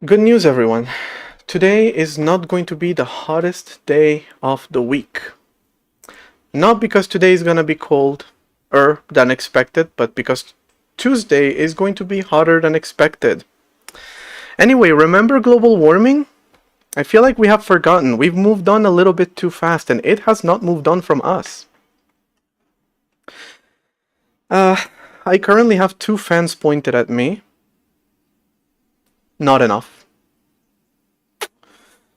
Good news, everyone. Today is not going to be the hottest day of the week. Not because today is going to be colder than expected, but because Tuesday is going to be hotter than expected. Anyway, remember global warming? I feel like we have forgotten. We've moved on a little bit too fast, and it has not moved on from us. I currently have 2 fans pointed at me. Not enough.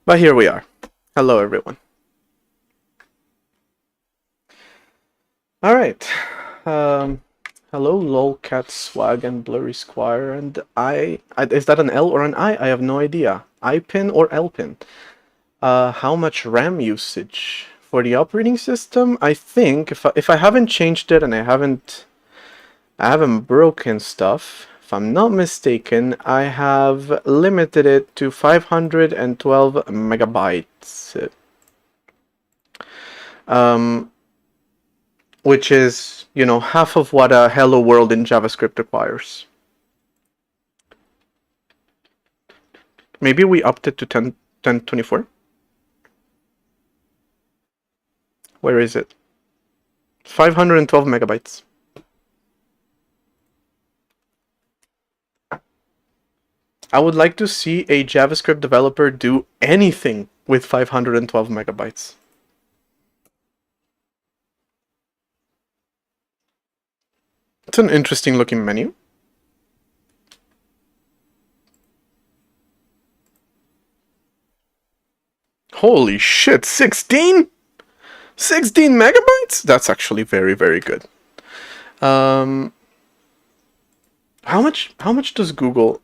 But here we are. Hello, everyone. Alright. Hello, lolcat, swag, and blurry squire, and is that an L or an I? I have no idea. I-pin or L-pin? How much RAM usage? For the operating system, I think, if I haven't changed it and I haven't broken stuff, if I'm not mistaken, I have limited it to 512 megabytes. Which is, half of what a hello world in JavaScript requires. Maybe we upped it to 1024? Where is it? 512 megabytes. I would like to see a JavaScript developer do anything with 512 megabytes. It's an interesting looking menu. Holy shit, 16? 16 megabytes? That's actually very, very good. How much does Google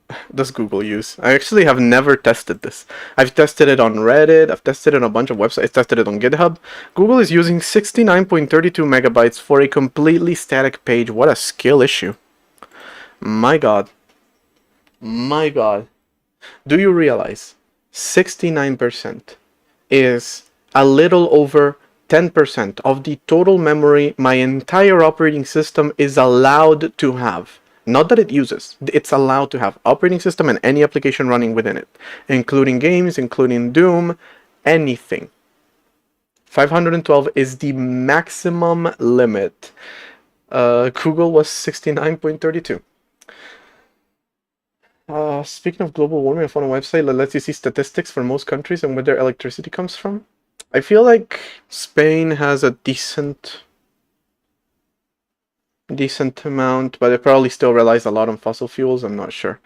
use? I actually have never tested this. I've tested it on Reddit, I've tested it on a bunch of websites, tested it on GitHub. Google is using 69.32 megabytes for a completely static page. What a skill issue. My god. My god. Do you realize 69% is a little over 10% of the total memory my entire operating system is allowed to have? Not that it uses, it's allowed to have operating system and any application running within it, including games, including Doom, anything. 512 is the maximum limit. Google was 69.32. Speaking of global warming, I found a website that lets you see statistics for most countries and where their electricity comes from. I feel like Spain has a decent amount, but it probably still relies a lot on fossil fuels. I'm not sure.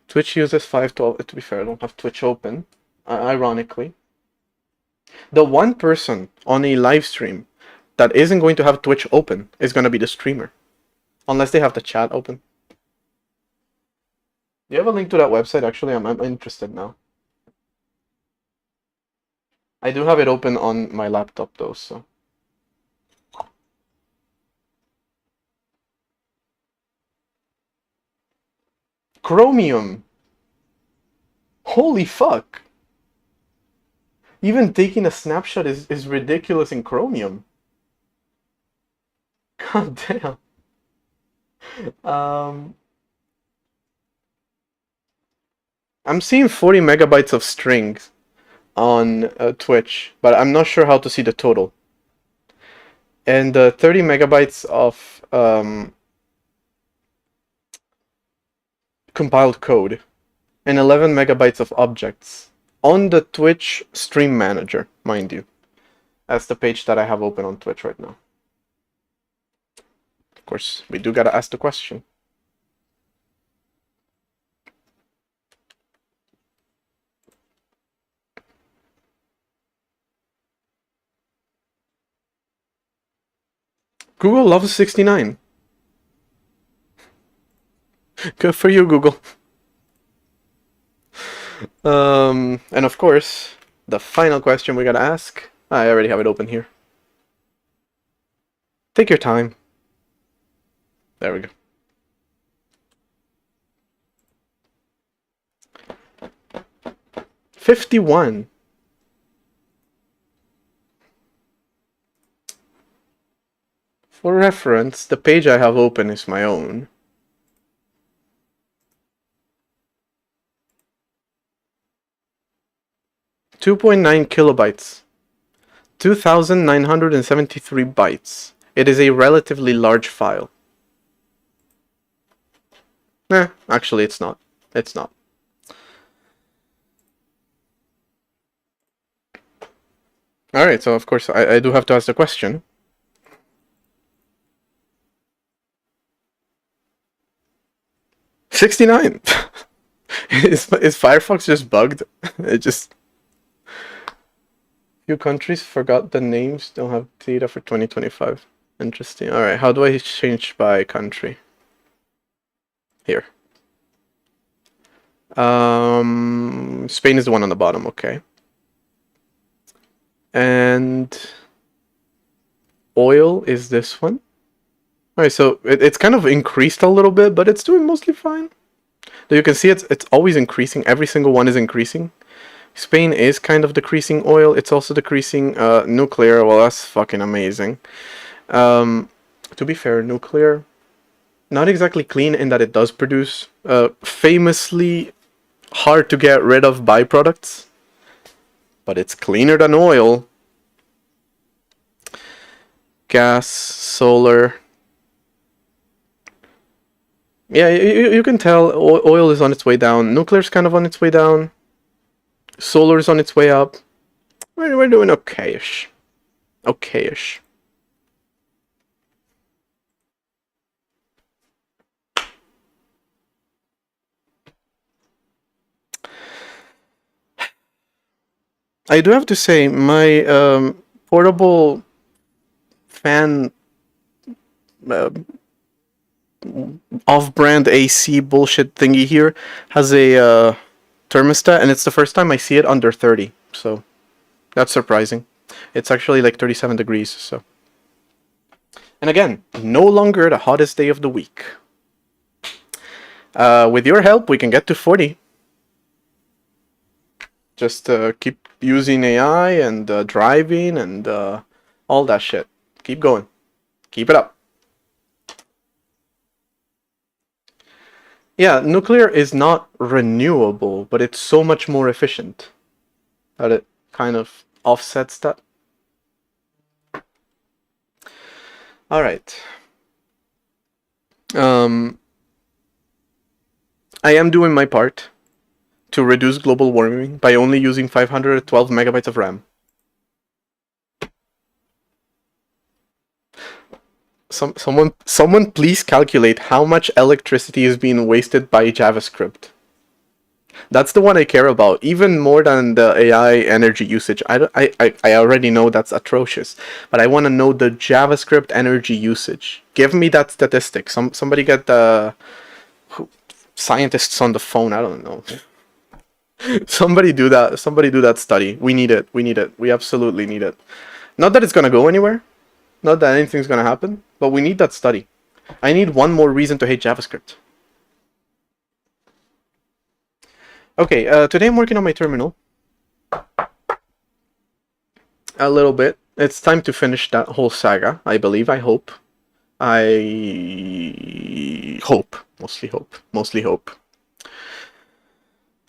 Twitch uses 512. To be fair, I don't have Twitch open, ironically. The one person on a live stream that isn't going to have Twitch open is going to be the streamer, unless they have the chat open. Do you have a link to that website? Actually, I'm interested now. I do have it open on my laptop though, so. Chromium! Holy fuck! Even taking a snapshot is ridiculous in Chromium. God damn. I'm seeing 40 megabytes of strings on Twitch, but I'm not sure how to see the total. And 30 megabytes of compiled code, and 11 megabytes of objects on the Twitch Stream Manager, mind you. That's the page that I have open on Twitch right now. Of course, we do gotta ask the question. Google loves 69. Good for you, Google. And of course, the final question we gotta ask. I already have it open here. Take your time. There we go. $51. For reference, the page I have open is my own. 2.9 kilobytes. 2,973 bytes. It is a relatively large file. Actually it's not. It's not. Alright, so of course I do have to ask the question. $69. Is Firefox just bugged? It just... Few countries forgot the names, don't have data for 2025. Interesting. Alright, how do I change by country? Here. Spain is the one on the bottom, okay. And oil is this one. Alright, so it's kind of increased a little bit, but it's doing mostly fine. So you can see it's always increasing. Every single one is increasing. Spain is kind of decreasing oil. It's also decreasing nuclear. Well, that's fucking amazing. To be fair, nuclear, not exactly clean in that it does produce famously hard to get rid of byproducts, but it's cleaner than oil. Gas, solar. Yeah, you can tell oil is on its way down. Nuclear's kind of on its way down. Solar is on its way up. We're doing okay-ish. Okay-ish. I do have to say, my portable fan off-brand AC bullshit thingy here has a thermostat, and it's the first time I see it under 30, so that's surprising. It's actually like 37 degrees, so. And again, no longer the hottest day of the week. With your help, we can get to 40. Just keep using AI and driving and all that shit. Keep going. Keep it up. Yeah, nuclear is not renewable, but it's so much more efficient that it kind of offsets that. Alright. I am doing my part to reduce global warming by only using 512 megabytes of RAM. Someone please calculate how much electricity is being wasted by JavaScript. That's the one I care about, even more than the AI energy usage. I already know that's atrocious, but I want to know the JavaScript energy usage. Give me that statistic. Somebody get the scientists on the phone. I don't know. Somebody do that. Somebody do that study. We need it. We need it. We absolutely need it. Not that it's gonna go anywhere. Not that anything's gonna happen. But we need that study. I need one more reason to hate JavaScript. Okay, today I'm working on my terminal. A little bit. It's time to finish that whole saga, I believe, I hope. I hope. Mostly hope. Mostly hope.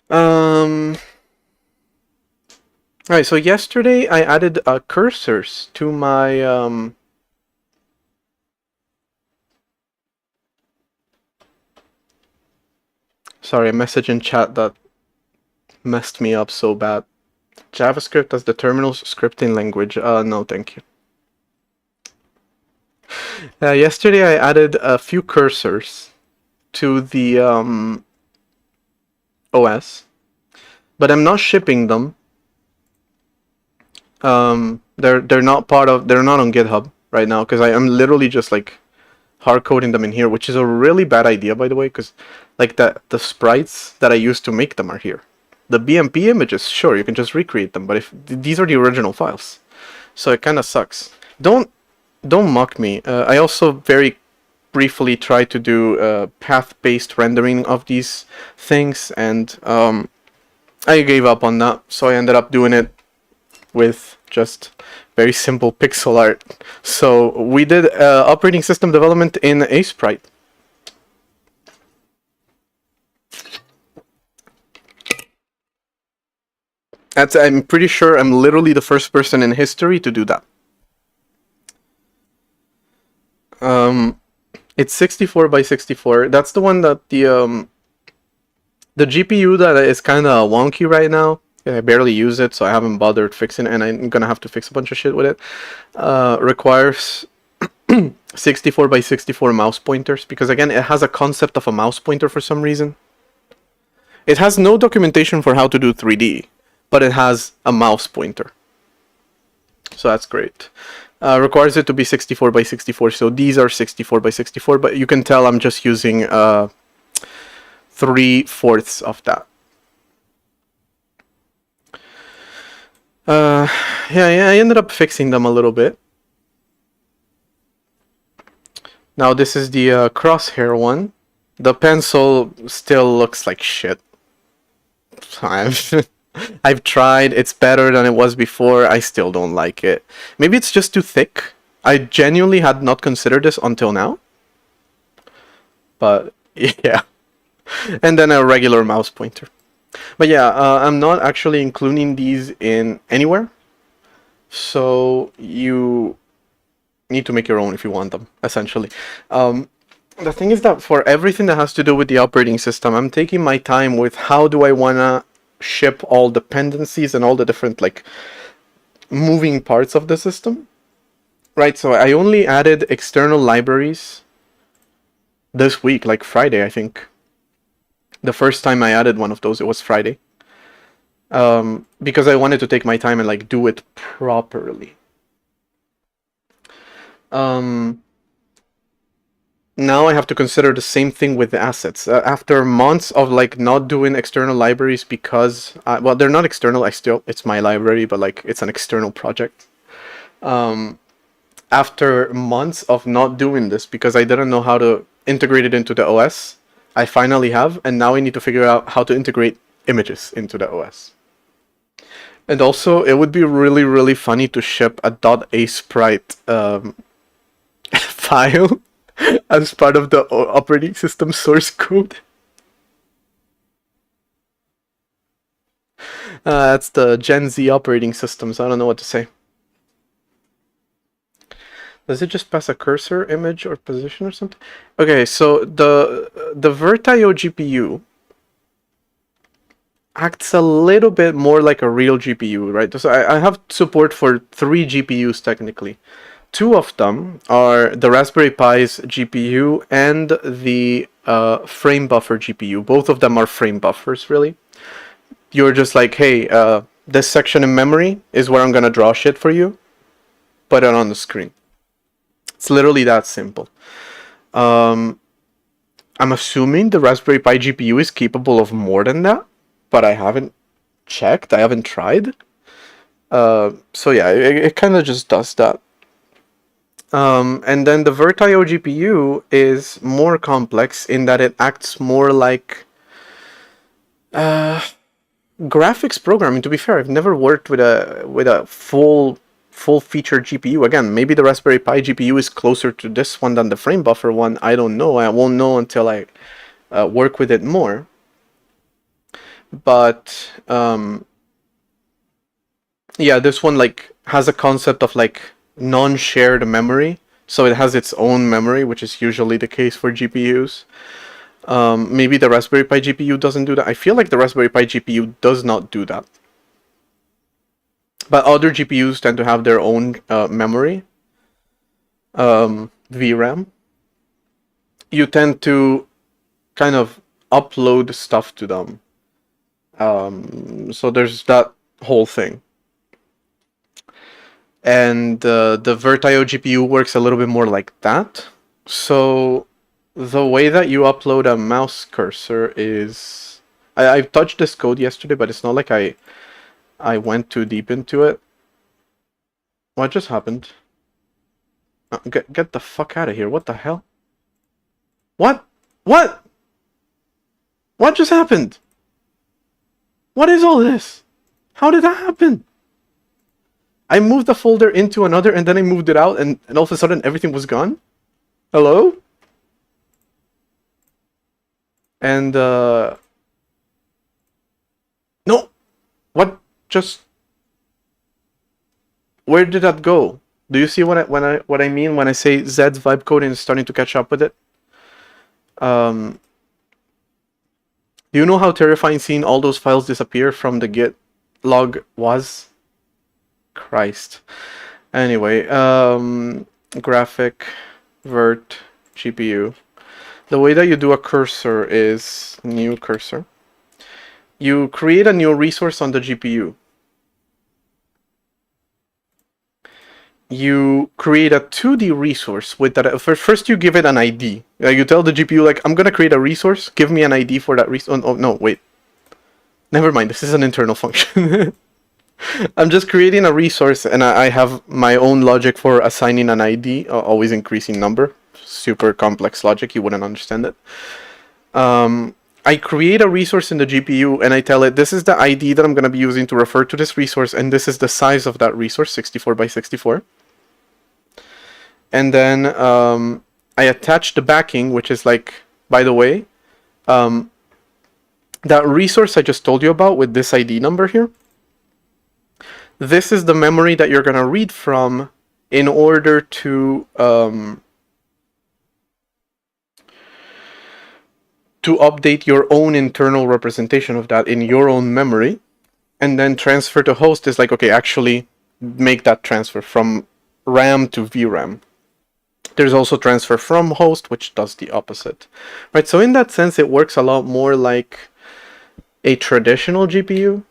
Alright, so yesterday I added cursors to my sorry, a message in chat that messed me up so bad. JavaScript as the terminal scripting language. No, thank you. Yesterday I added a few cursors to the OS, but I'm not shipping them. They're not part of. They're not on GitHub right now because I am literally just like hard coding them in here, which is a really bad idea, by the way, because like the sprites that I used to make them are here. The BMP images, sure, you can just recreate them, but if these are the original files, so it kind of sucks. Don't mock me. I also very briefly tried to do path-based rendering of these things, and I gave up on that, so I ended up doing it with just very simple pixel art. So we did operating system development in ASprite. I'm pretty sure I'm literally the first person in history to do that. It's 64 by 64. That's the one that the GPU that is kind of wonky right now. I barely use it, so I haven't bothered fixing it, and I'm gonna have to fix a bunch of shit with it. Requires 64 by 64 mouse pointers, because again, it has a concept of a mouse pointer for some reason. It has no documentation for how to do 3D, but it has a mouse pointer. So that's great. Requires it to be 64 by 64, so these are 64 by 64, but you can tell I'm just using 3/4 of that. Yeah, I ended up fixing them a little bit. Now this is the crosshair one. The pencil still looks like shit. I've tried, it's better than it was before, I still don't like it. Maybe it's just too thick. I genuinely had not considered this until now. But, yeah. And then a regular mouse pointer. But yeah, I'm not actually including these in anywhere. So you need to make your own if you want them, essentially. The thing is that for everything that has to do with the operating system, I'm taking my time with how do I want to ship all dependencies and all the different like moving parts of the system. Right, so I only added external libraries this week, like Friday, I think. The first time I added one of those, it was Friday. Because I wanted to take my time and like do it properly. Now I have to consider the same thing with the assets. After months of like not doing external libraries because, well, they're not external. It's my library, but like it's an external project. After months of not doing this because I didn't know how to integrate it into the OS, I finally have, and now I need to figure out how to integrate images into the OS. And also, it would be really, really funny to ship a .asprite file as part of the operating system source code. That's the Gen Z operating system, so I don't know what to say. Does it just pass a cursor image or position or something? Okay, so the Vertio GPU acts a little bit more like a real GPU, right? So I have support for 3 GPUs technically. 2 of them are the Raspberry Pi's GPU and the frame buffer GPU. Both of them are frame buffers, really. You're just like, hey, this section in memory is where I'm gonna draw shit for you. Put it on the screen. It's literally that simple. I'm assuming the Raspberry Pi GPU is capable of more than that, but I haven't checked. I haven't tried. So yeah, it kind of just does that. And then the Vertio GPU is more complex in that it acts more like graphics programming. To be fair, I've never worked with a full-featured GPU. Again, maybe the Raspberry Pi GPU is closer to this one than the frame buffer one. I don't know. I won't know until I work with it more. But yeah, this one like has a concept of like non-shared memory, so it has its own memory, which is usually the case for GPUs. Maybe the Raspberry Pi GPU doesn't do that. I feel like the Raspberry Pi GPU does not do that. But other GPUs tend to have their own memory, VRAM. You tend to kind of upload stuff to them. So there's that whole thing. And the Vertio GPU works a little bit more like that. So the way that you upload a mouse cursor is... I touched this code yesterday, but it's not like I went too deep into it. What just happened? Get the fuck out of here. What the hell? What? What? What just happened? What is all this? How did that happen? I moved the folder into another and then I moved it out and all of a sudden everything was gone? Hello? And, no! What? just, where did that go? Do you see what I mean when I say Zed's vibe coding is starting to catch up with it? Do you know how terrifying seeing all those files disappear from the Git log was? Christ. Anyway, graphic, vert, GPU. The way that you do a cursor is new cursor. You create a new resource on the GPU. You create a 2D resource with that. First, you give it an ID. You tell the GPU, like, I'm gonna create a resource. Give me an ID for that resource. Oh no, wait. Never mind. This is an internal function. I'm just creating a resource, and I have my own logic for assigning an ID, always increasing number. Super complex logic. You wouldn't understand it. I create a resource in the GPU, and I tell it, this is the ID that I'm going to be using to refer to this resource, and this is the size of that resource, 64 by 64. And then I attach the backing, which is like, by the way, that resource I just told you about with this ID number here. This is the memory that you're going to read from in order to update your own internal representation of that in your own memory. And then transfer to host is like, okay, actually make that transfer from RAM to VRAM. There's also transfer from host, which does the opposite. Right, so in that sense, it works a lot more like a traditional GPU.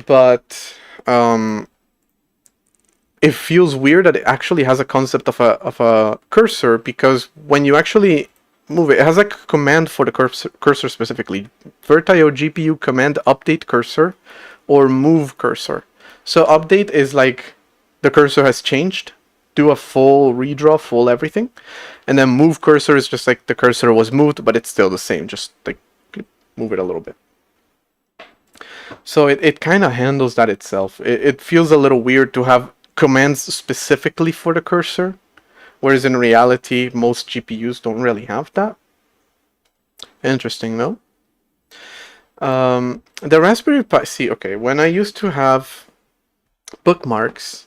But it feels weird that it actually has a concept of a cursor, because when you actually move it, it has a command for the cursor specifically. VirtIO GPU command update cursor or move cursor. So update is like the cursor has changed, do a full redraw, full everything, and then move cursor is just like the cursor was moved, but it's still the same, just like move it a little bit. So it kind of handles that itself. It feels a little weird to have commands specifically for the cursor, whereas in reality, most GPUs don't really have that. Interesting, though. The Raspberry Pi... See, okay, when I used to have bookmarks,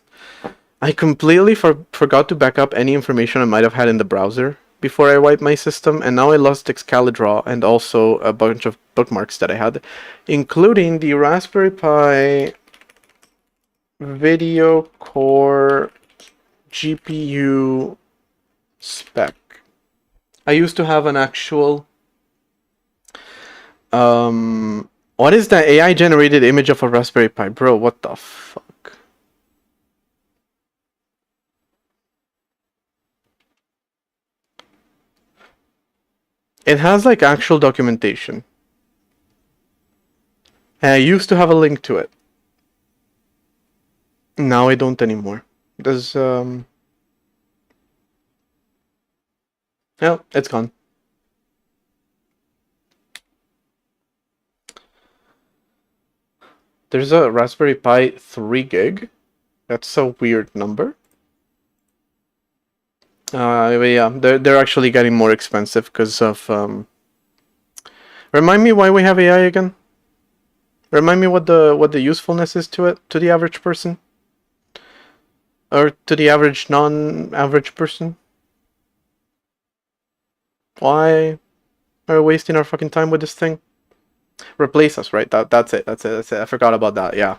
I completely forgot to back up any information I might have had in the browser before I wiped my system, and now I lost Excalidraw and also a bunch of bookmarks that I had, including the Raspberry Pi video core GPU spec. I used to have an actual what is that AI generated image of a Raspberry Pi? Bro, what the fuck? It has like actual documentation. And I used to have a link to it. Now I don't anymore. There's no, it's gone. There's a Raspberry Pi 3 gig. That's a weird number. But yeah, they're actually getting more expensive because of Remind me why we have AI again. Remind me what the usefulness is to it, to the average person, or to the average non-average person. Why are we wasting our fucking time with this thing? Replace us, right? That's it. I forgot about that. Yeah.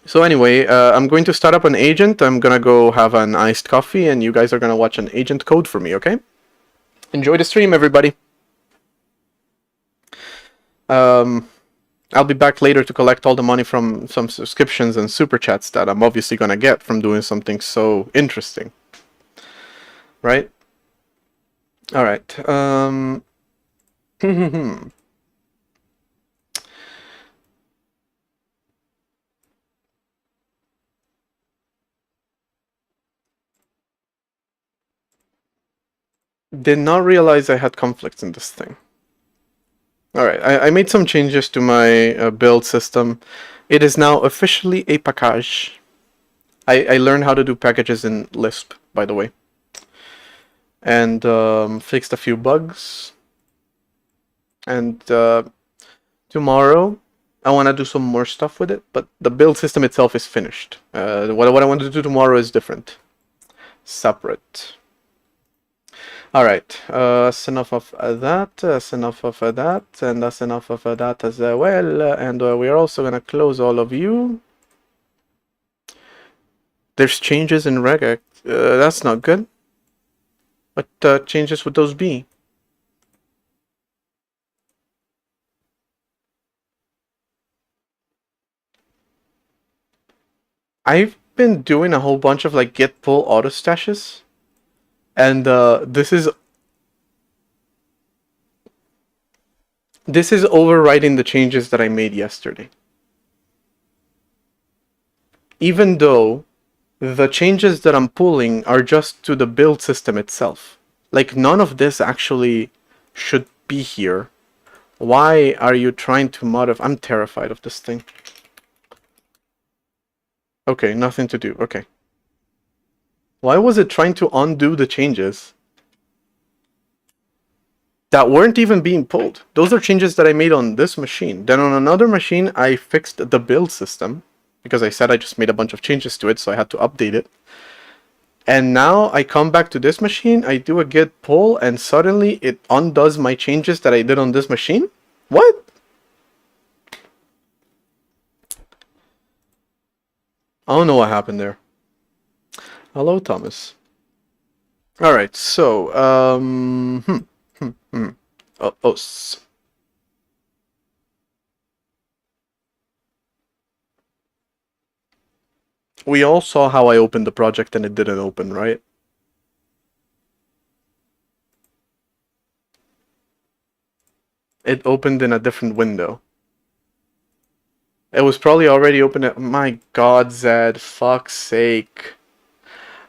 So anyway, I'm going to start up an agent. I'm gonna go have an iced coffee, and you guys are gonna watch an agent code for me, okay? Enjoy the stream, everybody. I'll be back later to collect all the money from some subscriptions and super chats that I'm obviously gonna get from doing something so interesting. Right? Alright. Did not realize I had conflicts in this thing. Alright, I made some changes to my build system. It is now officially a package. I learned how to do packages in Lisp, by the way. And fixed a few bugs. And tomorrow I want to do some more stuff with it, but the build system itself is finished. What I want to do tomorrow is different. Separate. Alright, that's enough of that, that's enough of that, and that's enough of that as well. And we're also gonna close all of you. There's changes in reggae. That's not good. What changes would those be? I've been doing a whole bunch of like git pull auto stashes, and this is overriding the changes that I made yesterday. Even though the changes that I'm pulling are just to the build system itself. Like, none of this actually should be here. Why are you trying to modify? I'm terrified of this thing. Okay, nothing to do. Okay. Why was it trying to undo the changes that weren't even being pulled? Those are changes that I made on this machine. Then on another machine, I fixed the build system because I said I just made a bunch of changes to it, so I had to update it. And now I come back to this machine, I do a git pull, and suddenly it undoes my changes that I did on this machine? What? I don't know what happened there. Hello, Thomas. Alright, so, Oh, we all saw how I opened the project and it didn't open, right? It opened in a different window. It was probably already open. My God, Zed, fuck's sake.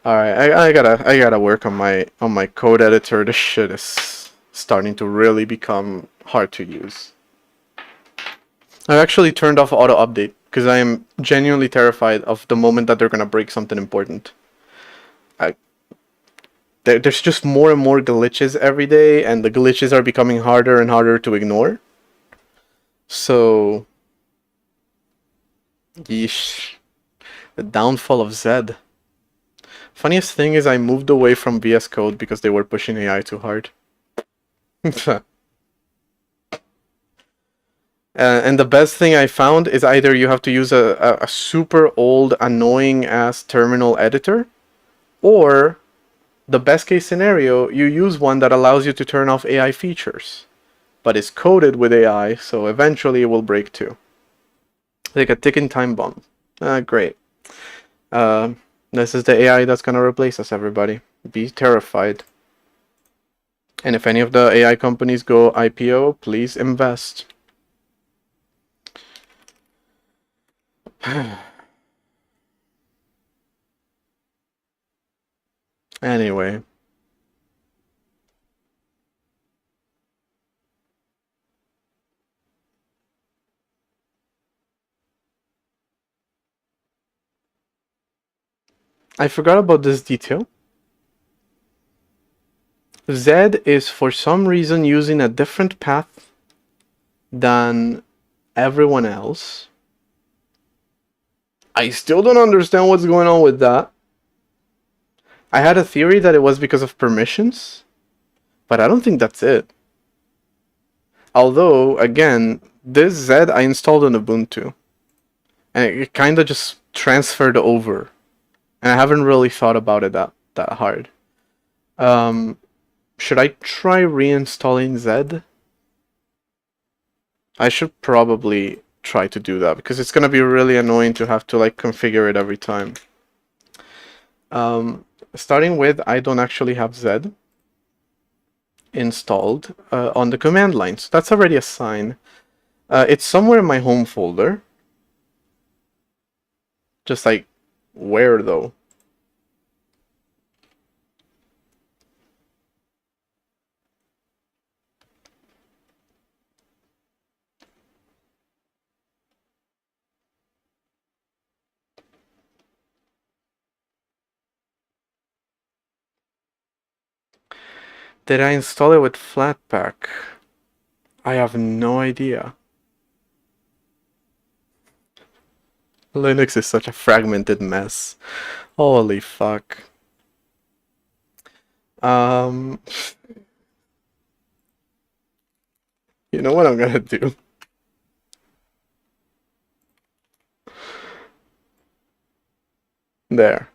All right, I gotta work on my code editor. This shit is starting to really become hard to use. I actually turned off auto update because I am genuinely terrified of the moment that they're gonna break something important. There's just more and more glitches every day, and the glitches are becoming harder and harder to ignore. So, yeesh. The downfall of Zed. Funniest thing is I moved away from VS Code because they were pushing AI too hard. And the best thing I found is either you have to use a super old, annoying ass terminal editor, or the best case scenario, you use one that allows you to turn off AI features, but is coded with AI, so eventually it will break too. Like a ticking time bomb. Great. This is the AI that's gonna replace us, everybody. Be terrified. And if any of the AI companies go IPO, please invest. Anyway. I forgot about this detail. Zed is for some reason using a different path than everyone else. I still don't understand what's going on with that. I had a theory that it was because of permissions, but I don't think that's it. Although, again, this Zed I installed on Ubuntu, and it kind of just transferred over, and I haven't really thought about it that hard. Should I try reinstalling Zed? I should probably try to do that because it's gonna be really annoying to have to like configure it every time. Starting with, I don't actually have Zed installed on the command line, so that's already a sign. It's somewhere in my home folder. Just like, where though? Did I install it with Flatpak? I have no idea. Linux is such a fragmented mess. Holy fuck. Um, you know what I'm gonna do? There.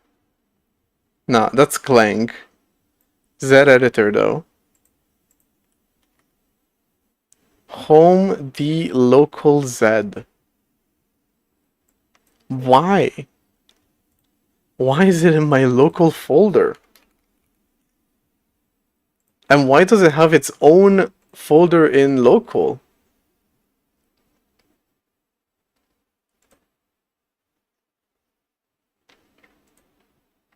Nah, that's Clang. Z editor though. Home the local Z. Why? Why is it in my local folder? And why does it have its own folder in local?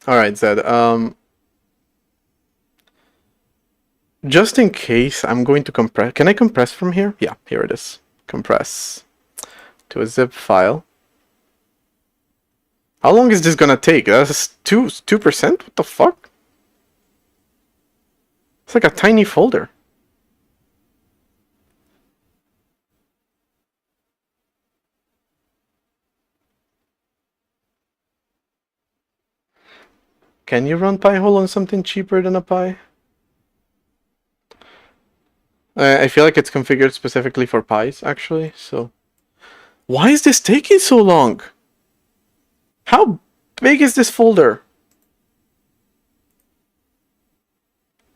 Alright, Zed. Just in case, I'm going to compress. Can I compress from here? Yeah, here it is. Compress to a zip file. How long is this gonna take? That's 2%? What the fuck? It's like a tiny folder. Can you run Pi-hole on something cheaper than a Pi? I feel like it's configured specifically for Pis, actually, so... Why is this taking so long? How big is this folder?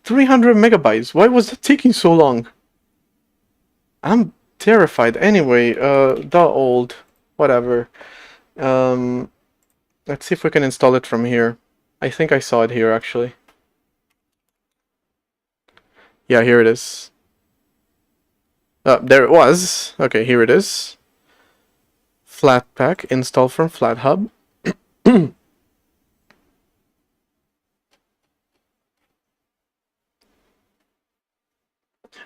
300 megabytes. Why was that taking so long? I'm terrified. Anyway, the old... Whatever. Let's see if we can install it from here. I think I saw it here, actually. Yeah, here it is. There it was. Okay, here it is. Flatpak, install from FlatHub.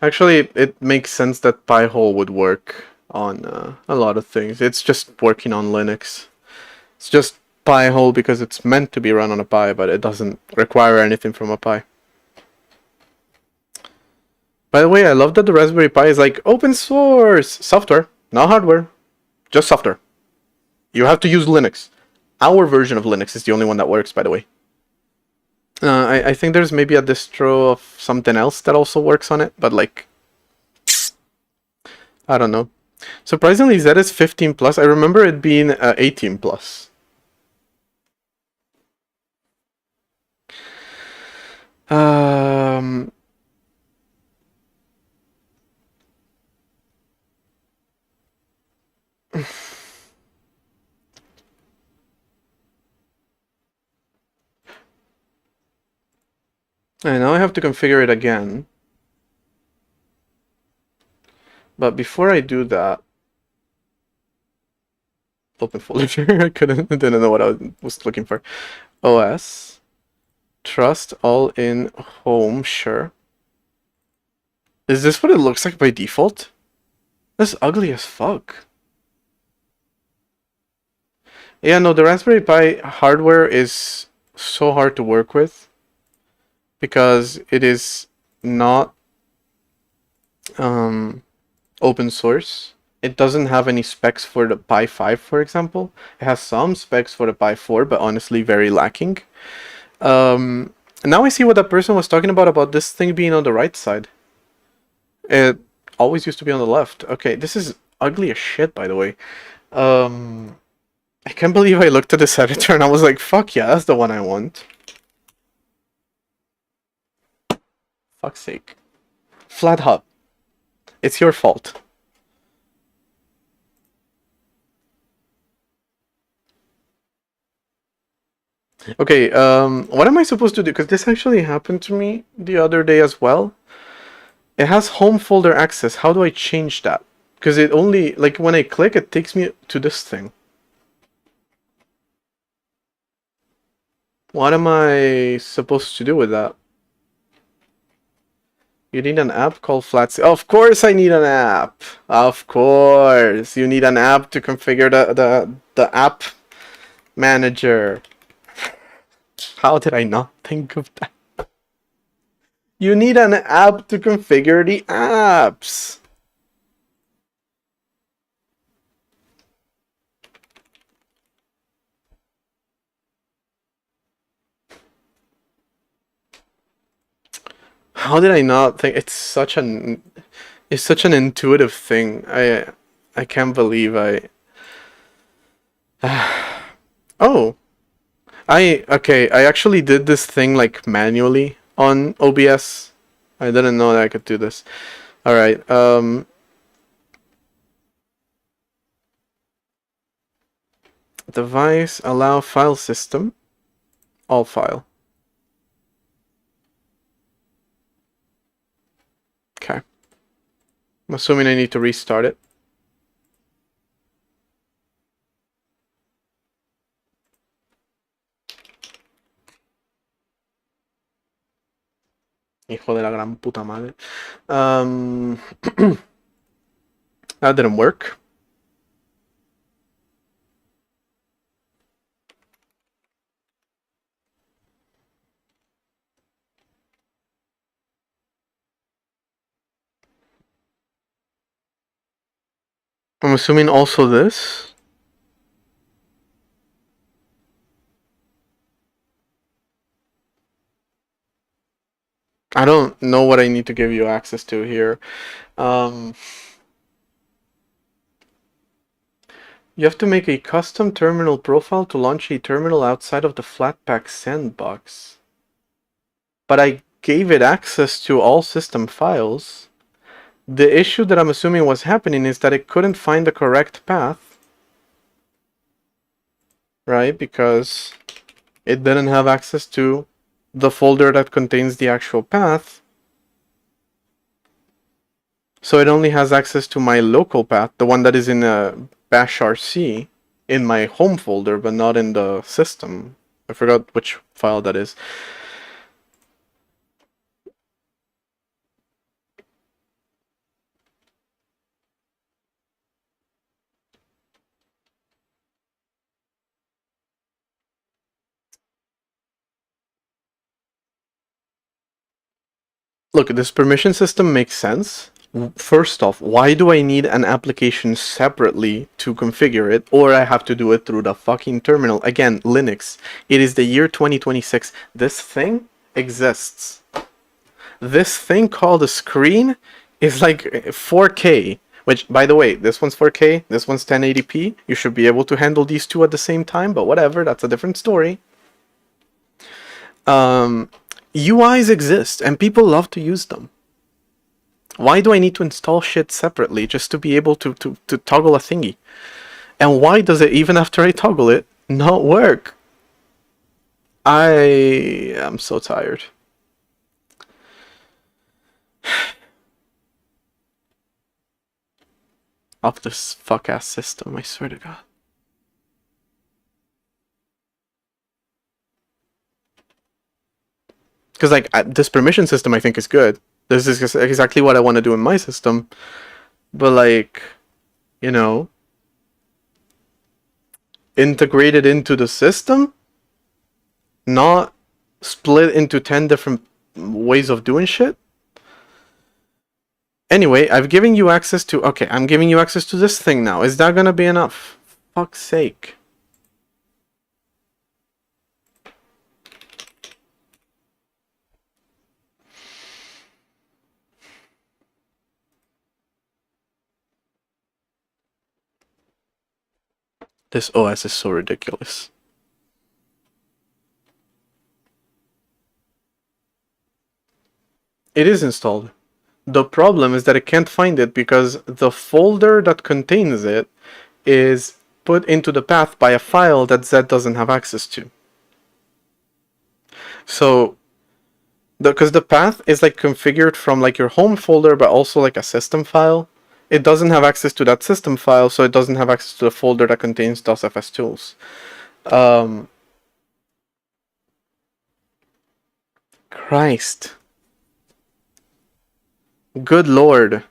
Actually, it makes sense that Pi-hole would work on a lot of things. It's just working on Linux. It's just Pi-hole because it's meant to be run on a Pi, but it doesn't require anything from a Pi. By the way, I love that the Raspberry Pi is like open source software, not hardware, just software. You have to use Linux. Our version of Linux is the only one that works, by the way. I think there's maybe a distro of something else that also works on it, but like, I don't know. Surprisingly, Z is 15 plus. I remember it being 18 plus. And now I have to configure it again. But before I do that, open folder. I didn't know what I was looking for. OS, trust all in home, sure. Is this what it looks like by default? That's ugly as fuck. Yeah, no, the Raspberry Pi hardware is so hard to work with because it is not open source. It doesn't have any specs for the Pi 5, for example. It has some specs for the Pi 4, but honestly very lacking. Now I see what that person was talking about this thing being on the right side. It always used to be on the left. Okay, this is ugly as shit, by the way. I can't believe I looked at this editor and I was like, fuck yeah, that's the one I want. Fuck's sake. FlatHub. It's your fault. Okay, what am I supposed to do? Because this actually happened to me the other day as well. It has home folder access. How do I change that? Because it only, like, when I click, it takes me to this thing. What am I supposed to do with that? You need an app called Flatsy. Of course I need an app. Of course. You need an app to configure the app manager. How did I not think of that? You need an app to configure the apps. how did I not think it's such an intuitive thing. I can't believe I oh, I actually did this thing like manually on OBS. I didn't know that I could do this. All right. Device allow file system all file. Okay. I'm assuming I need to restart it. Hijo de la gran puta madre. That didn't work. I'm assuming also this. I don't know what I need to give you access to here. You have to make a custom terminal profile to launch a terminal outside of the Flatpak sandbox. But I gave it access to all system files. The issue that I'm assuming was happening is that it couldn't find the correct path. Right? Because it didn't have access to the folder that contains the actual path. So it only has access to my local path, the one that is in a bash RC in my home folder, but not in the system. I forgot which file that is. Look, this permission system makes sense. First off, why do I need an application separately to configure it, or I have to do it through the fucking terminal? Again, Linux. It is the year 2026. This thing exists. This thing called a screen is like 4K, which, by the way, this one's 4K, this one's 1080p. You should be able to handle these two at the same time, but whatever, that's a different story. UIs exist, and people love to use them. Why do I need to install shit separately just to be able to toggle a thingy? And why does it, even after I toggle it, not work? I am so tired. Of this fuck-ass system, I swear to God. Because, like, this permission system I think is good. This is exactly what I want to do in my system. But, like, you know, integrated into the system, not split into 10 different ways of doing shit. Anyway, I've given you access to... Okay, I'm giving you access to this thing now. Is that gonna be enough? Fuck's sake. This OS is so ridiculous. It is installed. The problem is that it can't find it because the folder that contains it is put into the path by a file that Zed doesn't have access to. So, because the path is like configured from like your home folder, but also like a system file. It doesn't have access to that system file, so it doesn't have access to the folder that contains DOSFS tools. Christ. Good lord.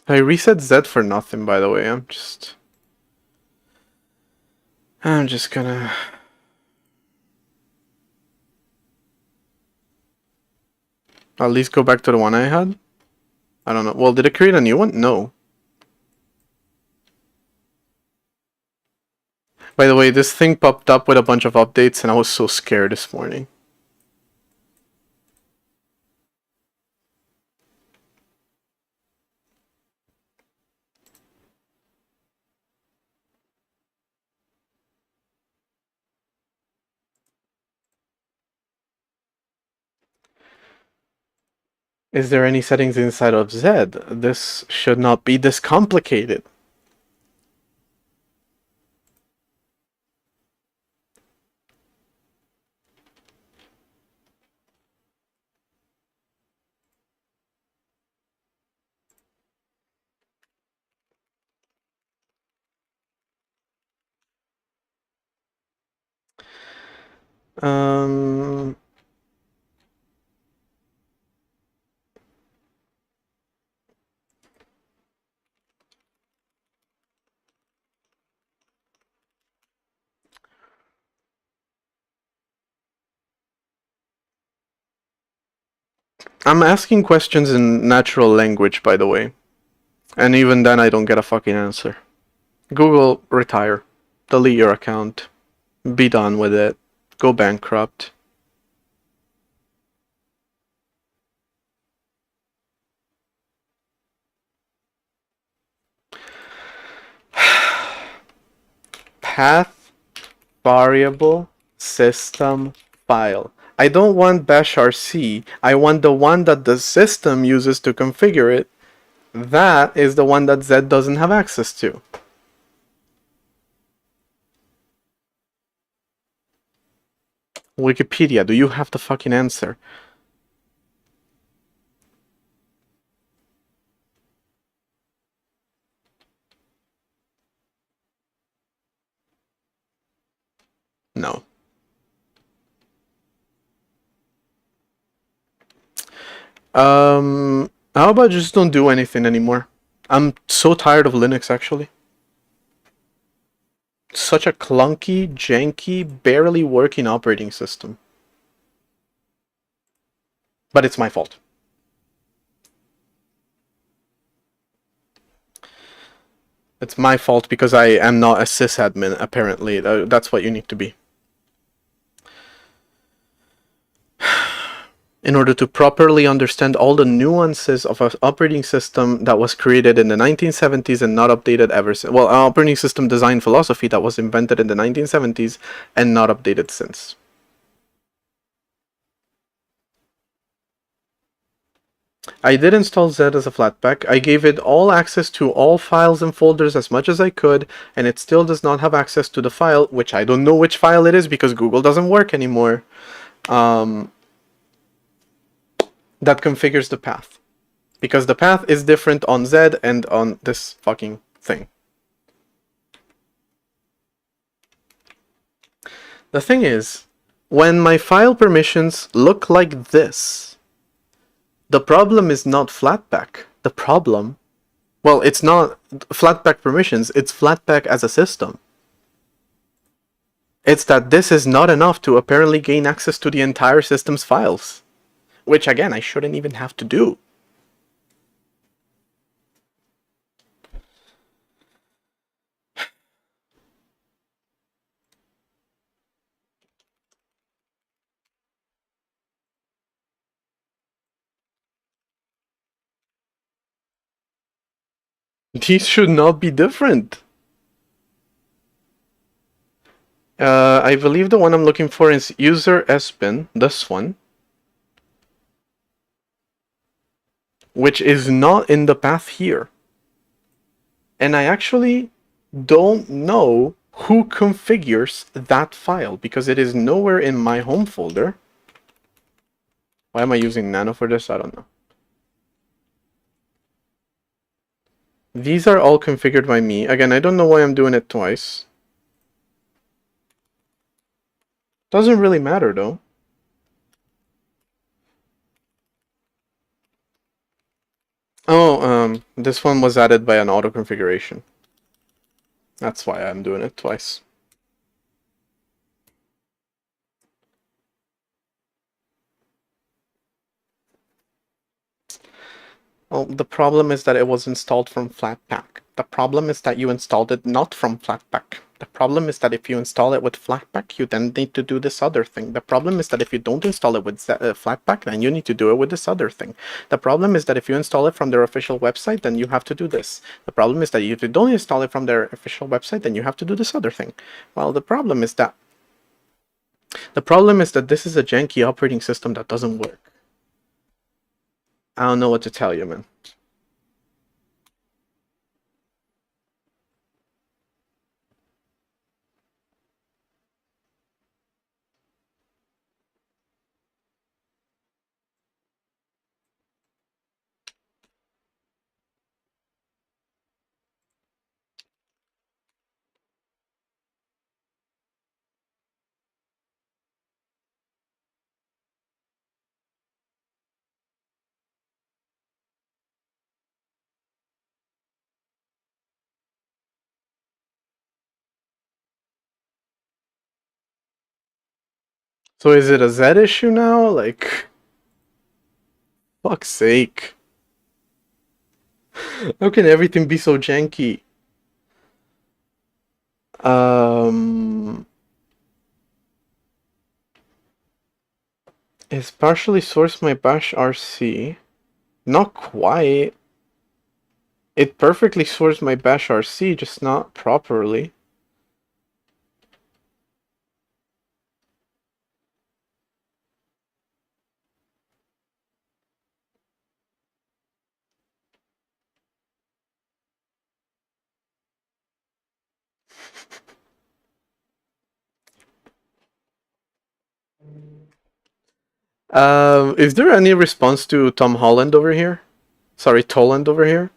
I reset Z for nothing, by the way. I'm just gonna... At least go back to the one I had. I don't know. Well, did it create a new one? No. By the way, this thing popped up with a bunch of updates and I was so scared this morning. Is there any settings inside of Z? This should not be this complicated. Um, I'm asking questions in natural language, by the way. And even then, I don't get a fucking answer. Google, retire. Delete your account. Be done with it. Go bankrupt. Path variable system file. I don't want bash rc. I want the one that the system uses to configure it. That is the one that Z doesn't have access to. Wikipedia, do you have the fucking answer? No. How about just don't do anything anymore? I'm so tired of Linux, actually. Such a clunky, janky, barely working operating system. But it's my fault. It's my fault because I am not a sysadmin, apparently. That's what you need to be. In order to properly understand all the nuances of an operating system that was created in the 1970s and not updated ever since. Well, an operating system design philosophy that was invented in the 1970s and not updated since. I did install Z as a Flatpak. I gave it all access to all files and folders as much as I could, and it still does not have access to the file, which I don't know which file it is because Google doesn't work anymore. That configures the path. Because the path is different on Z and on this fucking thing. The thing is, when my file permissions look like this, the problem is not Flatpak. The problem, well, it's not Flatpak permissions, it's Flatpak as a system. It's that this is not enough to apparently gain access to the entire system's files. Which, again, I shouldn't even have to do. These should not be different. I believe the one I'm looking for is user sbin, this one. Which is not in the path here. And I actually don't know who configures that file because it is nowhere in my home folder. Why am I using nano for this? I don't know. These are all configured by me. Again, I don't know why I'm doing it twice. Doesn't really matter though. Oh, this one was added by an auto configuration. That's why I'm doing it twice. Well, the problem is that it was installed from Flatpak. The problem is that you installed it not from Flatpak. The problem is that if you install it with Flatpak, you then need to do this other thing. The problem is that if you don't install it with Flatpak, then you need to do it with this other thing. The problem is that if you install it from their official website, then you have to do this. The problem is that if you don't install it from their official website, then you have to do this other thing. Well, the problem is that this is a janky operating system that doesn't work. I don't know what to tell you, man. So is it a Z issue now? Like, fuck's sake. How can everything be so janky? Is partially sourced my bash RC. Not quite. It perfectly sourced my bash RC, just not properly. Is there any response to Tom Holland over here? Sorry, Toland over here?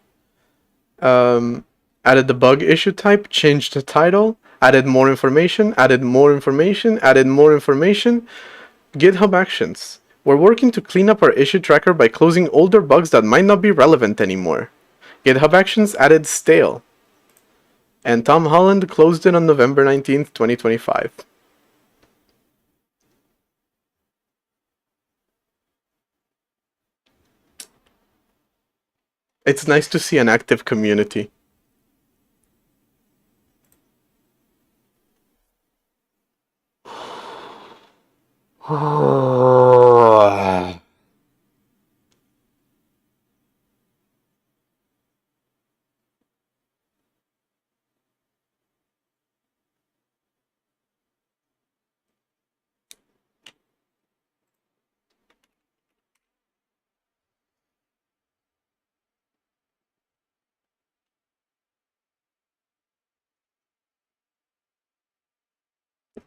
Added the bug issue type, changed the title, added more information, added more information, added more information. GitHub Actions. We're working to clean up our issue tracker by closing older bugs that might not be relevant anymore. GitHub Actions added stale. And Tom Holland closed it on November 19th, 2025. It's nice to see an active community.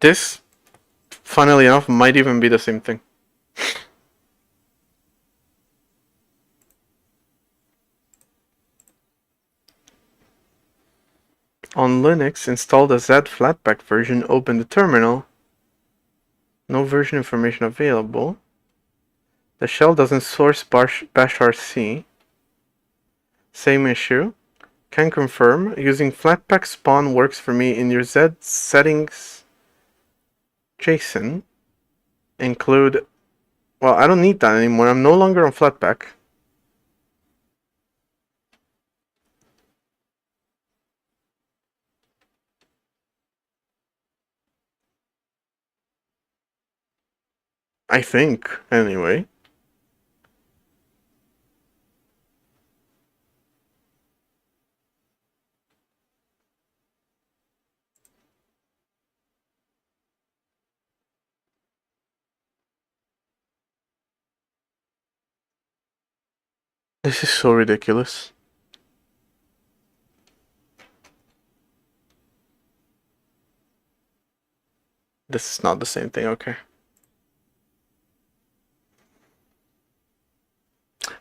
This, funnily enough, might even be the same thing. On Linux, install the Z Flatpak version, open the terminal. No version information available. The shell doesn't source bashrc. Same issue. Can confirm. Using Flatpak spawn works for me in your Z settings JSON. Include... Well, I don't need that anymore. I'm no longer on Flatpak. I think, anyway. This is so ridiculous. This is not the same thing, okay.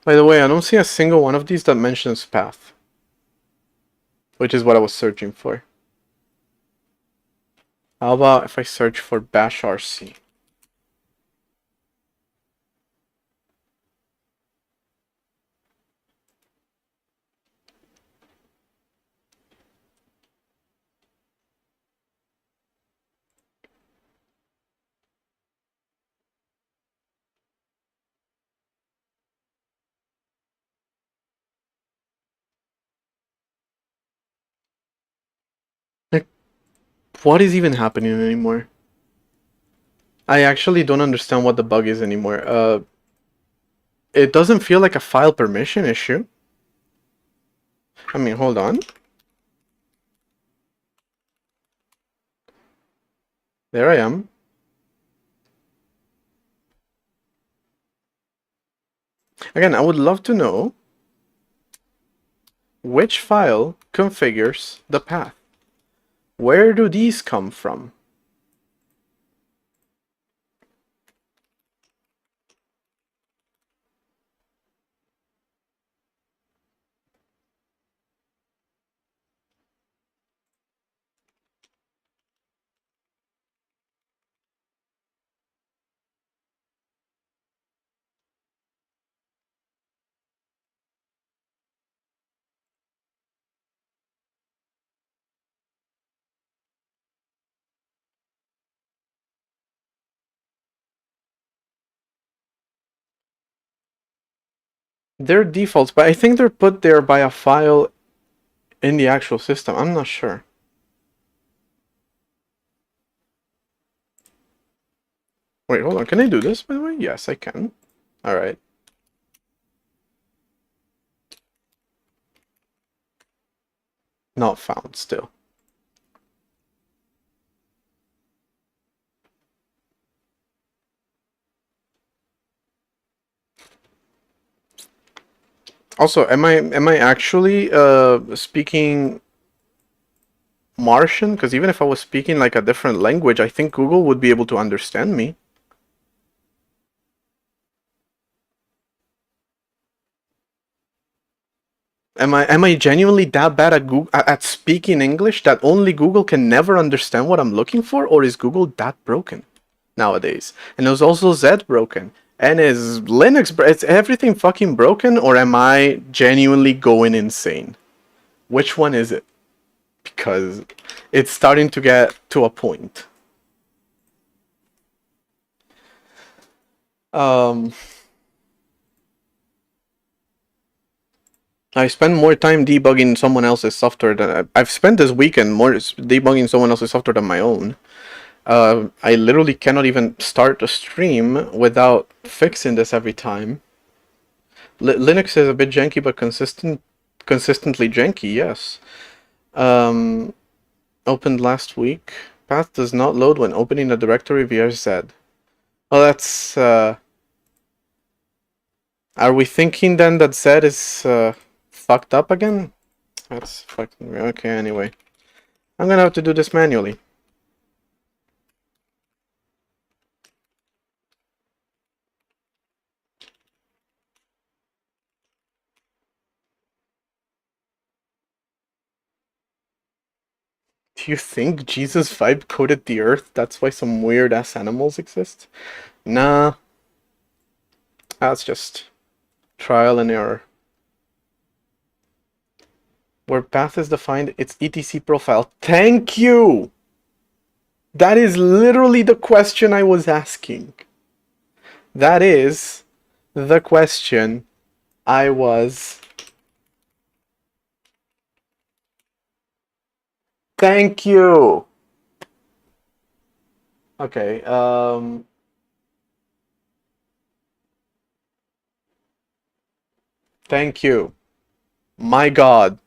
By the way, I don't see a single one of these that mentions path. Which is what I was searching for. How about if I search for bashrc? What is even happening anymore? I actually don't understand what the bug is anymore. It doesn't feel like a file permission issue. I mean, hold on. There I am. Again, I would love to know which file configures the path. Where do these come from? They're defaults, but I think they're put there by a file in the actual system. I'm not sure. Wait, hold on. Can I do this, by the way? Yes, I can. Alright. Not found still. Also, am I actually speaking Martian? Because even if I was speaking like a different language, I think Google would be able to understand me. Am I genuinely that bad at Google at speaking English that only Google can never understand what I'm looking for, or is Google that broken nowadays? And is also Z broken? And is Linux is everything fucking broken, or am I genuinely going insane? Which one is it? Because it's starting to get to a point. I spend more time debugging someone else's software than I've spent this weekend more debugging someone else's software than my own. I literally cannot even start a stream without fixing this every time. Linux is a bit janky, but consistently janky. Yes. Opened last week. Path does not load when opening a directory via Z. Well, that's. Are we thinking then that Z is fucked up again? That's fucking okay. Anyway, I'm gonna have to do this manually. Do you think Jesus vibe coded the earth? That's why some weird ass animals exist? Nah. That's just trial and error. Where path is defined, it's etc profile. Thank you! That is literally the question I was asking. That is the question I was. Thank you! Okay, thank you. My god.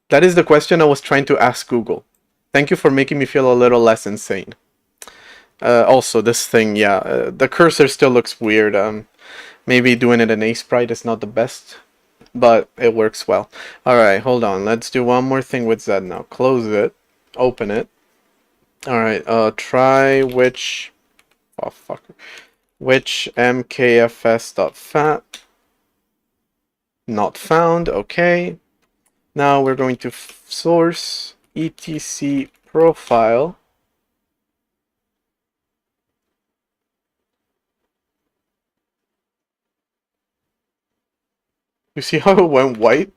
That is the question I was trying to ask Google. Thank you for making me feel a little less insane. Also, this thing, yeah, the cursor still looks weird. Maybe doing it in Sprite is not the best, but it works well. Alright, hold on. Let's do one more thing with Z now. Close it. Open it. Alright, try which... Oh, fuck. Which mkfs.fat. Not found. Okay. Now we're going to source etc profile. You see how it went white?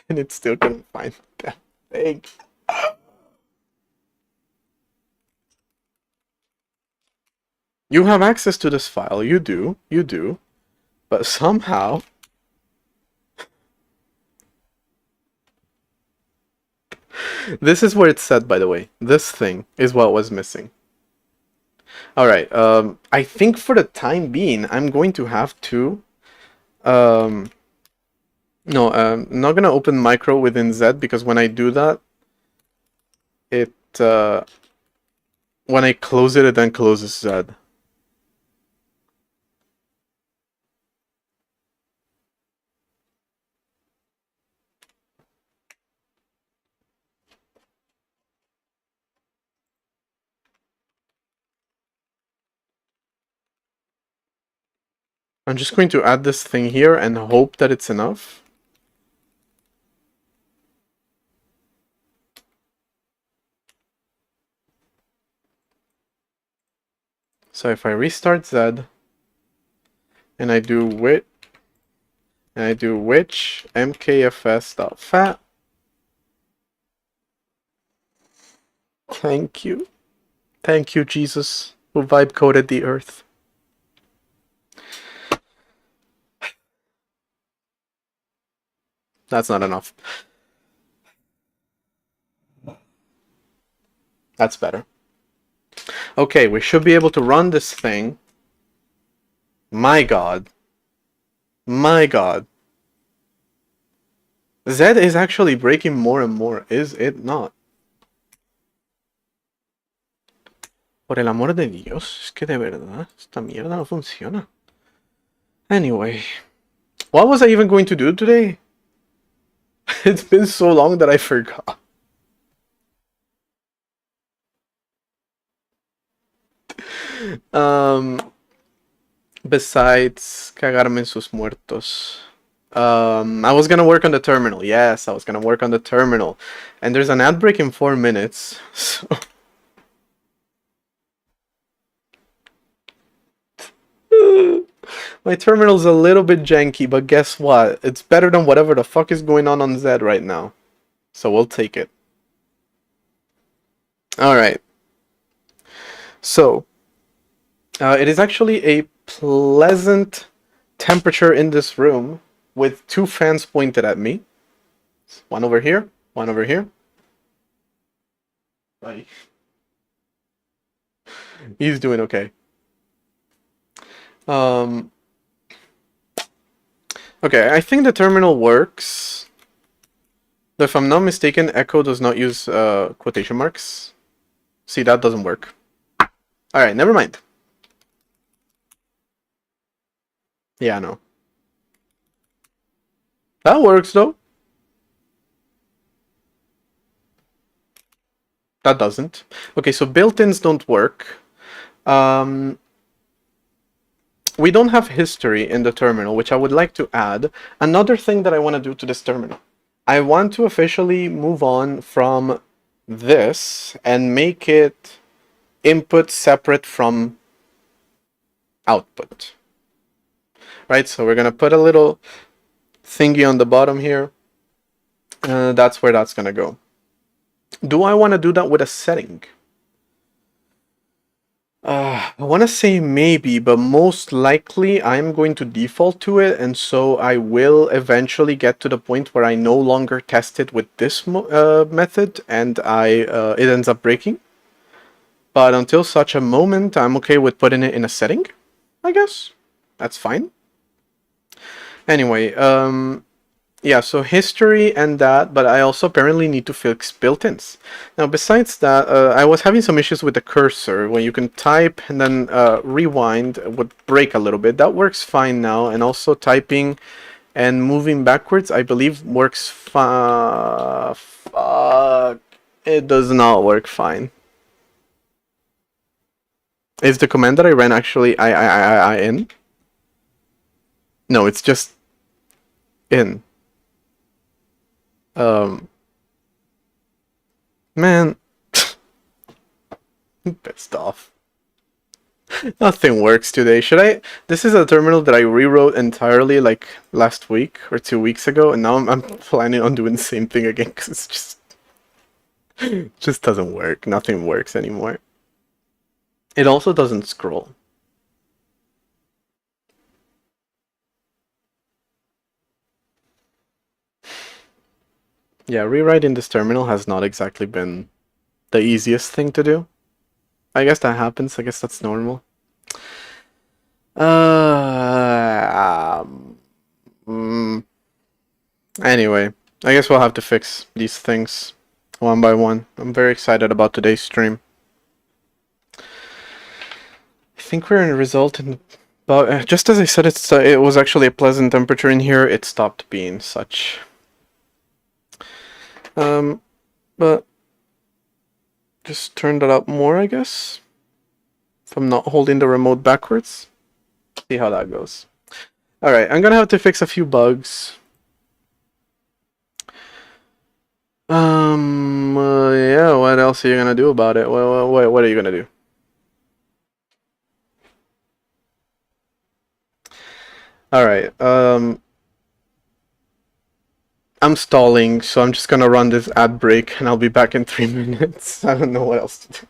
And it still couldn't find that thing. You have access to this file. You do. But somehow... This is where it's set, by the way. This thing is what was missing. All right. I think for the time being, I'm going to have to. Um, no, I'm not gonna open micro within Z because when I do that, it when I close it, it then closes Z. I'm just going to add this thing here and hope that it's enough. So if I restart Z and I do which mkfs.fat. Thank you. Thank you, Jesus, who vibe coded the earth. That's not enough. That's better. Okay, we should be able to run this thing. My god. My god. Z is actually breaking more and more, is it not? Por el amor de Dios, es que de verdad, esta mierda no funciona. Anyway, what was I even going to do today? It's been so long that I forgot. Besides cagarme en sus muertos. I was gonna work on the terminal. Yes, I was gonna work on the terminal. And there's an ad break in 4 minutes. So my terminal's a little bit janky, but guess what? It's better than whatever the fuck is going on Z right now. So we'll take it. Alright. So, it is actually a pleasant temperature in this room with 2 fans pointed at me. One over here, one over here. Bye. He's doing okay. Okay, I think the terminal works. If I'm not mistaken, Echo does not use quotation marks. See, that doesn't work. Alright, never mind. Yeah, no. That works, though. That doesn't. Okay, so built-ins don't work. We don't have history in the terminal, which I would like to add. Another thing that I want to do to this terminal. I want to officially move on from this and make it input separate from output. Right, so we're going to put a little thingy on the bottom here. That's where that's going to go. Do I want to do that with a setting? I want to say maybe, but most likely I'm going to default to it, and so I will eventually get to the point where I no longer test it with this method, and it ends up breaking. But until such a moment, I'm okay with putting it in a setting, I guess. That's fine. Anyway, yeah, so history and that, but I also apparently need to fix built-ins. Now, besides that, I was having some issues with the cursor. When you can type and then rewind, it would break a little bit. That works fine now, and also typing and moving backwards, I believe, works fuck. It does not work fine. Is the command that I ran actually I in? No, it's just in. Man, pissed off. Nothing works today. Should I? This is a terminal that I rewrote entirely like last week or 2 weeks ago, and now I'm planning on doing the same thing again because it's just doesn't work. Nothing works anymore. It also doesn't scroll. Yeah, rewriting this terminal has not exactly been the easiest thing to do. I guess that happens. I guess that's normal. Um, mm, anyway, I guess we'll have to fix these things one by one. I'm very excited about today's stream. I think we're in a result in but just as I said, it was actually a pleasant temperature in here. It stopped being such. But just turn that up more, I guess. If I'm not holding the remote backwards, see how that goes. All right, I'm gonna have to fix a few bugs. Yeah. What else are you gonna do about it? What are you gonna do? All right. I'm stalling, so I'm just gonna run this ad break, and I'll be back in 3 minutes. I don't know what else to do.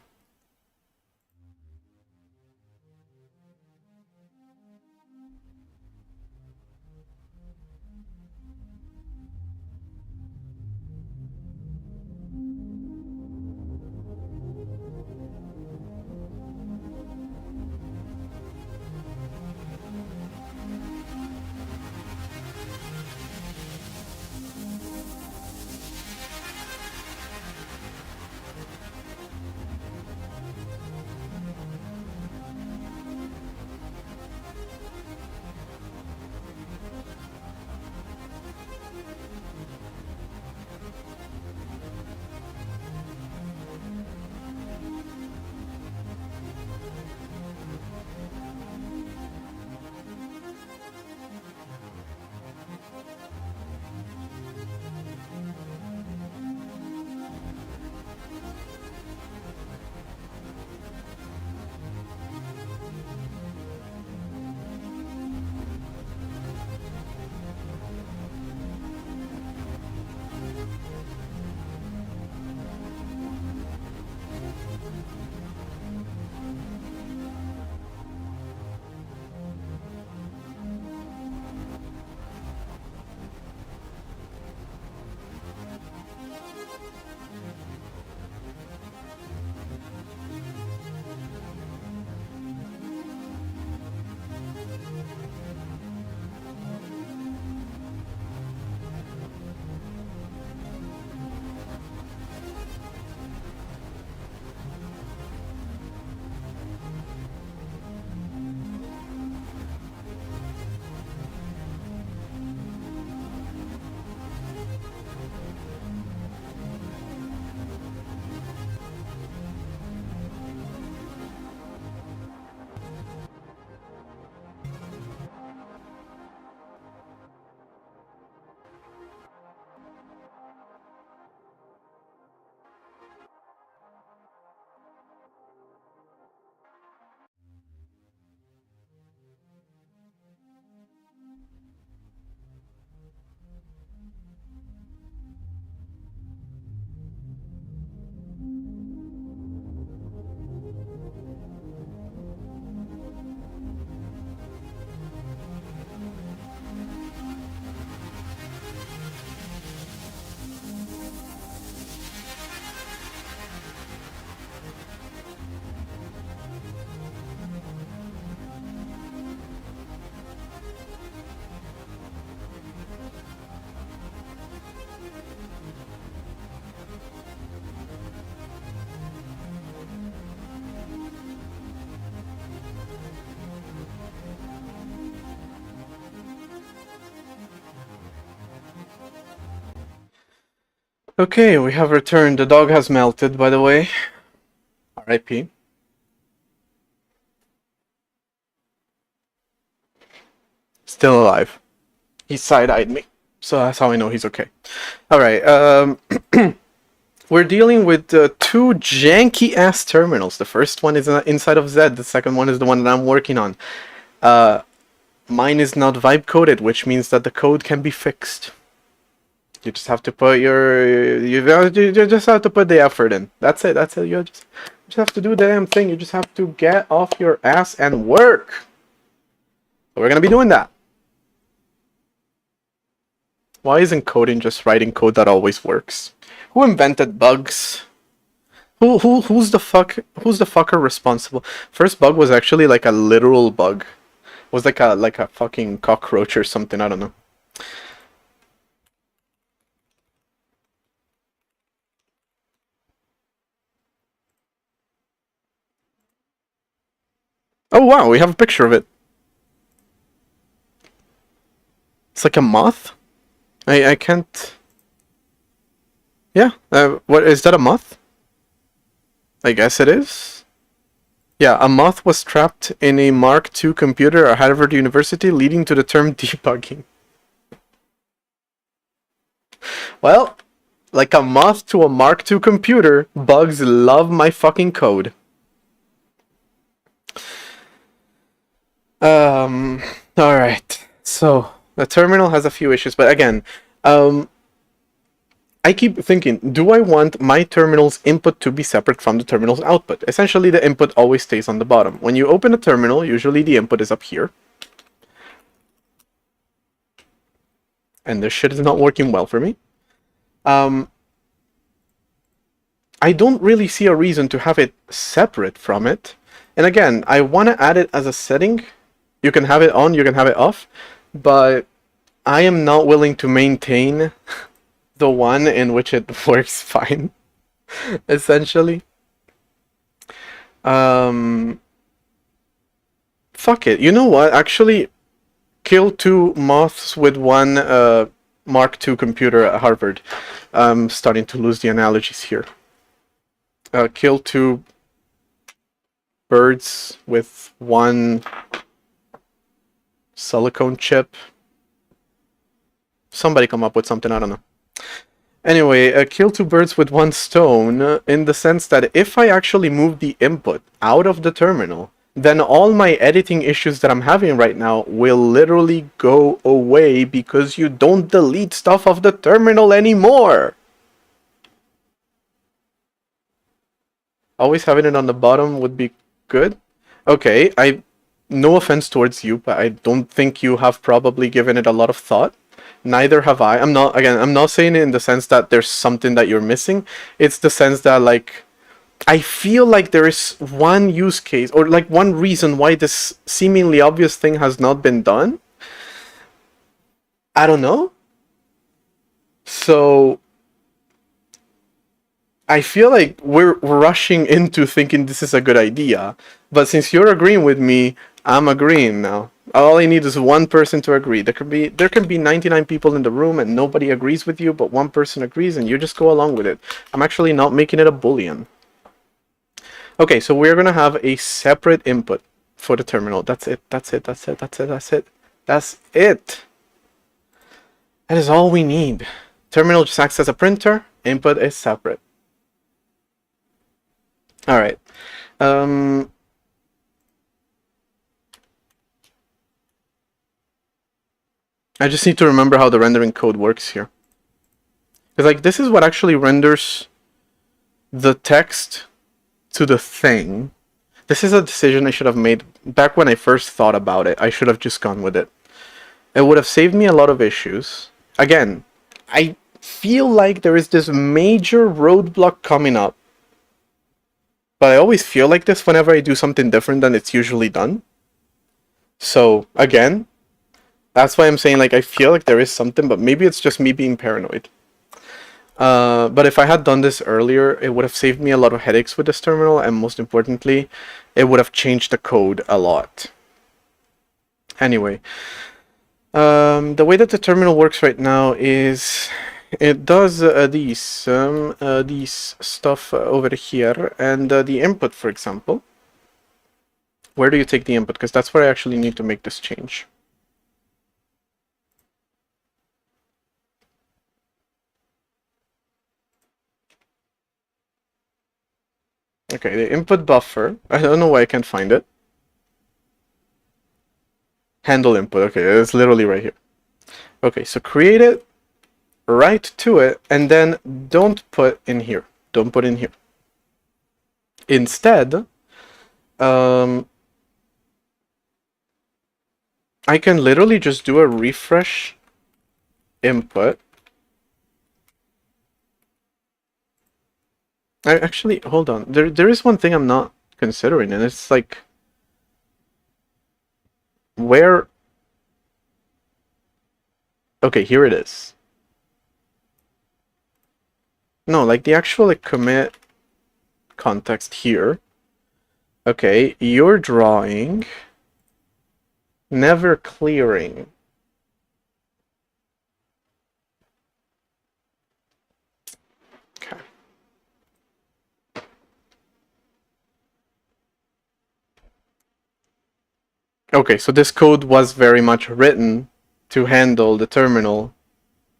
Okay, we have returned. The dog has melted, by the way. R.I.P. Still alive. He side-eyed me, so that's how I know he's okay. All right. We're dealing with two janky-ass terminals. The first one is inside of Z. The second one is the one that I'm working on. Mine is not vibe-coded, which means that the code can be fixed. You just have to put you just have to put the effort in. That's it. That's it. You just have to do the damn thing. You just have to get off your ass and work. So we're gonna be doing that. Why isn't coding just writing code that always works? Who invented bugs? Who's the fucker responsible? First bug was actually like a literal bug. It was like a fucking cockroach or something, I don't know. Oh wow, we have a picture of it. It's like a moth? I can't... Yeah, what, is that a moth? I guess it is. Yeah, a moth was trapped in a Mark II computer at Harvard University, leading to the term debugging. Well, like a moth to a Mark II computer, bugs love my fucking code. Alright. So, the terminal has a few issues, but again, I keep thinking, do I want my terminal's input to be separate from the terminal's output? Essentially, the input always stays on the bottom. When you open a terminal, usually the input is up here. And this shit is not working well for me. I don't really see a reason to have it separate from it. And again, I want to add it as a setting. You can have it on, you can have it off. But I am not willing to maintain the one in which it works fine, essentially. Fuck it. You know what? Actually, kill 2 moths with 1 Mark II computer at Harvard. I'm starting to lose the analogies here. Kill 2 birds with 1 silicone chip. Somebody come up with something, I don't know. Anyway, kill 2 birds with 1 stone, in the sense that if I actually move the input out of the terminal, then all my editing issues that I'm having right now will literally go away because you don't delete stuff off the terminal anymore. Always having it on the bottom would be good. Okay, no offense towards you, but I don't think you have probably given it a lot of thought. Neither have I. I'm not saying it in the sense that there's something that you're missing. It's the sense that, like, I feel like there is one use case, or like one reason why this seemingly obvious thing has not been done. I don't know. So I feel like we're rushing into thinking this is a good idea. But since you're agreeing with me, I'm agreeing now. All I need is one person to agree. There can be 99 people in the room and nobody agrees with you, but one person agrees and you just go along with it. I'm actually not making it a Boolean. Okay, so we're gonna have a separate input for the terminal. That's it. That's it. That's it. That's it. That's it. That's it. That is all we need. Terminal just acts as a printer. Input is separate. All right. I just need to remember how the rendering code works here. Because, like, this is what actually renders the text to the thing. This is a decision I should have made back when I first thought about it. I should have just gone with it. It would have saved me a lot of issues. Again, I feel like there is this major roadblock coming up. But I always feel like this whenever I do something different than it's usually done. So, again, that's why I'm saying, like, I feel like there is something, but maybe it's just me being paranoid. But if I had done this earlier, it would have saved me a lot of headaches with this terminal, and most importantly, it would have changed the code a lot. Anyway, the way that the terminal works right now is it does these stuff over here, and the input, for example. Where do you take the input? Because that's where I actually need to make this change. Okay, the input buffer. I don't know why I can't find it. Handle input. Okay, it's literally right here. Okay, so create it, write to it, and then don't put in here. Don't put in here. Instead, I can literally just do a refresh input. Actually, hold on. There is one thing I'm not considering, and it's like where. Okay, here it is. No, like the actual like commit context here. Okay, you're drawing, never clearing. Okay. Okay, so this code was very much written to handle the terminal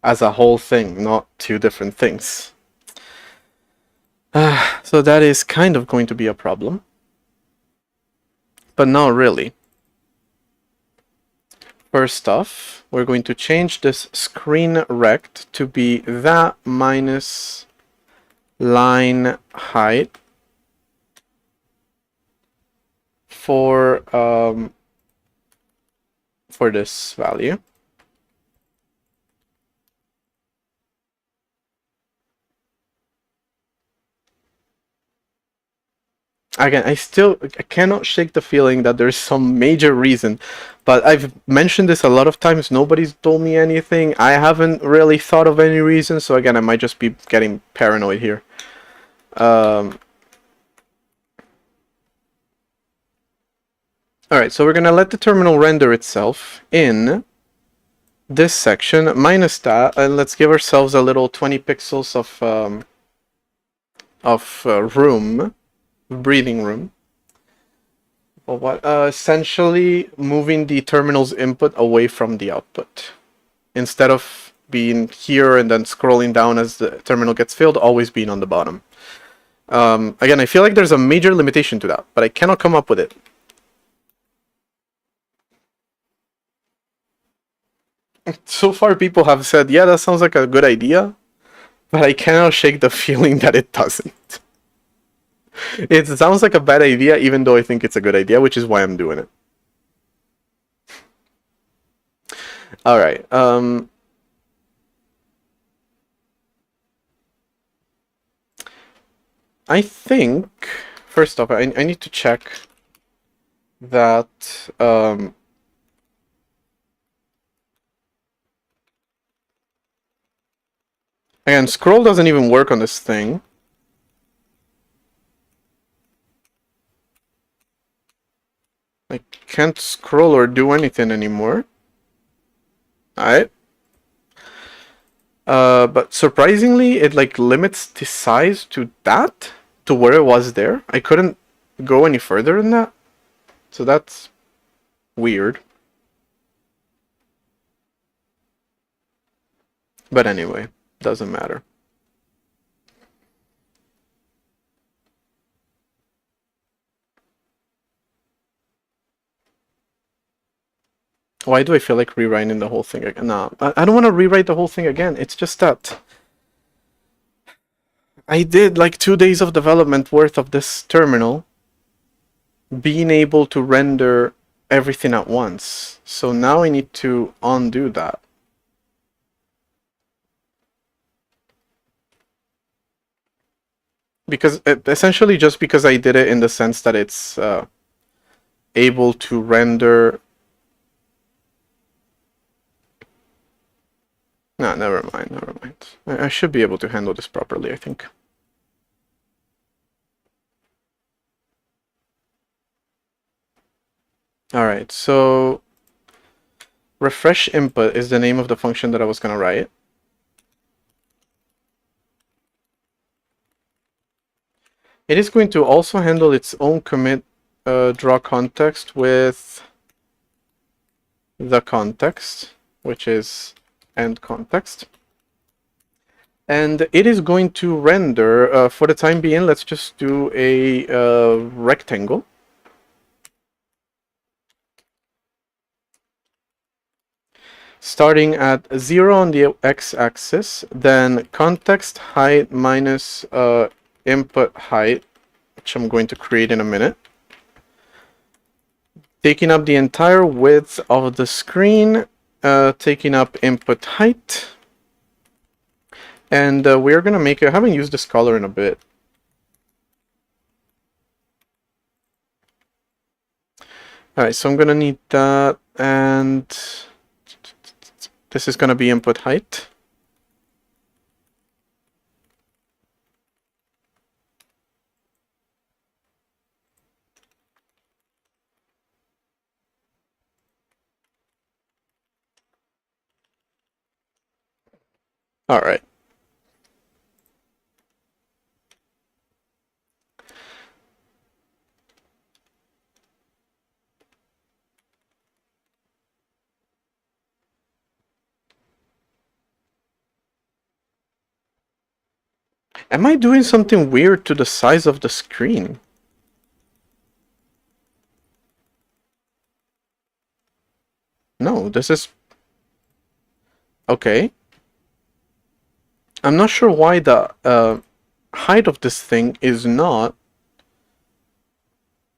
as a whole thing, not two different things. So that is kind of going to be a problem. But not really. First off, we're going to change this screen rect to be that minus line height for this value. Again, I cannot shake the feeling that there's some major reason, but I've mentioned this a lot of times. Nobody's told me anything. I haven't really thought of any reason, so again, I might just be getting paranoid here. Alright, so we're gonna let the terminal render itself in this section, minus that, and let's give ourselves a little 20 pixels of room. Breathing room. Well, what essentially moving the terminal's input away from the output. Instead of being here and then scrolling down as the terminal gets filled, always being on the bottom. Again, I feel like there's a major limitation to that, but I cannot come up with it. So far, people have said, yeah, that sounds like a good idea, but I cannot shake the feeling that it doesn't. It sounds like a bad idea, even though I think it's a good idea, which is why I'm doing it. Alright, I think, first off, I need to check that, again, scroll doesn't even work on this thing. I can't scroll or do anything anymore. Alright. But surprisingly, it like limits the size to that, to where it was there. I couldn't go any further than that. So that's weird. But anyway, doesn't matter. Why do I feel like rewriting the whole thing again? No, I don't want to rewrite the whole thing again. It's just that I did like 2 days of development worth of this terminal being able to render everything at once. So now I need to undo that. Because essentially just because I did it in the sense that it's able to render. No, never mind, never mind. I should be able to handle this properly, I think. Alright, so refresh input is the name of the function that I was going to write. It is going to also handle its own commit draw context with the context, which is end context. And it is going to render, for the time being, let's just do a rectangle. Starting at 0 on the x-axis, then context height minus input height, which I'm going to create in a minute. Taking up the entire width of the screen, taking up input height, And we're gonna make it. I haven't used this color in a bit. Alright, so I'm gonna need that, and this is gonna be input height. Alright. Am I doing something weird to the size of the screen? No, this is... Okay. I'm not sure why the height of this thing is not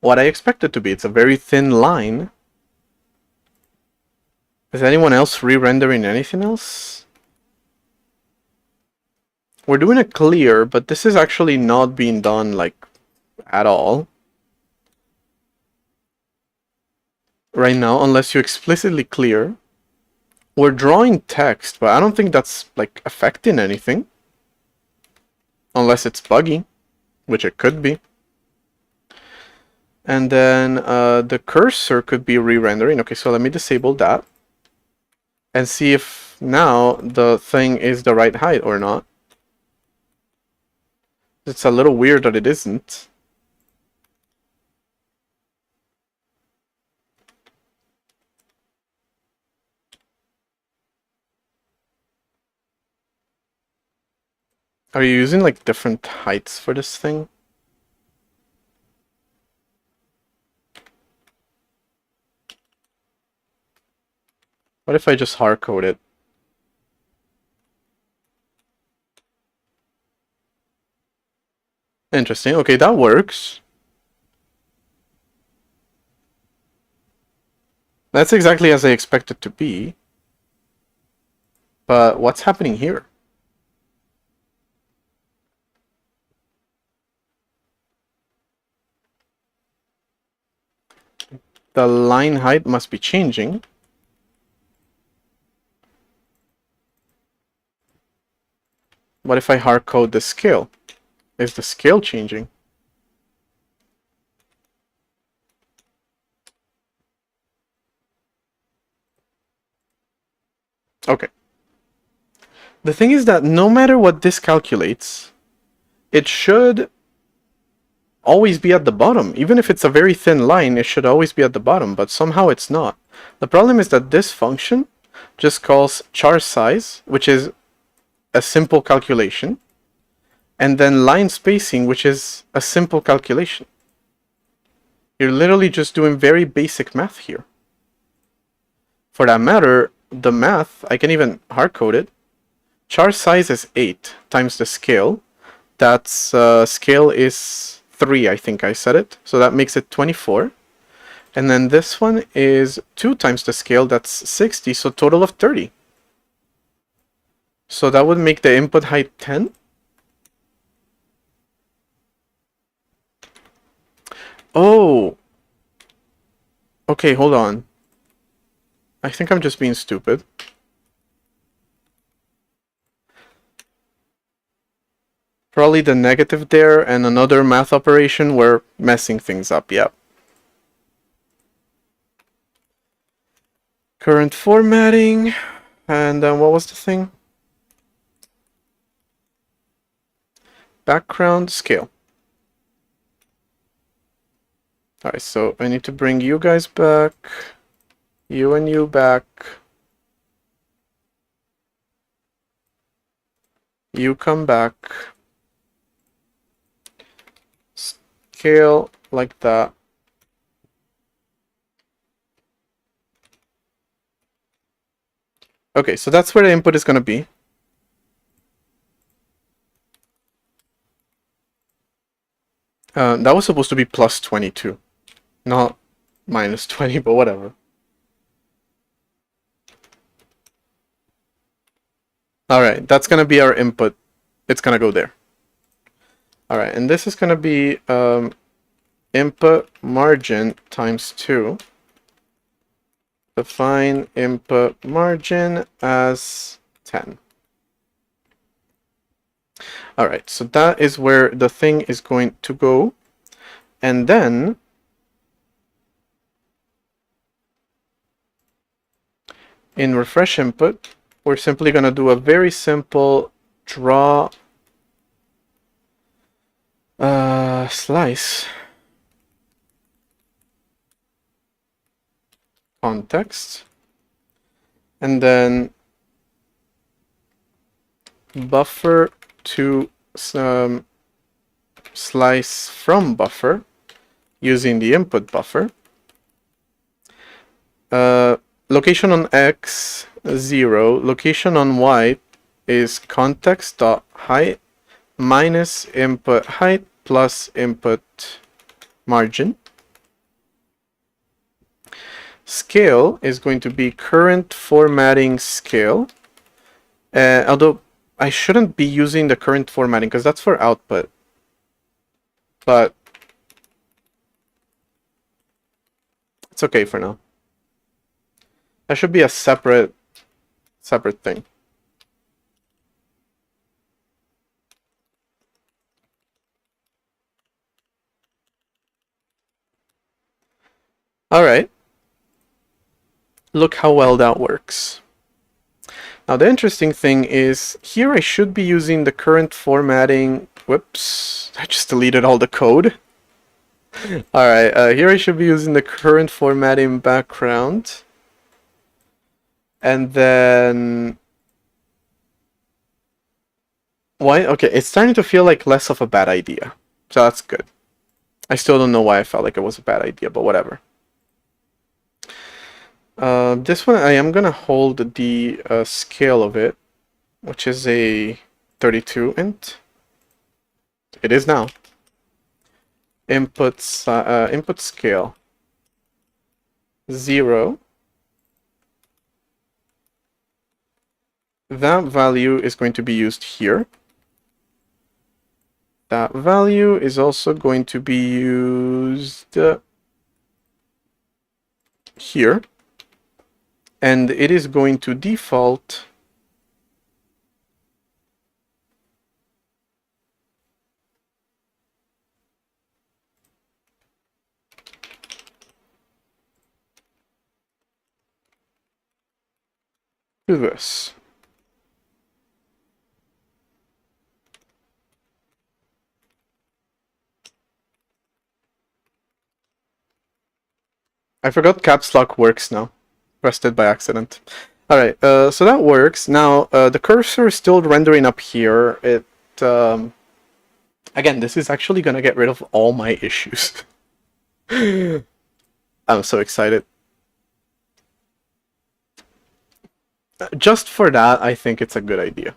what I expect it to be. It's a very thin line. Is anyone else re-rendering anything else? We're doing a clear, but this is actually not being done, like, at all. Right now, unless you explicitly clear. We're drawing text, but I don't think that's, like, affecting anything. Unless it's buggy, which it could be. And then the cursor could be re-rendering. Okay, so let me disable that. And see if now the thing is the right height or not. It's a little weird that it isn't. Are you using like different heights for this thing? What if I just hard code it? Interesting. Okay, that works. That's exactly as I expect it to be. But what's happening here? The line height must be changing. What if I hard code the scale? Is the scale changing? Okay. The thing is that no matter what this calculates, it should always be at the bottom. Even if it's a very thin line, it should always be at the bottom, but somehow it's not. The problem is that this function just calls char size, which is a simple calculation, and then line spacing, which is a simple calculation. You're literally just doing very basic math here. For that matter, the math, I can even hard code it. Char size is 8 times the scale. That's scale is 3, I think I said it. So that makes it 24. And then this one is 2 times the scale. That's 60. So total of 30. So that would make the input height 10. Oh. Okay, hold on. I think I'm just being stupid. Probably the negative there and another math operation were messing things up, yep. Current formatting, and then what was the thing? Background scale. Alright, so I need to bring you guys back, you and you back. You come back. Scale like that. Okay, so that's where the input is going to be. That was supposed to be plus 22, not minus 20, but whatever. Alright, that's going to be our input it's gonna go there. All right, and this is gonna be input margin times 2. Define input margin as 10. All right, so that is where the thing is going to go. And then in refresh input, we're simply going to do a very simple draw slice context, and then buffer to slice from buffer using the input buffer. Location on X 0, location on Y is context.height minus input height plus input margin. Scale is going to be current formatting scale. Although I shouldn't be using the current formatting because that's for output. But it's okay for now. That should be a separate thing. All right. Look how well that works. Now the interesting thing is here I should be using the current formatting. Whoops, I just deleted all the code. All right, here I should be using the current formatting background. And then why? Okay, it's starting to feel like less of a bad idea. So that's good. I still don't know why I felt like it was a bad idea, but whatever. This one I am gonna hold the scale of it, which is a 32 int. It is now. Input scale 0. That value is going to be used here. That value is also going to be used here. And it is going to default to this. I forgot caps lock works now. Pressed it by accident. Alright, so that works. Now, the cursor is still rendering up here. Again, this is actually gonna get rid of all my issues. I'm so excited. Just for that, I think it's a good idea.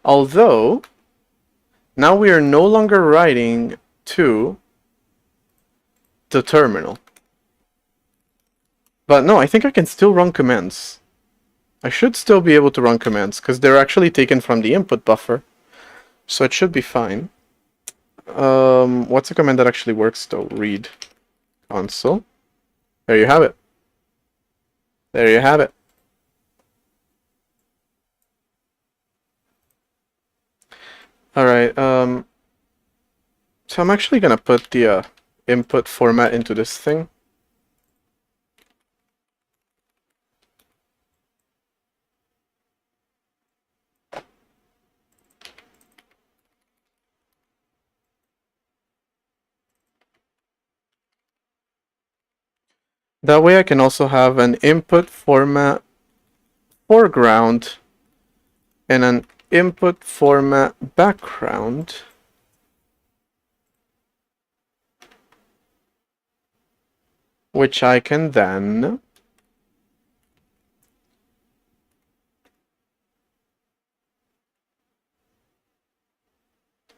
Although, now we are no longer writing to the terminal. But no, I think I can still run commands. I should still be able to run commands because they're actually taken from the input buffer. So it should be fine. What's a command that actually works though? Read console. There you have it. There you have it. Alright, so I'm actually gonna put the input format into this thing. That way I can also have an input format foreground and an input format background. Which I can then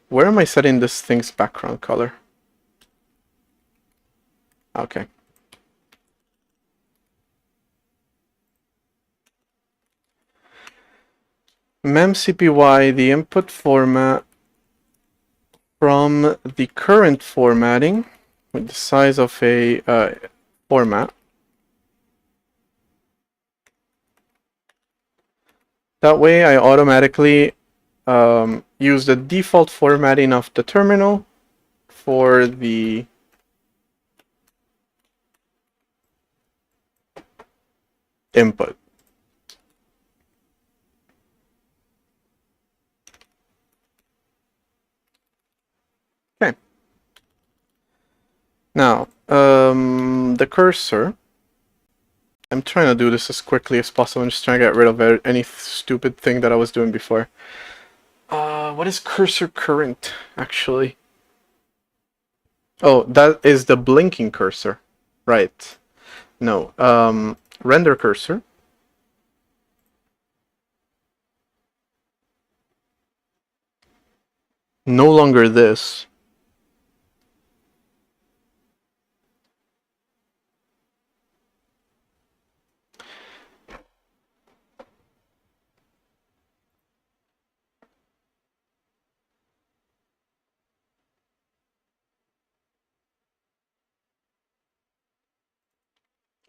where am I setting this thing's background color? Okay. memcpy the input format from the current formatting with the size of a format. That way I automatically use the default formatting of the terminal for the input. Okay. Now, the cursor. I'm trying to do this as quickly as possible. I'm just trying to get rid of any stupid thing that I was doing before. What is cursor current, actually? Oh, that is the blinking cursor. Right. No. Render cursor. No longer this.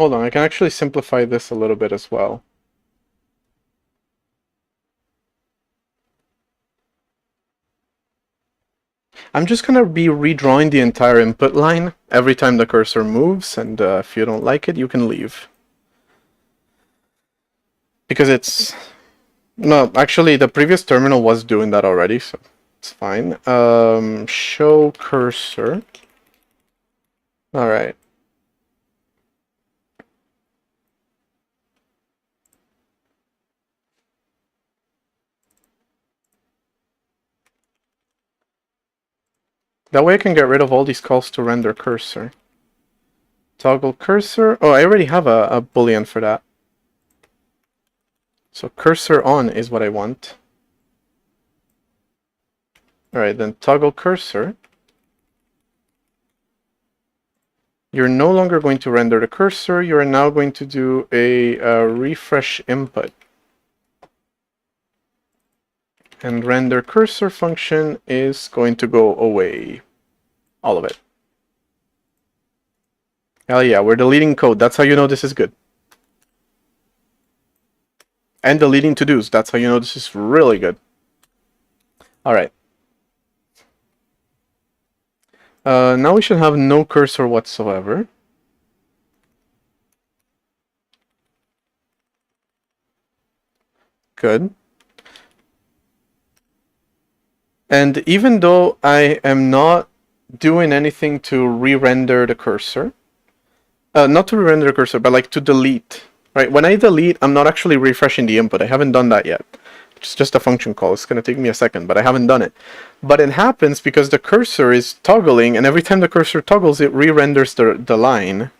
Hold on, I can actually simplify this a little bit as well. I'm just gonna be redrawing the entire input line every time the cursor moves, and if you don't like it, you can leave. Because it's... No, actually, the previous terminal was doing that already, so it's fine. Show cursor. Alright. That way I can get rid of all these calls to render cursor. Toggle cursor. Oh, I already have a boolean for that. So cursor on is what I want. Alright, then toggle cursor. You're no longer going to render the cursor. You're now going to do a refresh input. And render cursor function is going to go away. All of it. Hell yeah, we're deleting code. That's how you know this is good. And deleting to-dos. That's how you know this is really good. Alright. Now we should have no cursor whatsoever. Good. And even though I am not doing anything to re-render the cursor, not to re-render the cursor, but like to delete, right? When I delete, I'm not actually refreshing the input. I haven't done that yet. It's just a function call. It's going to take me a second, but I haven't done it. But it happens because the cursor is toggling, and every time the cursor toggles, it re-renders the line.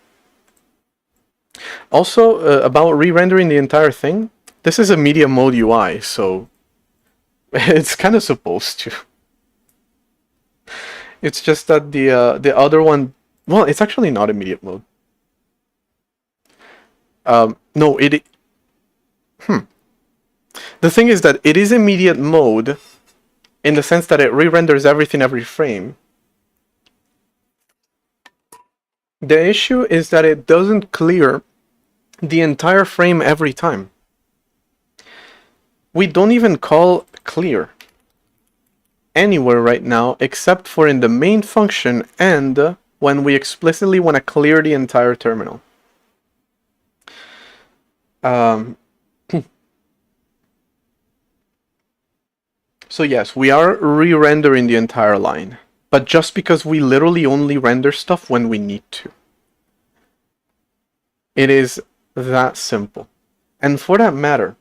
Also, about re-rendering the entire thing, this is a media mode UI, so it's kind of supposed to. It's just that the other one, well, it's actually not immediate mode. No, it. The thing is that it is immediate mode, in the sense that it re-renders everything every frame. The issue is that it doesn't clear the entire frame every time. We don't even call clear anywhere right now except for in the main function and when we explicitly want to clear the entire terminal. So yes, we are re-rendering the entire line, but just because we literally only render stuff when we need to. It is that simple. And for that matter,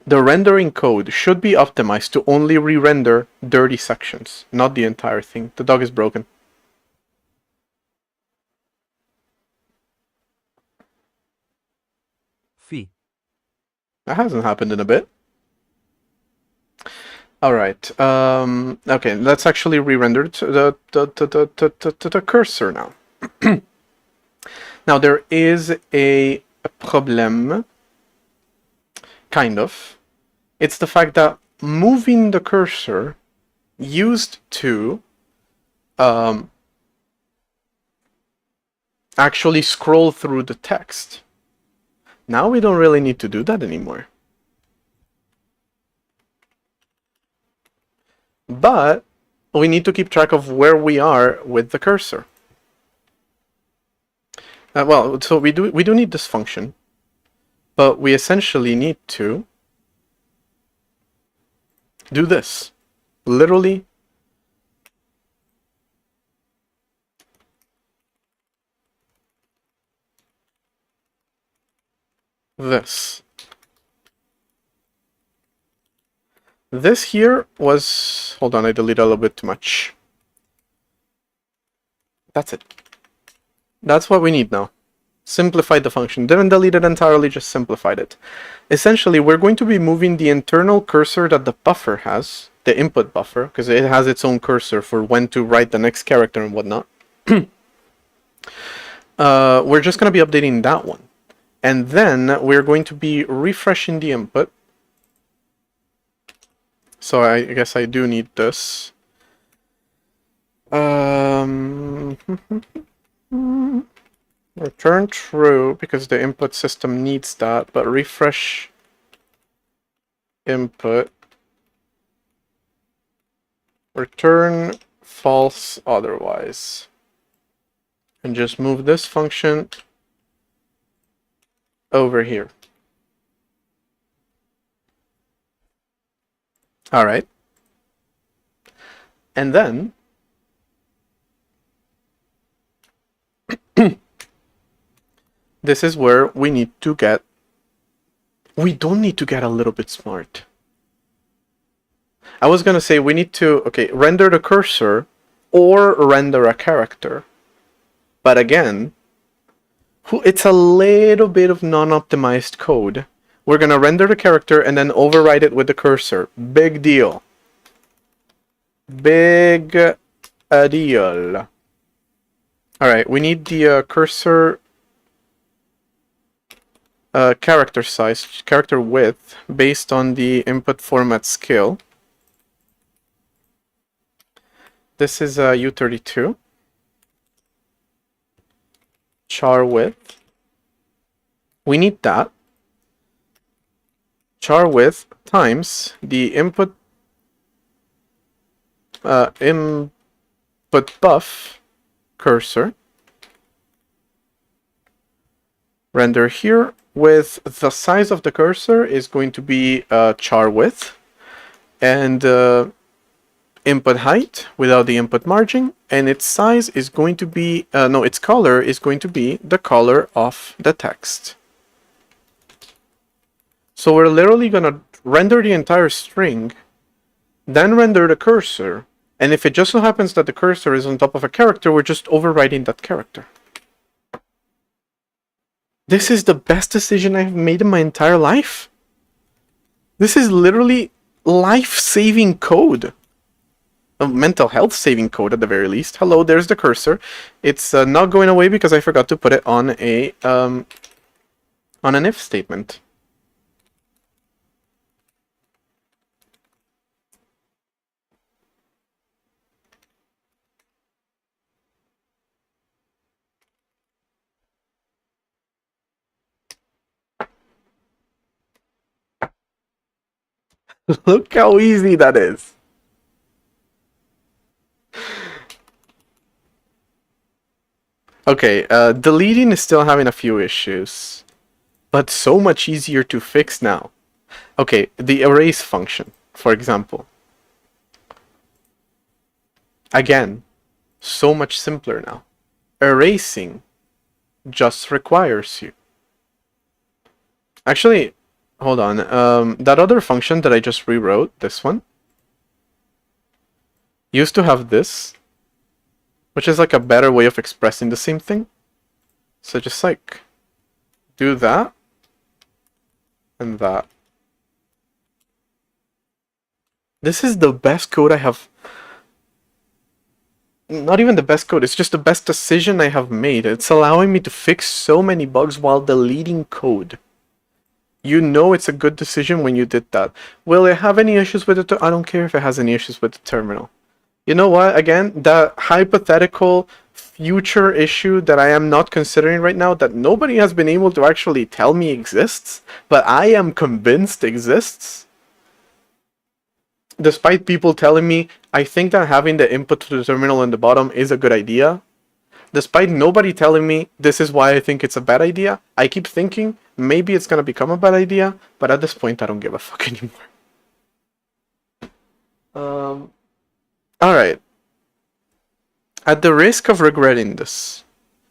the rendering code should be optimized to only re-render dirty sections, not the entire thing. The dog is broken. Fee. That hasn't happened in a bit. Alright, okay, let's actually re-render the cursor now. Now there is a problem, kind of. It's the fact that moving the cursor used to actually scroll through the text. Now we don't really need to do that anymore. But we need to keep track of where we are with the cursor. Well, so we do need this function, but we essentially need to do this. Literally this. This here was... Hold on, I deleted a little bit too much. That's it. That's what we need now. Simplified the function. Didn't delete it entirely, just simplified it. Essentially, we're going to be moving the internal cursor that the buffer has, the input buffer, because it has its own cursor for when to write the next character and whatnot. We're just going to be updating that one. And then we're going to be refreshing the input. So I guess I do need this. Return true, because the input system needs that, but refresh input. Return false otherwise. And just move this function over here. All right. And then this is where we need to get... We don't need to get a little bit smart. I was going to say we need to, okay, render the cursor or render a character. But again, it's a little bit of non-optimized code. We're going to render the character and then override it with the cursor. Big deal. Big deal. Alright, we need the cursor character size, character width, based on the input format scale. This is U32. Char width. We need that. Char width times the input buff cursor. Render here with the size of the cursor is going to be char width, and input height without the input margin, and its size is going to be its color is going to be the color of the text. So we're literally gonna render the entire string, then render the cursor, and if it just so happens that the cursor is on top of a character, we're just overriding that character. This is the best decision I've made in my entire life. This is literally life-saving code. Mental health saving code at the very least. Hello, there's the cursor. It's not going away because I forgot to put it on a on an if statement. Look how easy that is. Okay, deleting is still having a few issues, but so much easier to fix now. Okay, the erase function, for example. Again, so much simpler now. Erasing just requires you. Actually, hold on. That other function that I just rewrote, this one, used to have this, which is like a better way of expressing the same thing. So just like do that and that. This is the best code I have. Not even the best code, it's just the best decision I have made. It's allowing me to fix so many bugs while deleting code. You know it's a good decision when you did that. Will it have any issues with it? I don't care if it has any issues with the terminal. You know what? Again, that hypothetical future issue that I am not considering right now, that nobody has been able to actually tell me exists, but I am convinced exists. Despite people telling me, I think that having the input to the terminal in the bottom is a good idea. Despite nobody telling me this is why I think it's a bad idea, I keep thinking maybe it's gonna become a bad idea, but at this point I don't give a fuck anymore. Alright. At the risk of regretting this,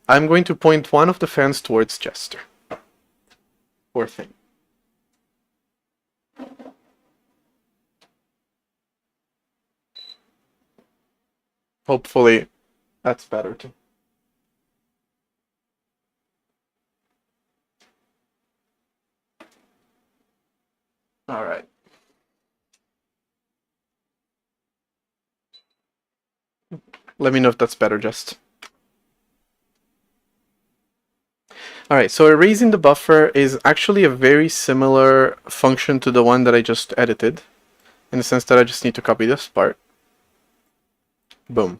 I'm going to point one of the fans towards Jester. Poor thing. Hopefully that's better too. Alright. Let me know if that's better, Just. Alright, so erasing the buffer is actually a very similar function to the one that I just edited, in the sense that I just need to copy this part. Boom.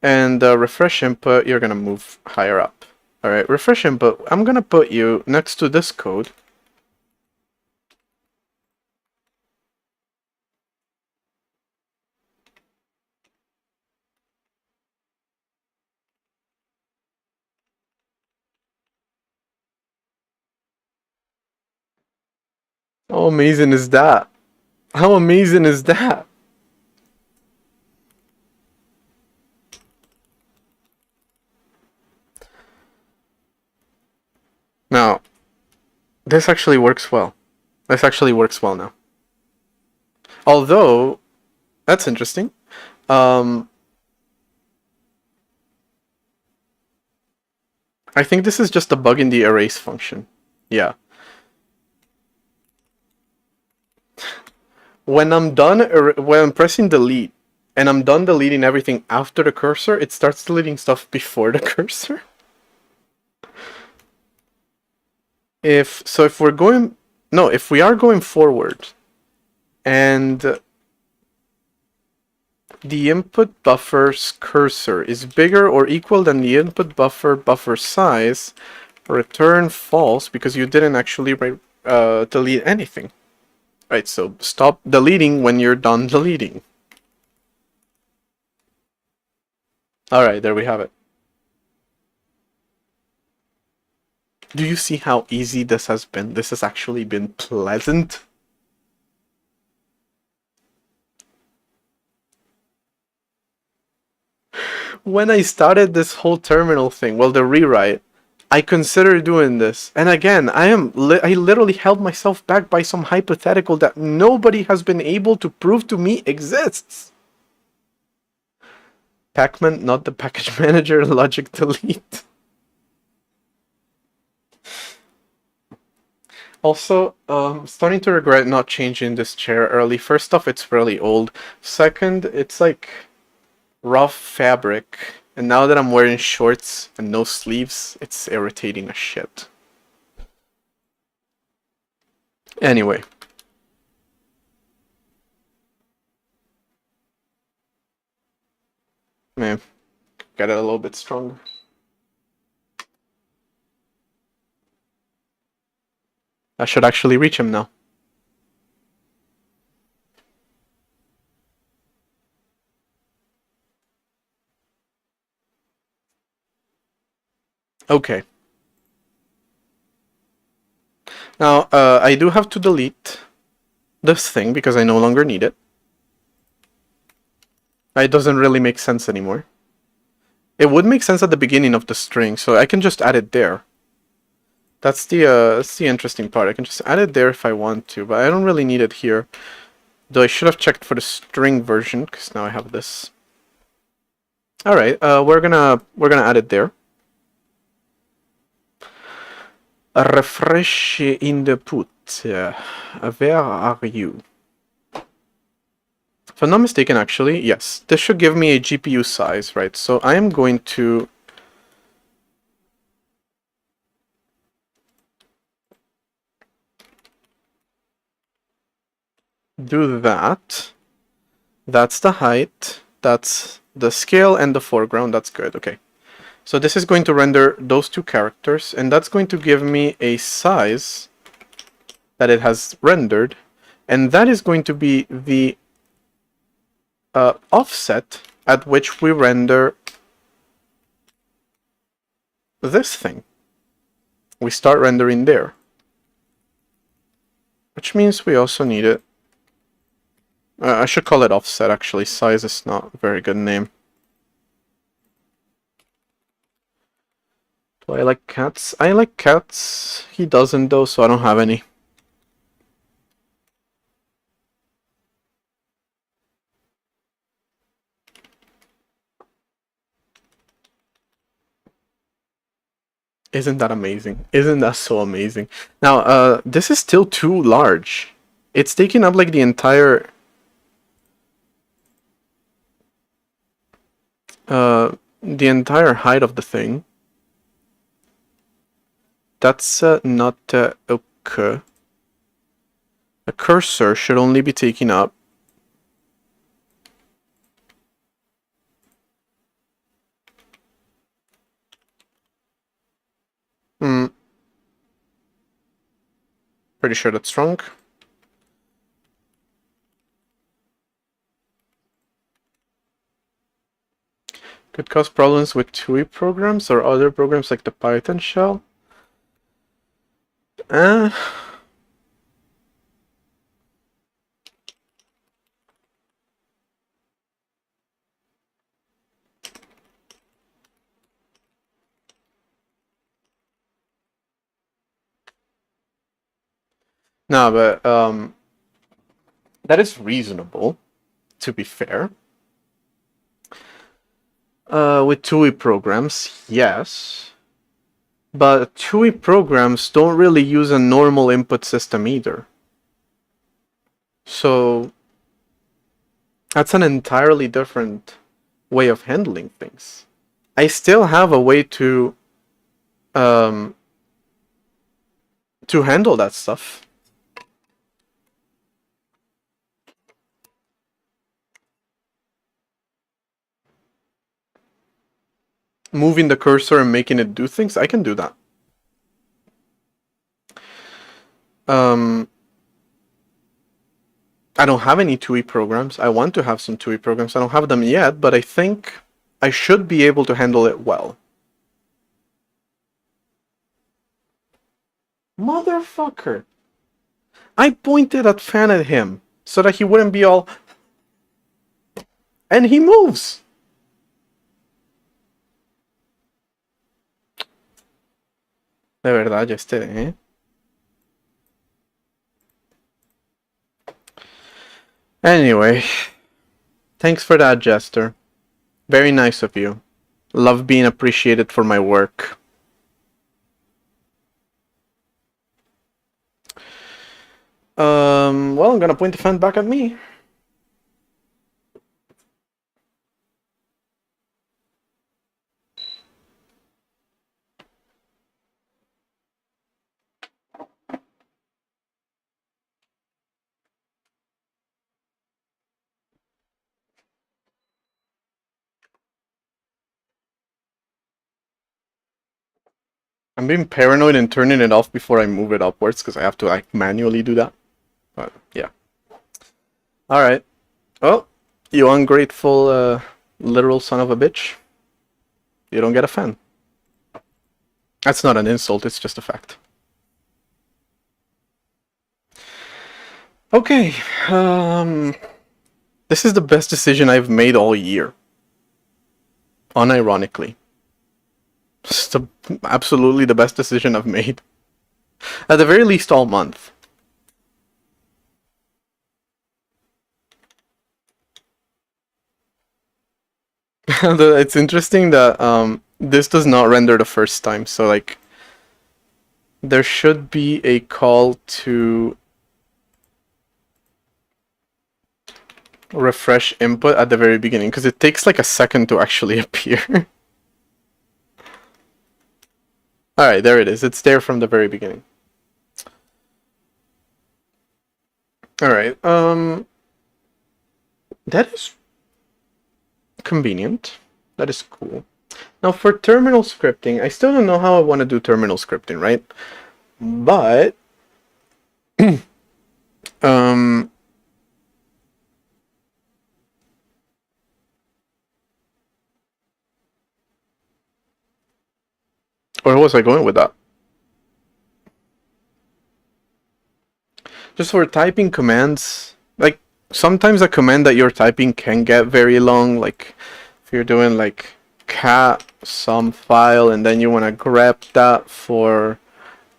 And refresh input, you're gonna move higher up. Alright, refresh input, I'm gonna put you next to this code. How amazing is that? How amazing is that? Now, this actually works well. This actually works well now. Although, that's interesting. I think this is just a bug in the erase function. Yeah. When I'm done, when I'm pressing delete, and I'm done deleting everything after the cursor, it starts deleting stuff before the cursor. If we are going forward, and the input buffer's cursor is bigger or equal than the input buffer size, return false because you didn't actually delete anything. Right, so stop deleting when you're done deleting. Alright, there we have it. Do you see how easy this has been? This has actually been pleasant. When I started this whole terminal thing, well, the rewrite, I considered doing this. And again, I literally held myself back by some hypothetical that nobody has been able to prove to me exists. Pacman, not the package manager, logic delete. Also, starting to regret not changing this chair early. First off, it's really old. Second, it's like rough fabric. And now that I'm wearing shorts and no sleeves, it's irritating as shit. Anyway. Man, got it a little bit stronger. I should actually reach him now. Okay. Now, I do have to delete this thing because I no longer need it. It doesn't really make sense anymore. It would make sense at the beginning of the string, so I can just add it there. That's the interesting part. I can just add it there if I want to, but I don't really need it here. Though I should have checked for the string version, because now I have this. Alright, we're gonna add it there. Refresh in the put. Where are you? If I'm not mistaken, actually, yes. This should give me a GPU size, right? So I am going to do that. That's the height. That's the scale and the foreground. That's good. Okay. So this is going to render those two characters, and that's going to give me a size that it has rendered, and that is going to be the offset at which we render this thing. We start rendering there, which means we also need it. I should call it offset, actually. Size is not a very good name. Do I like cats? I like cats. He doesn't though, so I don't have any. Isn't that amazing? Isn't that so amazing? Now, this is still too large. It's taking up like the entire height of the thing. That's not okay. A cursor should only be taking up pretty sure that's wrong. Could cause problems with TUI programs or other programs like the Python shell. No, but that is reasonable, to be fair. With TUI programs, yes. But TUI programs don't really use a normal input system either. So that's an entirely different way of handling things. I still have a way to handle that stuff. Moving the cursor and making it do things, I can do that. I don't have any TUI programs. I want to have some TUI programs. I don't have them yet, but I think I should be able to handle it well. Motherfucker. I pointed that fan at him so that he wouldn't be all... And he moves! De verdad, ya ¿eh? Anyway, thanks for that, Jester. Very nice of you. Love being appreciated for my work. Well, I'm gonna point the fan back at me. I'm being paranoid and turning it off before I move it upwards because I have to like manually do that. But yeah. Alright. Well, you ungrateful literal son of a bitch. You don't get a fan. That's not an insult, it's just a fact. Okay. This is the best decision I've made all year. Unironically. It's absolutely the best decision I've made. At the very least, all month. It's interesting that this does not render the first time, so like there should be a call to refresh input at the very beginning because it takes like a second to actually appear. Alright, there it is. It's there from the very beginning. All right. That is convenient. That is cool. Now for terminal scripting, I still don't know how I want to do terminal scripting, right? But um, where was I going with that? Just for typing commands, like sometimes a command that you're typing can get very long. Like if you're doing like cat some file and then you want to grep that for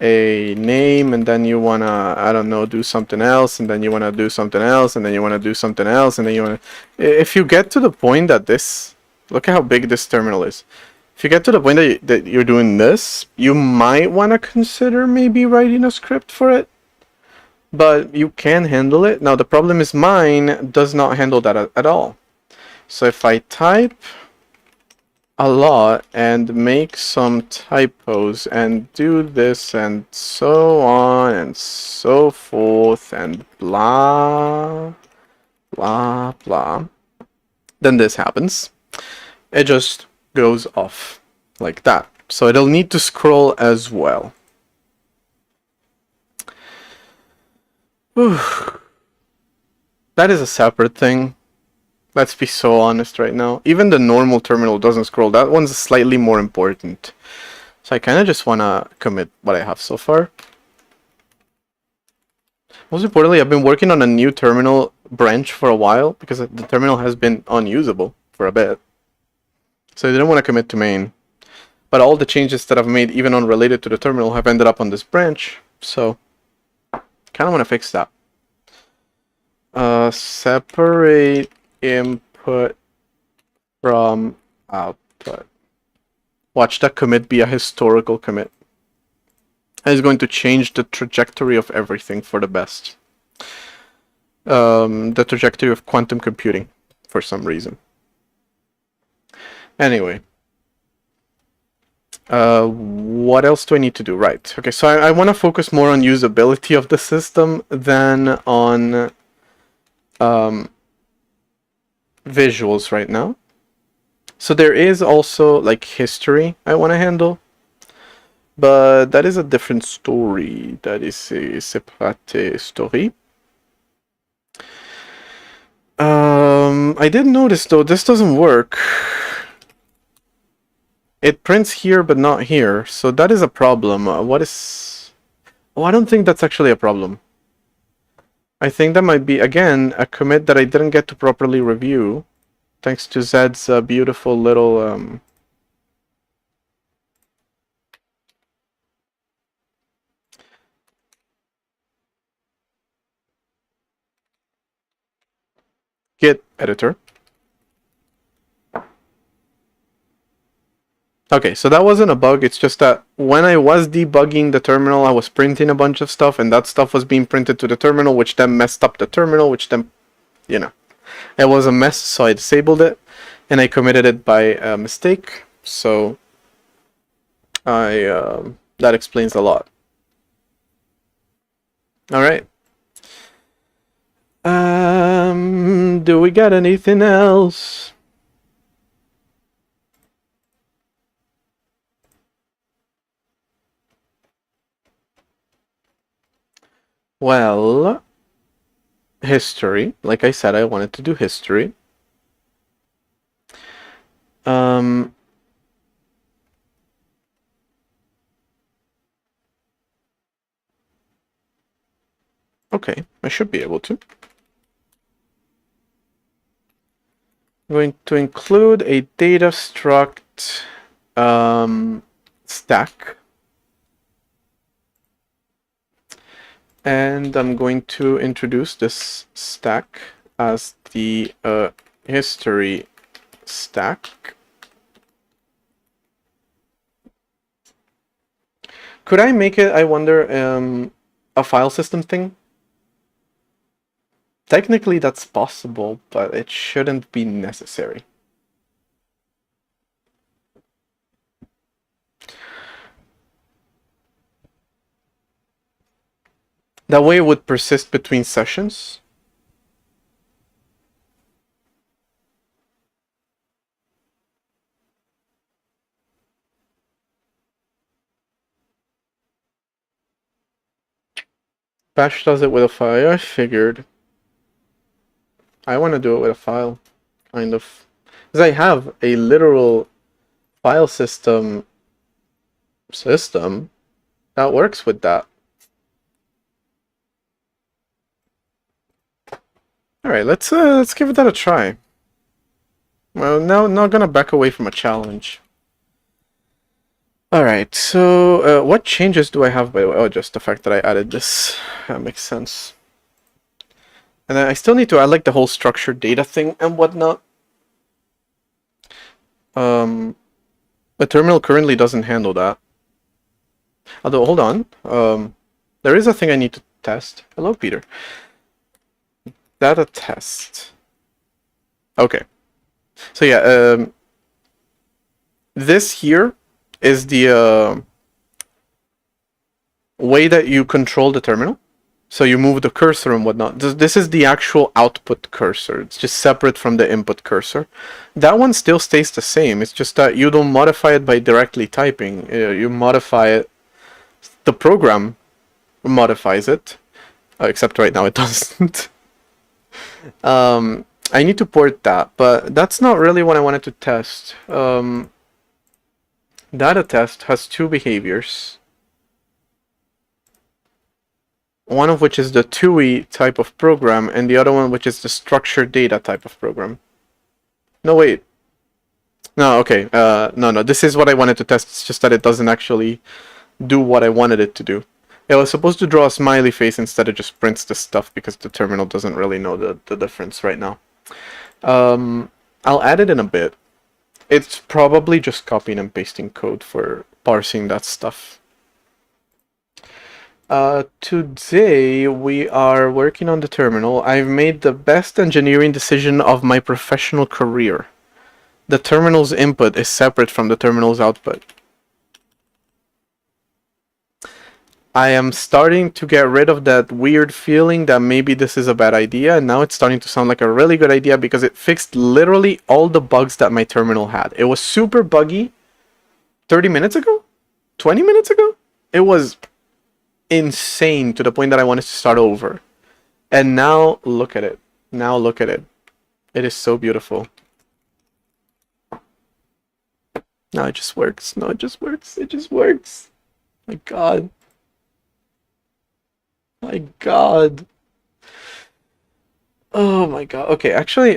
a name and then you want to, I don't know, do something else and then you want to do something else and then you want to do something else and then you want to, if you get to the point that this, look at how big this terminal is. If you get to the point that you're doing this, you might want to consider maybe writing a script for it, but you can handle it. Now the problem is mine does not handle that at all. So if I type a lot and make some typos and do this and so on and so forth and blah blah blah, then this happens. It just goes off like that. So it'll need to scroll as well. Whew. That is a separate thing. Let's be so honest right now. Even the normal terminal doesn't scroll. That one's slightly more important. So I kind of just want to commit what I have so far. Most importantly, I've been working on a new terminal branch for a while because the terminal has been unusable for a bit. So I didn't want to commit to main. But all the changes that I've made, even unrelated to the terminal, have ended up on this branch. So kind of want to fix that. Separate input from output. Watch that commit be a historical commit. And it's going to change the trajectory of everything for the best. The trajectory of quantum computing for some reason. Anyway. What else do I need to do? Right. Okay, so I want to focus more on usability of the system than on visuals right now. So there is also like history I want to handle, but that is a different story. That is a separate story. I did notice though this doesn't work. It prints here but not here, so that is a problem. What is... Oh, I don't think that's actually a problem. I think that might be, again, a commit that I didn't get to properly review, thanks to Zed's beautiful little... Git editor. Okay, so that wasn't a bug, it's just that when I was debugging the terminal, I was printing a bunch of stuff, and that stuff was being printed to the terminal, which then messed up the terminal, which then, you know, it was a mess, so I disabled it, and I committed it by mistake, so that explains a lot. Alright. Do we got anything else? Well, history. Like I said, I wanted to do history. Okay, I should be able to. I'm going to include a data struct stack. And I'm going to introduce this stack as the history stack. Could I make it, I wonder, a file system thing? Technically that's possible, but it shouldn't be necessary. That way it would persist between sessions. Bash does it with a file. I figured. I want to do it with a file, kind of. Because I have a literal file system that works with that. All right, let's give that a try. Well, now not gonna back away from a challenge. All right, so what changes do I have by the way? Oh, just the fact that I added this. That makes sense. And then I still need to add like the whole structured data thing and whatnot. The terminal currently doesn't handle that. Although, hold on. There is a thing I need to test. Hello, Peter. Data test. Okay. So yeah, this here is the way that you control the terminal. So you move the cursor and whatnot. This is the actual output cursor. It's just separate from the input cursor. That one still stays the same. It's just that you don't modify it by directly typing. You modify it. The program modifies it. Except right now it doesn't. I need to port that, but that's not really what I wanted to test. Data test has two behaviors. One of which is the TUI type of program, and the other one which is the structured data type of program. No, wait. No, okay. No. This is what I wanted to test. It's just that it doesn't actually do what I wanted it to do. It was supposed to draw a smiley face instead of just prints the stuff because the terminal doesn't really know the difference right now. I'll add it in a bit. It's probably just copying and pasting code for parsing that stuff. Today we are working on the terminal. I've made the best engineering decision of my professional career. The terminal's input is separate from the terminal's output. I am starting to get rid of that weird feeling that maybe this is a bad idea, and now it's starting to sound like a really good idea because it fixed literally all the bugs that my terminal had. It was super buggy 30 minutes ago? 20 minutes ago? It was insane to the point that I wanted to start over. And now look at it. Now look at it. It is so beautiful. No, it just works. No, it just works. It just works. My God. My God. Oh my God. Okay, actually,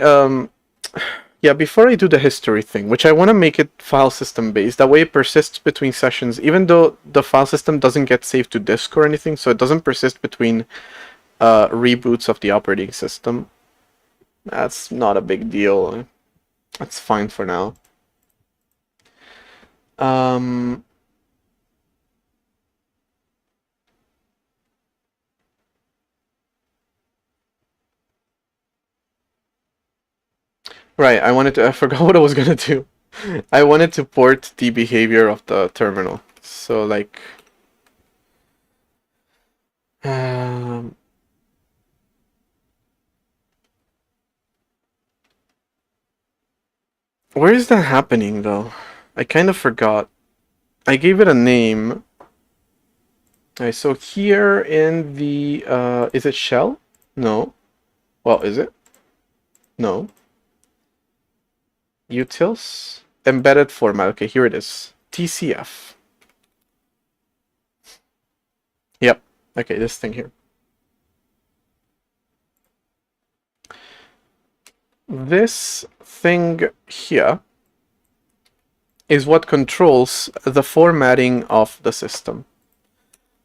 yeah, before I do the history thing, which I want to make it file system based, that way it persists between sessions, even though the file system doesn't get saved to disk or anything, so it doesn't persist between reboots of the operating system. That's not a big deal. That's fine for now. Right, I forgot what I was gonna do. I wanted to port the behavior of the terminal. So like, um, where is that happening though? I kind of forgot. I gave it a name. Alright, so here in the, is it shell? No. Well, is it? No. Utils? Embedded format. Okay, here it is. TCF. Yep. Okay, this thing here. This thing here is what controls the formatting of the system.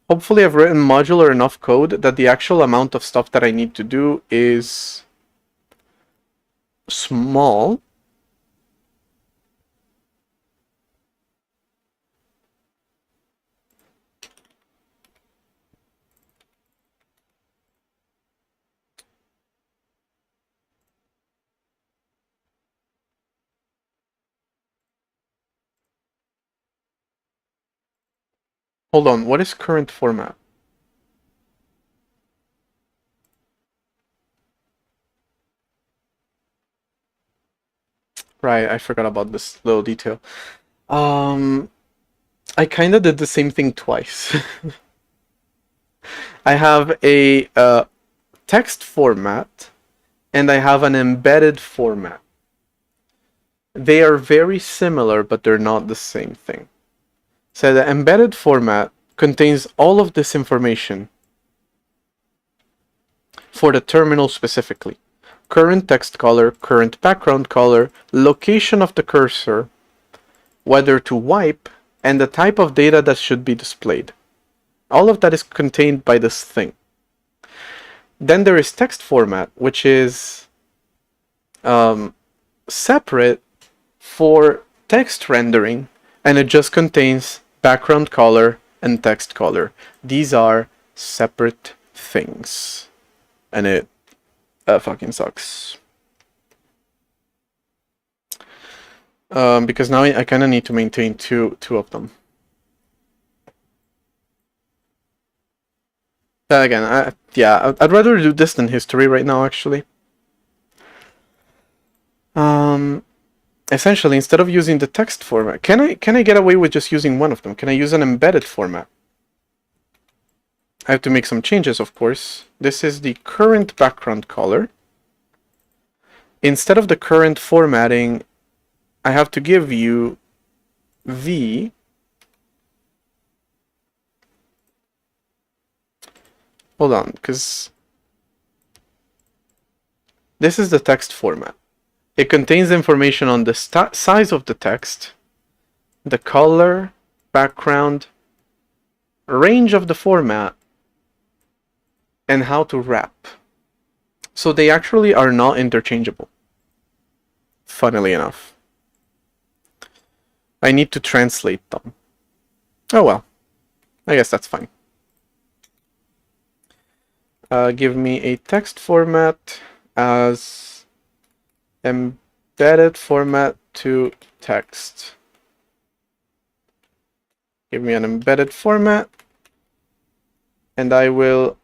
Hopefully I've written modular enough code that the actual amount of stuff that I need to do is small. Hold on, what is current format? Right, I forgot about this little detail. I kind of did the same thing twice. I have a text format and I have an embedded format. They are very similar, but they're not the same thing. So the embedded format contains all of this information for the terminal specifically. Current text color, current background color, location of the cursor, whether to wipe, and the type of data that should be displayed. All of that is contained by this thing. Then there is text format, which is separate for text rendering, and it just contains background color and text color. These are separate things, and it fucking sucks. Because now I kind of need to maintain two of them. Again, I'd rather do this than history right now, actually. Essentially, instead of using the text format, can I get away with just using one of them? Can I use an embedded format? I have to make some changes, of course. This is the current background color. Instead of the current formatting, I have to give you the hold on, because this is the text format. It contains information on the size of the text, the color, background, range of the format, and how to wrap. So they actually are not interchangeable, funnily enough. I need to translate them. Oh well, I guess that's fine. Give me a text format as embedded format to text. Give me an embedded format, and I will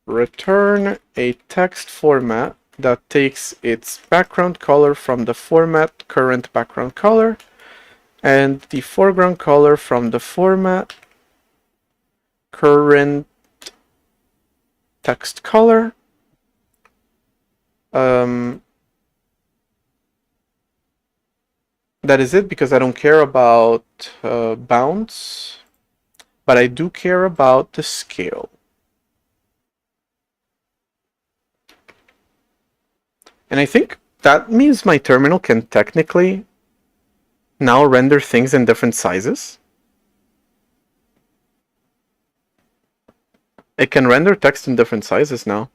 return a text format that takes its background color from the format current background color and the foreground color from the format current text color. That is it, because I don't care about bounds, but I do care about the scale. And I think that means my terminal can technically now render things in different sizes. It can render text in different sizes now.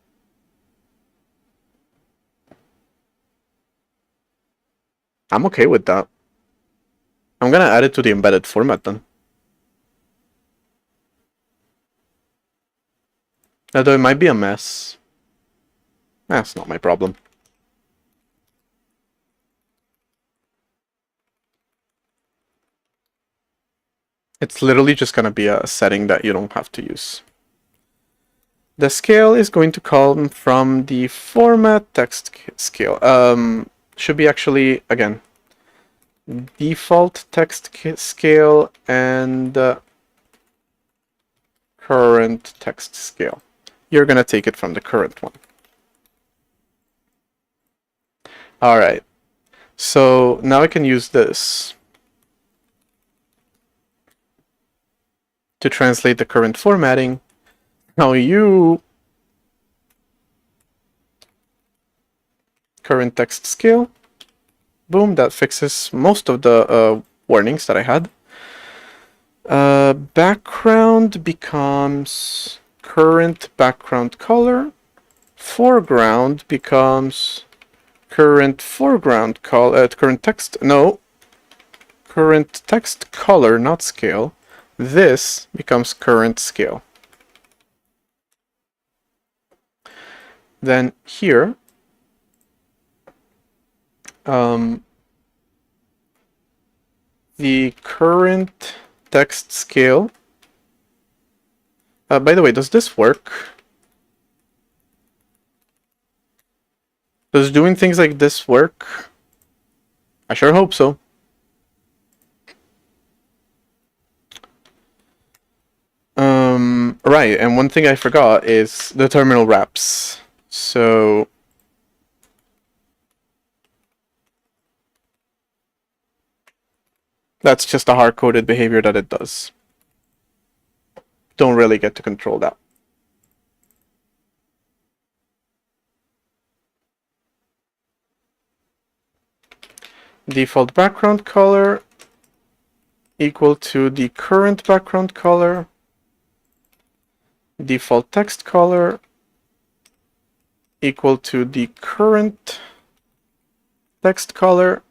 I'm okay with that. I'm gonna add it to the embedded format then. Although it might be a mess. That's not my problem. It's literally just gonna be a setting that you don't have to use. The scale is going to come from the format text scale. Should be actually, again, default text scale and current text scale. You're gonna take it from the current one. Alright, so now I can use this to translate the current formatting. Now you current text scale. Boom, that fixes most of the warnings that I had. Background becomes current background color. Foreground becomes current foreground color. Current text, no. Current text color, not scale. This becomes current scale. Then here, the current text scale. By the way, does this work? Does doing things like this work? I sure hope so. Right, and one thing I forgot is the terminal wraps. So that's just a hard-coded behavior that it does. Don't really get to control that. Default background color equal to the current background color. Default text color equal to the current text color.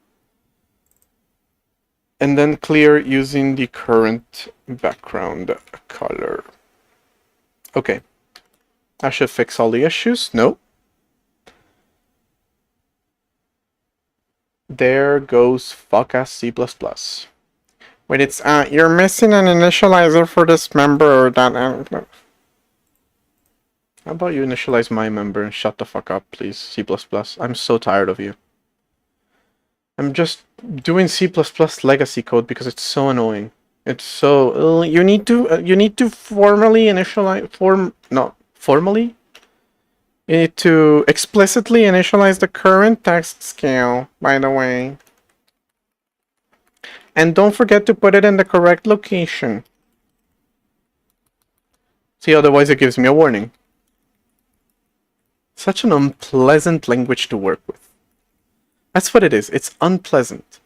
And then clear using the current background color. Okay. I should fix all the issues. No. There goes fuck-ass C++. Wait, it's, you're missing an initializer for this member or that. How about you initialize my member and shut the fuck up, please, C++. I'm so tired of you. I'm just doing C++ legacy code because it's so annoying. It's so you need to formally initialize formally. You need to explicitly initialize the current text scale, by the way. And don't forget to put it in the correct location. See, otherwise it gives me a warning. Such an unpleasant language to work with. That's what it is. It's unpleasant.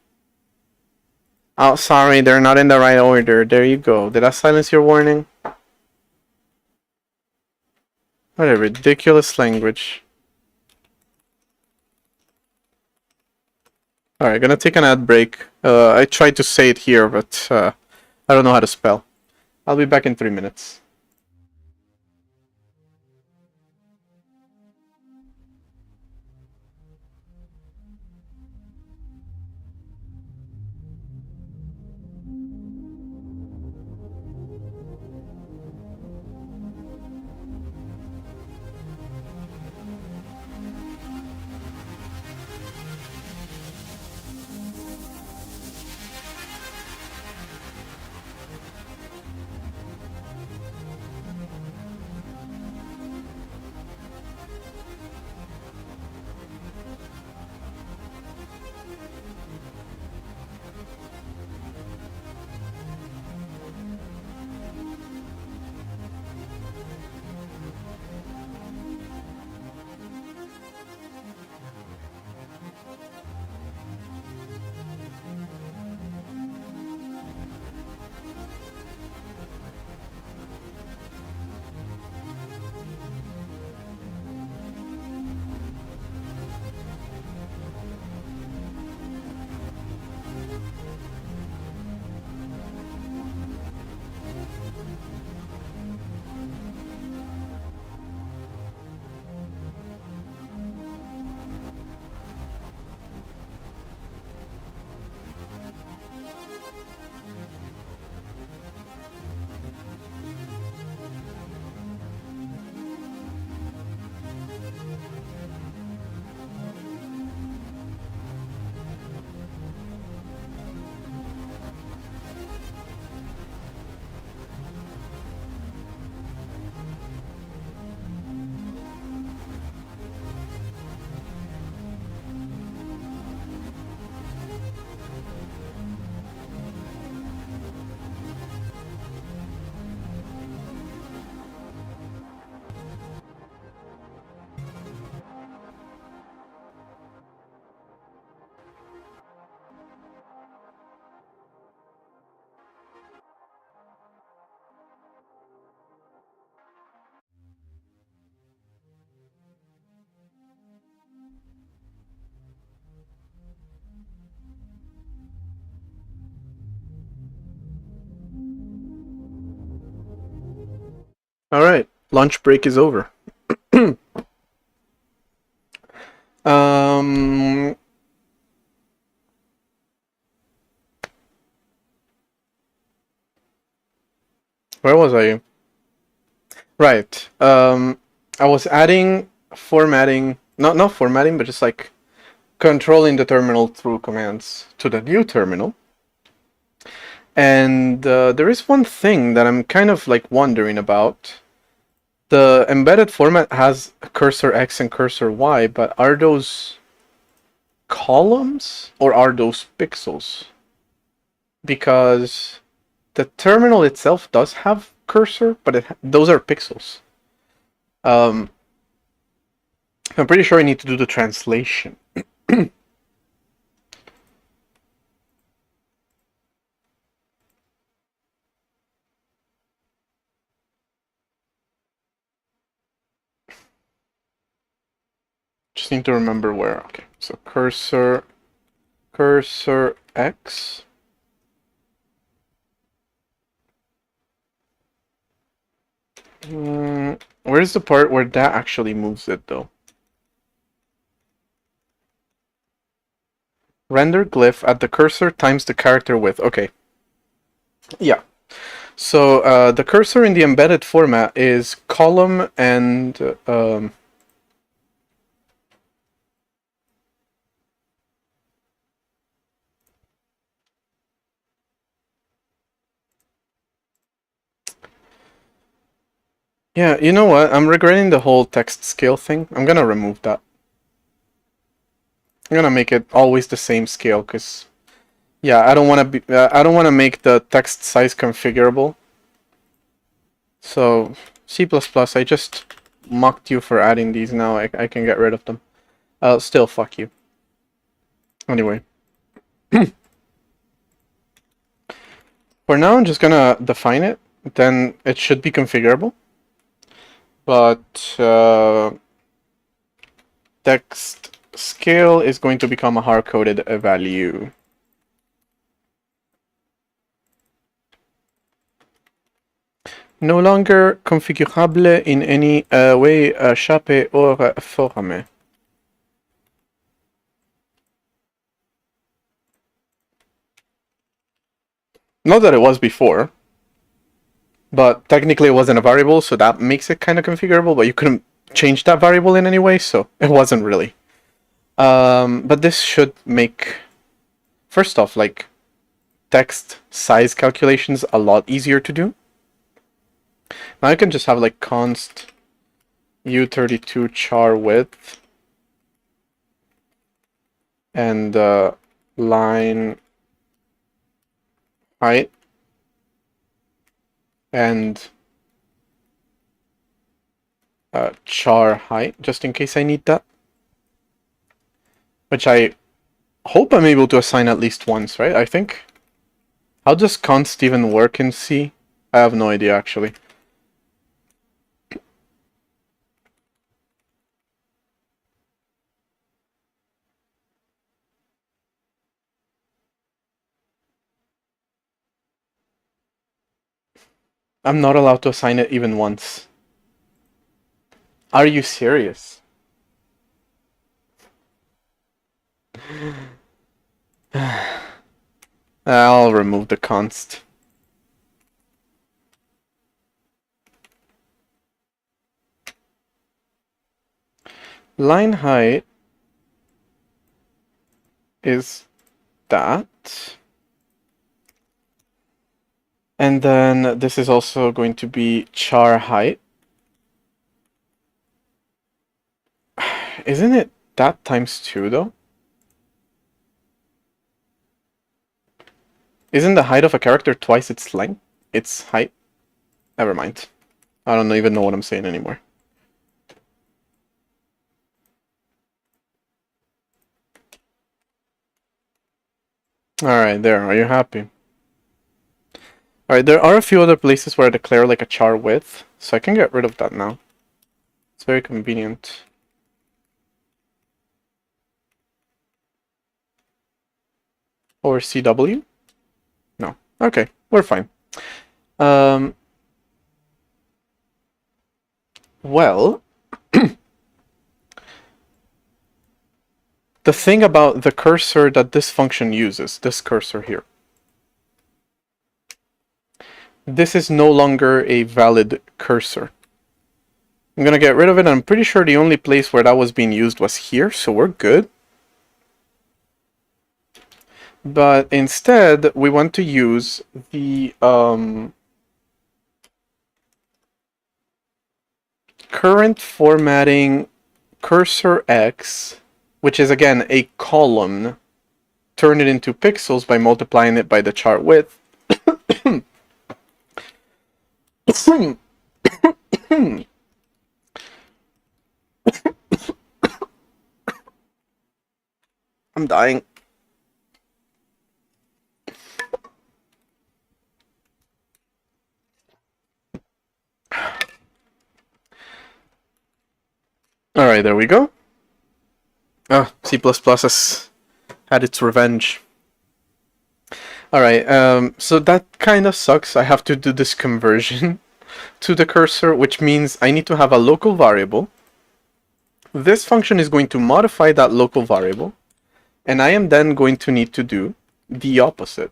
Oh, sorry, they're not in the right order. There you go. Did I silence your warning? What a ridiculous language. Alright, gonna take an ad break. I tried to say it here, but I don't know how to spell. I'll be back in 3 minutes. Alright, lunch break is over. Where was I? Right. I was adding formatting, not formatting, but just like controlling the terminal through commands to the new terminal. And there is one thing that I'm kind of like wondering about. The embedded format has cursor X and cursor Y, but are those columns or are those pixels? Because the terminal itself does have cursor, but those are pixels. I'm pretty sure I need to do the translation. Just need to remember where. Okay, so cursor X. Where's the part where that actually moves it though? Render glyph at the cursor times the character width. Okay. Yeah. So the cursor in the embedded format is column and yeah, you know what? I'm regretting the whole text scale thing. I'm gonna remove that. I'm gonna make it always the same scale, cause yeah, I don't want to I don't want to make the text size configurable. So C++, I just mocked you for adding these. Now I can get rid of them. Still fuck you. Anyway. For now, I'm just gonna define it. Then it should be configurable. But text scale is going to become a hard-coded value. No longer configurable in any way, shape or forme. Not that it was before. But technically it wasn't a variable, so that makes it kind of configurable, but you couldn't change that variable in any way, so it wasn't really. But this should make, first off, like, text size calculations a lot easier to do. Now I can just have, like, const u32 char width and line height and char height, just in case I need that. Which I hope I'm able to assign at least once, right? I think. How does const even work in C? I have no idea, actually. I'm not allowed to assign it even once. Are you serious? I'll remove the const. Line height is that. And then this is also going to be char height. Isn't it that times 2 though? Isn't the height of a character twice its length? Its height? Never mind. I don't even know what I'm saying anymore. Alright, there. Are you happy? Alright, there are a few other places where I declare like a char width, so I can get rid of that now. It's very convenient. Or CW? No. Okay, we're fine. Well, the thing about the cursor that this function uses, this cursor here, this is no longer a valid cursor. I'm gonna get rid of it, and I'm pretty sure the only place where that was being used was here, so we're good. But instead, we want to use the current formatting cursor X, which is again a column, turn it into pixels by multiplying it by the chart width. I'm dying. Alright, there we go. Oh, C++ has had its revenge. Alright, so that kind of sucks. I have to do this conversion to the cursor, which means I need to have a local variable. This function is going to modify that local variable, and I am then going to need to do the opposite.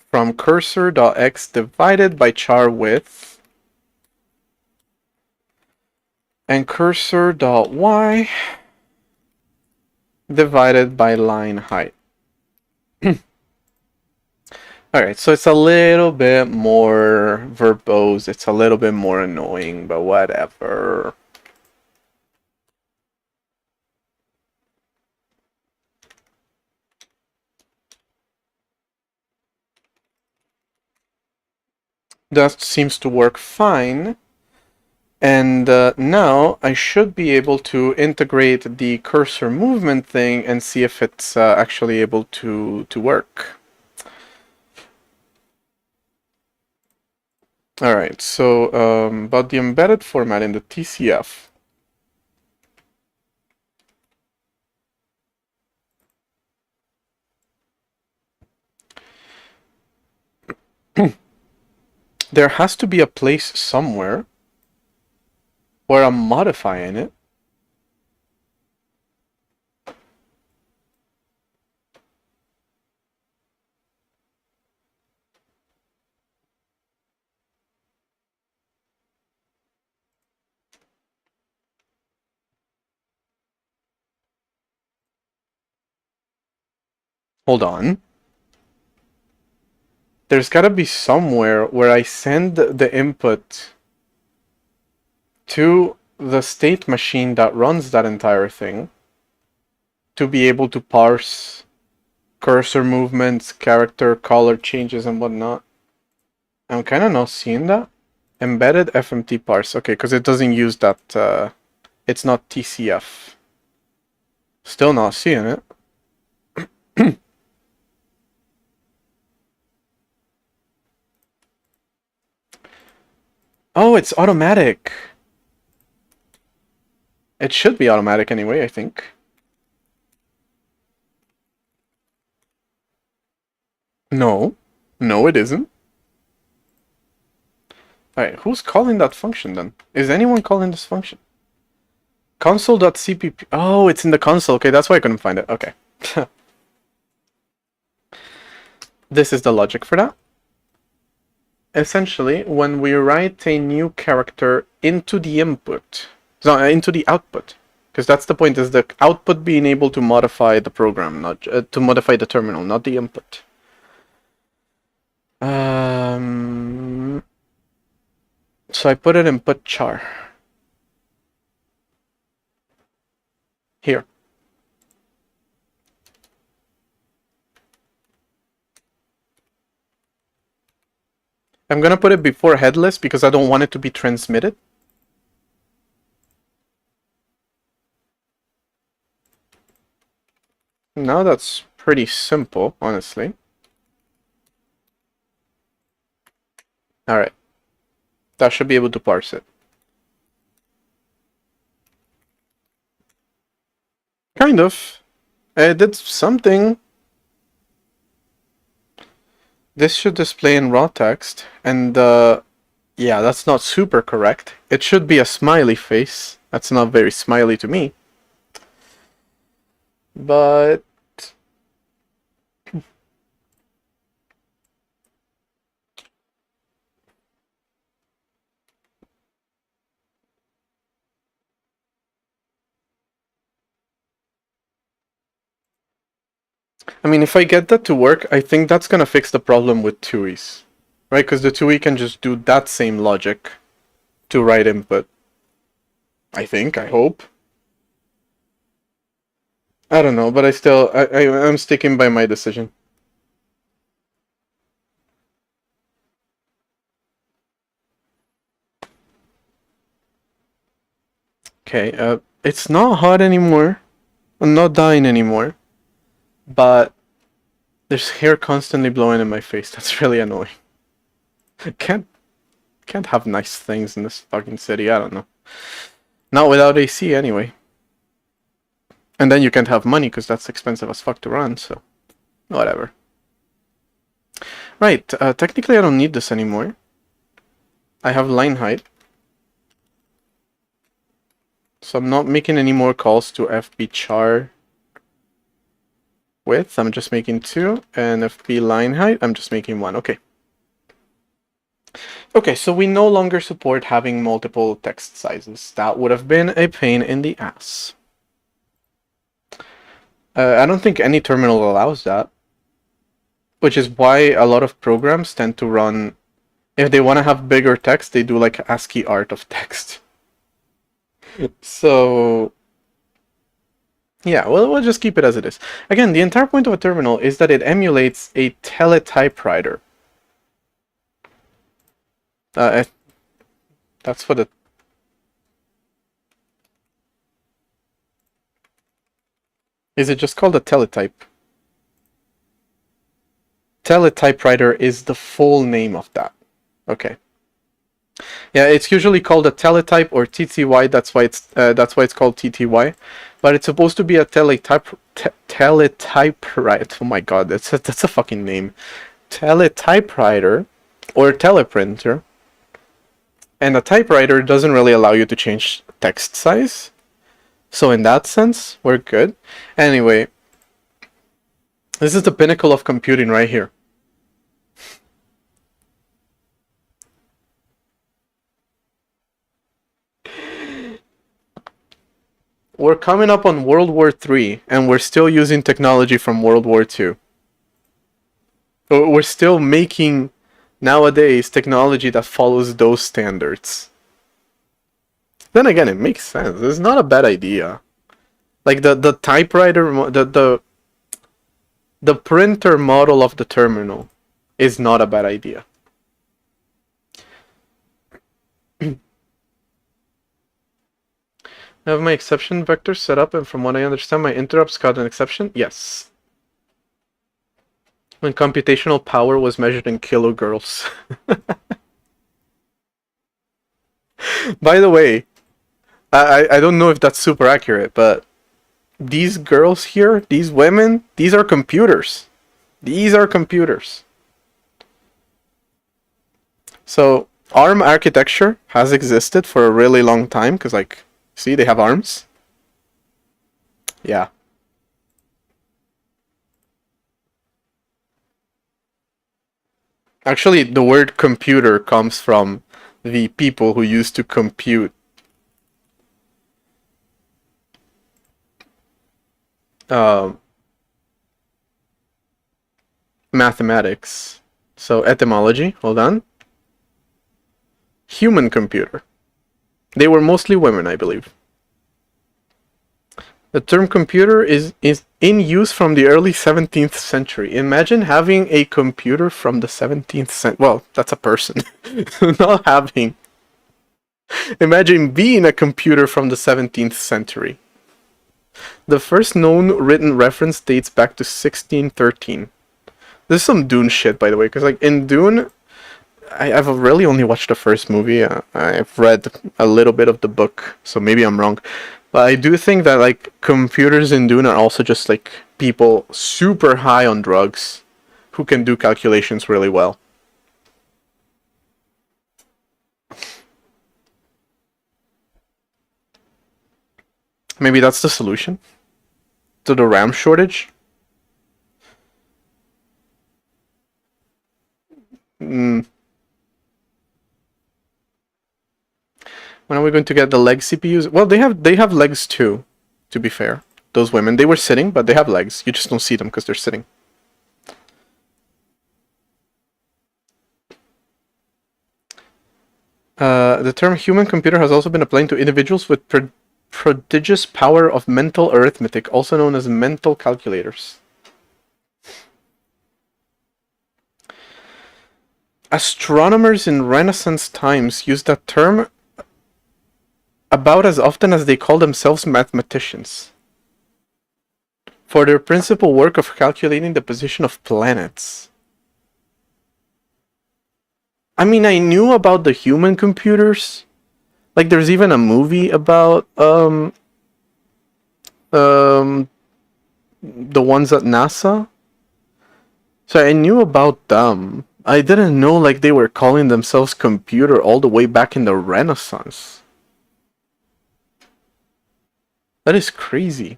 From cursor.x divided by char width, and cursor.y divided by line height. Alright, so it's a little bit more verbose, it's a little bit more annoying, but whatever. That seems to work fine. And now I should be able to integrate the cursor movement thing and see if it's actually able to work. Alright, so about the embedded format in the TCF. There has to be a place somewhere where I'm modifying it. Hold on. There's gotta be somewhere where I send the input to the state machine that runs that entire thing to be able to parse cursor movements, character, color changes, and whatnot. I'm kind of not seeing that. Embedded FMT parse. Okay, because it doesn't use that. It's not TCF. Still not seeing it. Oh, it's automatic. It should be automatic anyway, I think. No. No, it isn't. Alright, who's calling that function then? Is anyone calling this function? Console.cpp. Oh, it's in the console. Okay, that's why I couldn't find it. Okay. This is the logic for that. Essentially, when we write a new character into the input, no, into the output, because that's the point, is the output being able to modify the program, not to modify the terminal, not the input. So I put it in put char. Here. I'm gonna put it before headless because I don't want it to be transmitted. Now that's pretty simple, honestly. Alright. That should be able to parse it. Kind of. It did something. This should display in raw text, and yeah, that's not super correct. It should be a smiley face. That's not very smiley to me. But I mean, if I get that to work, I think that's gonna fix the problem with TUIs. Right? Because the TUI can just do that same logic to write input. I think, I hope. I don't know, but I'm sticking by my decision. Okay, it's not hot anymore. I'm not dying anymore. But there's hair constantly blowing in my face. That's really annoying. Can't can't have nice things in this fucking city. I don't know. Not without AC anyway. And then you can't have money because that's expensive as fuck to run. So whatever. Right. Technically, I don't need this anymore. I have line height. So I'm not making any more calls to FB char width. I'm just making 2. And FB line height, I'm just making 1. Okay. Okay, so we no longer support having multiple text sizes. That would have been a pain in the ass. I don't think any terminal allows that. Which is why a lot of programs tend to run... If they want to have bigger text, they do like ASCII art of text. So... yeah, well, we'll just keep it as it is. Again, the entire point of a terminal is that it emulates a teletypewriter. That's for the... Is it just called a teletype? Teletypewriter is the full name of that. Okay. Yeah, it's usually called a teletype or TTY. That's why it's called TTY. But it's supposed to be a teletypewriter. Oh my god, that's a fucking name. Teletypewriter or teleprinter. And a typewriter doesn't really allow you to change text size. So in that sense, we're good. Anyway, this is the pinnacle of computing right here. We're coming up on World War III, and we're still using technology from World War II. We're still making, nowadays, technology that follows those standards. Then again, it makes sense. It's not a bad idea. Like the typewriter, the printer model of the terminal is not a bad idea. I have my exception vector set up, and from what I understand, my interrupts got an exception? Yes. When computational power was measured in kilogirls. By the way, I don't know if that's super accurate, but these girls here, these women, these are computers. These are computers. So, ARM architecture has existed for a really long time, because, like, see, they have arms. Yeah. Actually, the word computer comes from the people who used to compute mathematics. So, etymology, hold on. Human computer. They were mostly women, I believe. The term computer is in use from the early 17th century. Imagine having a computer from the 17th century. Well, that's a person. Not having. Imagine being a computer from the 17th century. The first known written reference dates back to 1613. This is some Dune shit, by the way, because like in Dune, I've really only watched the first movie. I've read a little bit of the book, so maybe I'm wrong. But I do think that like computers in Dune are also just like people super high on drugs who can do calculations really well. Maybe that's the solution to the RAM shortage. When are we going to get the leg CPUs? Well, they have legs too, to be fair. those women. They were sitting, but they have legs. You just don't see them because they're sitting. The term human computer has also been applied to individuals with prodigious power of mental arithmetic, also known as mental calculators. Astronomers in Renaissance times used that term about as often as they call themselves mathematicians for their principal work of calculating the position of planets. I mean, I knew about the human computers. Like, there's even a movie about the ones at NASA. So I knew about them. I didn't know like they were calling themselves computer all the way back in the Renaissance. That is crazy.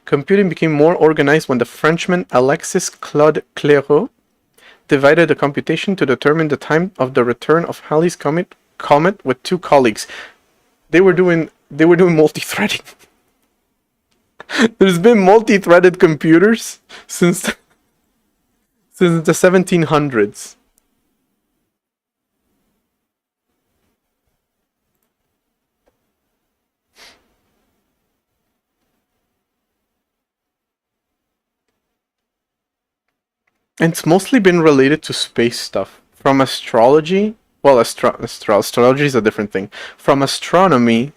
Computing became more organized when the Frenchman Alexis Claude Clairaut divided the computation to determine the time of the return of Halley's comet with two colleagues. They were doing multi-threading. There's been multi-threaded computers since the 1700s. And it's mostly been related to space stuff. From astrology, well, astrology is a different thing. From astronomy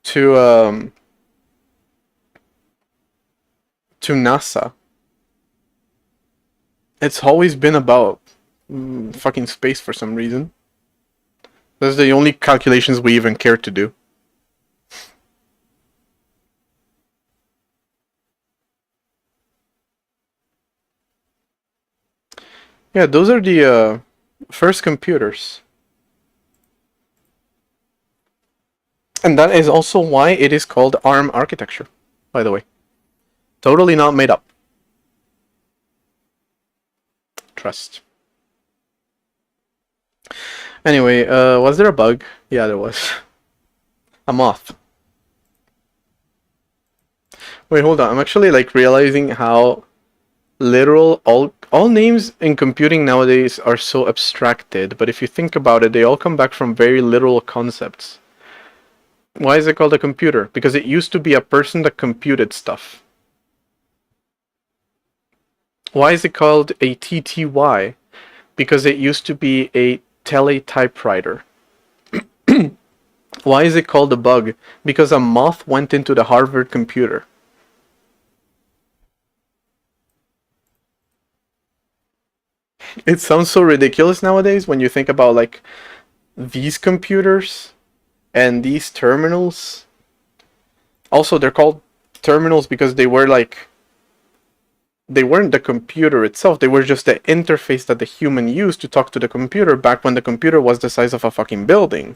to NASA. It's always been about fucking space for some reason. Those are the only calculations we even care to do. Yeah, those are the first computers. And that is also why it is called ARM architecture, by the way. Totally not made up. Trust. Anyway, was there a bug? Yeah, there was. A moth. Wait, hold on. I'm actually like realizing how literal all names in computing nowadays are so abstracted, but if you think about it, they all come back from very literal concepts. Why is it called a computer? Because it used to be a person that computed stuff. Why is it called a TTY? Because it used to be a teletypewriter. Why is it called a bug? Because a moth went into the Harvard computer. It sounds so ridiculous nowadays when you think about like these computers and these terminals. Also, they're called terminals because they weren't the computer itself. They were just the interface that the human used to talk to the computer back when the computer was the size of a fucking building.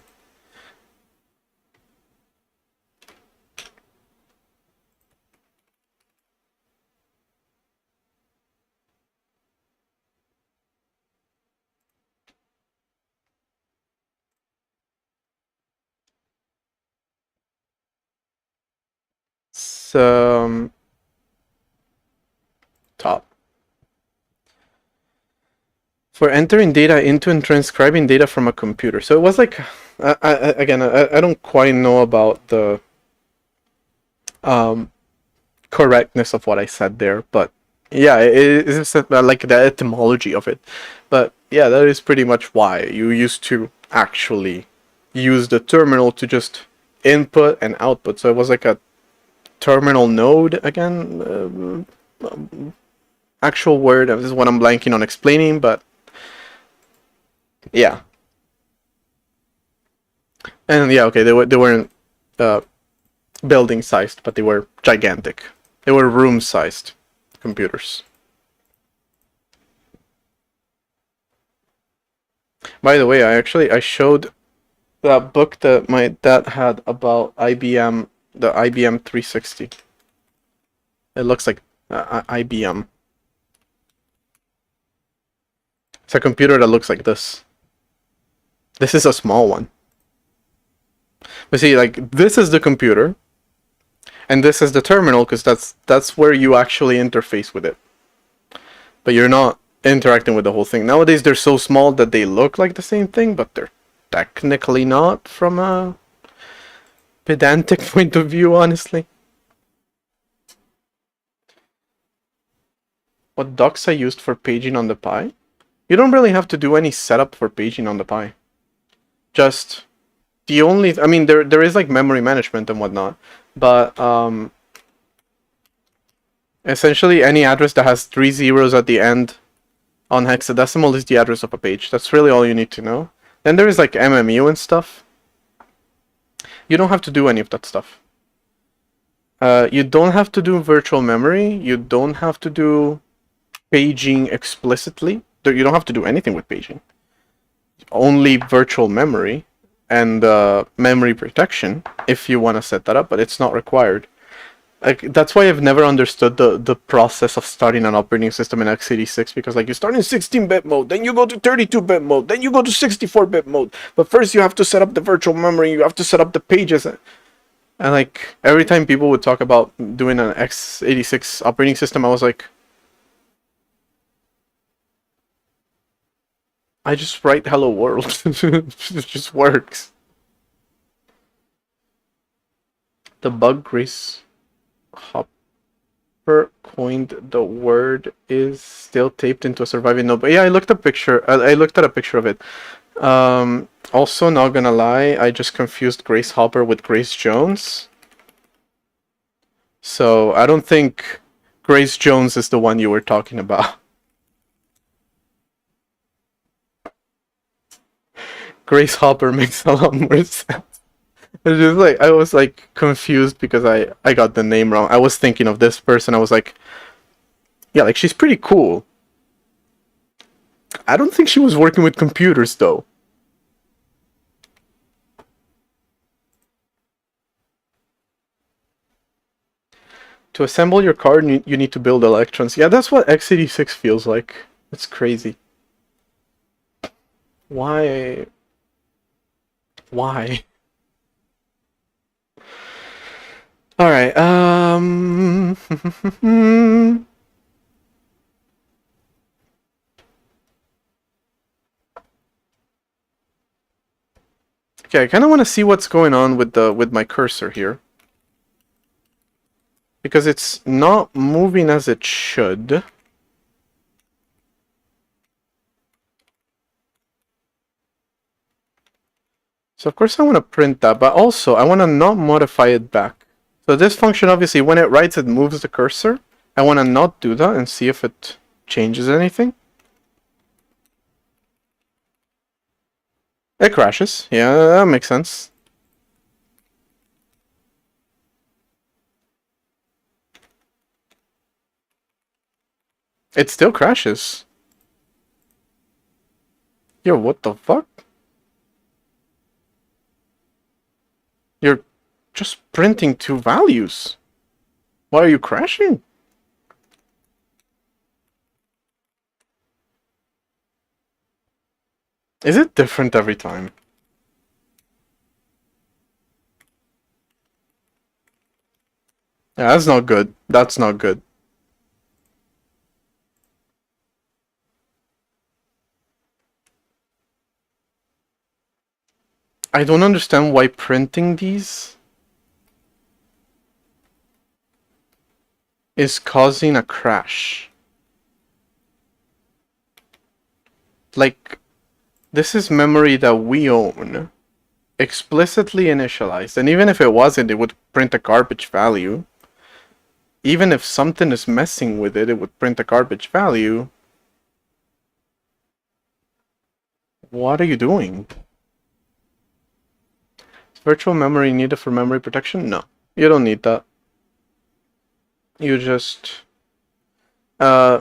Top. For entering data into and transcribing data from a computer. So it was like, I don't quite know about the correctness of what I said there, but yeah, it's like the etymology of it. But yeah, that is pretty much why you used to actually use the terminal to just input and output. So it was like a terminal node again. Actual word. This is what I'm blanking on explaining, but yeah. And yeah, okay, they weren't building sized, but they were gigantic. They were room sized computers. By the way, I showed that book that my dad had about IBM, the IBM 360. It looks like IBM. It's a computer that looks like this. This is a small one. But see, like, this is the computer, and this is the terminal, because that's where you actually interface with it. But you're not interacting with the whole thing. Nowadays, they're so small that they look like the same thing, but they're technically not from a pedantic point of view, honestly. What docs I used for paging on the Pi? You don't really have to do any setup for paging on the Pi. Just the only, I mean, there is like memory management and whatnot, but essentially any address that has 3 zeros at the end on hexadecimal is the address of a page. That's really all you need to know. Then there is like MMU and stuff. You don't have to do any of that stuff. You don't have to do virtual memory. You don't have to do paging explicitly. You don't have to do anything with paging. Only virtual memory and memory protection if you want to set that up, but it's not required. Like, that's why I've never understood the process of starting an operating system in x86, because like you start in 16-bit mode, then you go to 32-bit mode, then you go to 64-bit mode. But first you have to set up the virtual memory, you have to set up the pages. And like every time people would talk about doing an x86 operating system, I was like, I just write hello world. It just works. The bug Grace Hopper coined the word is still taped into a surviving node. But yeah, I looked at a picture of it. Also, not gonna lie, I just confused Grace Hopper with Grace Jones. So I don't think Grace Jones is the one you were talking about. Grace Hopper makes a lot more sense. It's just like, I was like confused because I got the name wrong. I was thinking of this person. I was like, yeah, like she's pretty cool. I don't think she was working with computers though. To assemble your card, you need to build electrons. Yeah, that's what x86 feels like. It's crazy. Why? Why? Alright, okay, I kind of want to see what's going on with my cursor here. Because it's not moving as it should. So of course I want to print that, but also I want to not modify it back. So this function, obviously, when it writes, it moves the cursor. I want to not do that and see if it changes anything. It crashes. Yeah, that makes sense. It still crashes. Yo, what the fuck? You're just printing 2 values. Why are you crashing? Is it different every time? Yeah, that's not good. That's not good. I don't understand why printing these is causing a crash. Like, this is memory that we own, explicitly initialized, and even if it wasn't, it would print a garbage value. Even if something is messing with it, it would print a garbage value. What are you doing? Is virtual memory needed for memory protection? No, you don't need that. You just... I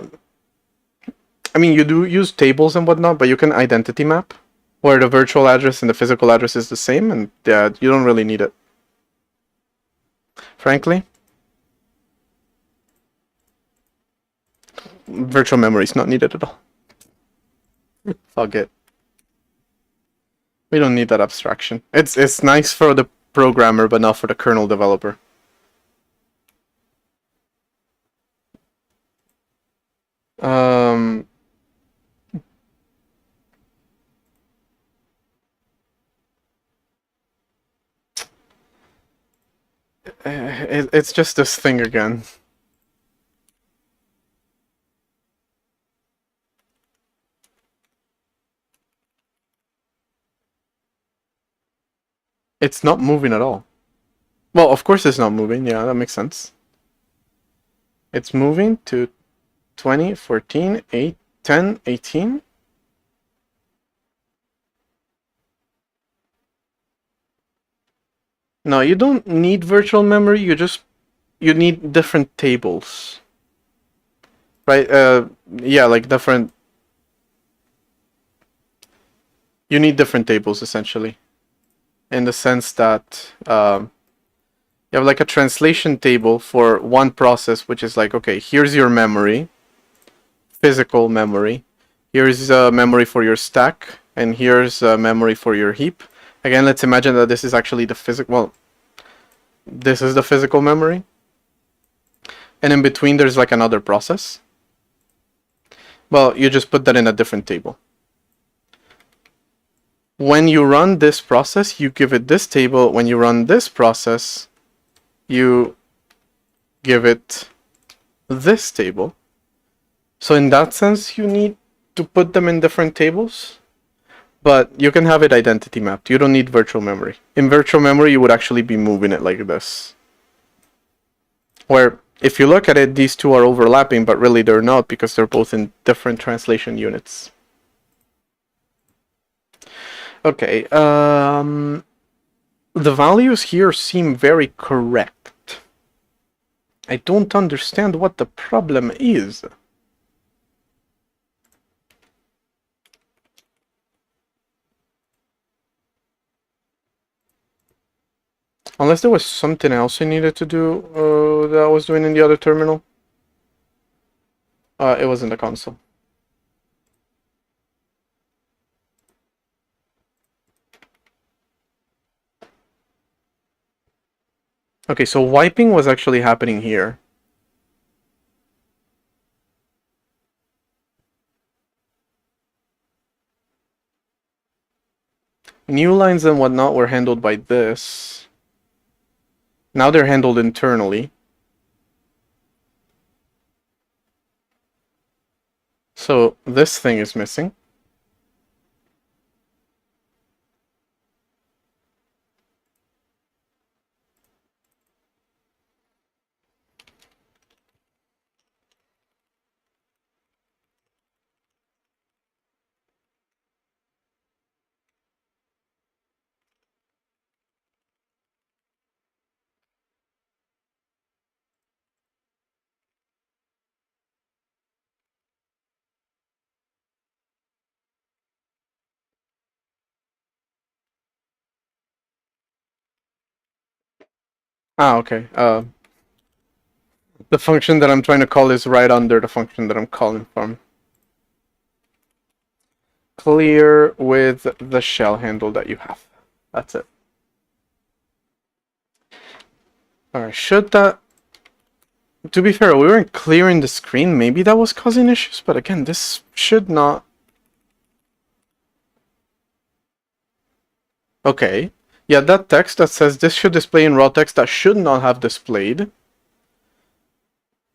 mean, you do use tables and whatnot, but you can identity map, where the virtual address and the physical address is the same, and yeah, you don't really need it. Frankly, virtual memory is not needed at all. Fuck it. We don't need that abstraction. It's nice for the programmer, but not for the kernel developer. It's just this thing again. It's not moving at all. Well, of course it's not moving. Yeah, that makes sense. It's moving to 20, 14, 8, 10, 18. No, you don't need virtual memory. You need different tables. Right? Yeah, like different. You need different tables essentially, in the sense that you have like a translation table for one process, which is like, okay, here's your memory, physical memory. Here's memory for your stack, and here's memory for your heap. Again, let's imagine that this is actually the physical. Well, this is the physical memory, and in between there's like another process. Well, you just put that in a different table. When you run this process, you give it this table. When you run this process, you give it this table. So in that sense, you need to put them in different tables, but you can have it identity mapped. You don't need virtual memory. In virtual memory, you would actually be moving it like this. Where, if you look at it, these two are overlapping, but really they're not, because they're both in different translation units. Okay, the values here seem very correct. I don't understand what the problem is. Unless there was something else I needed to do that I was doing in the other terminal. It was in the console. Okay, so wiping was actually happening here. New lines and whatnot were handled by this. Now they're handled internally. So this thing is missing. Ah, okay. The function that I'm trying to call is right under the function that I'm calling from. Clear with the shell handle that you have. That's it. Alright, should that... To be fair, we weren't clearing the screen. Maybe that was causing issues, but again, this should not... Okay. Yeah, that text that says this should display in raw text that should not have displayed.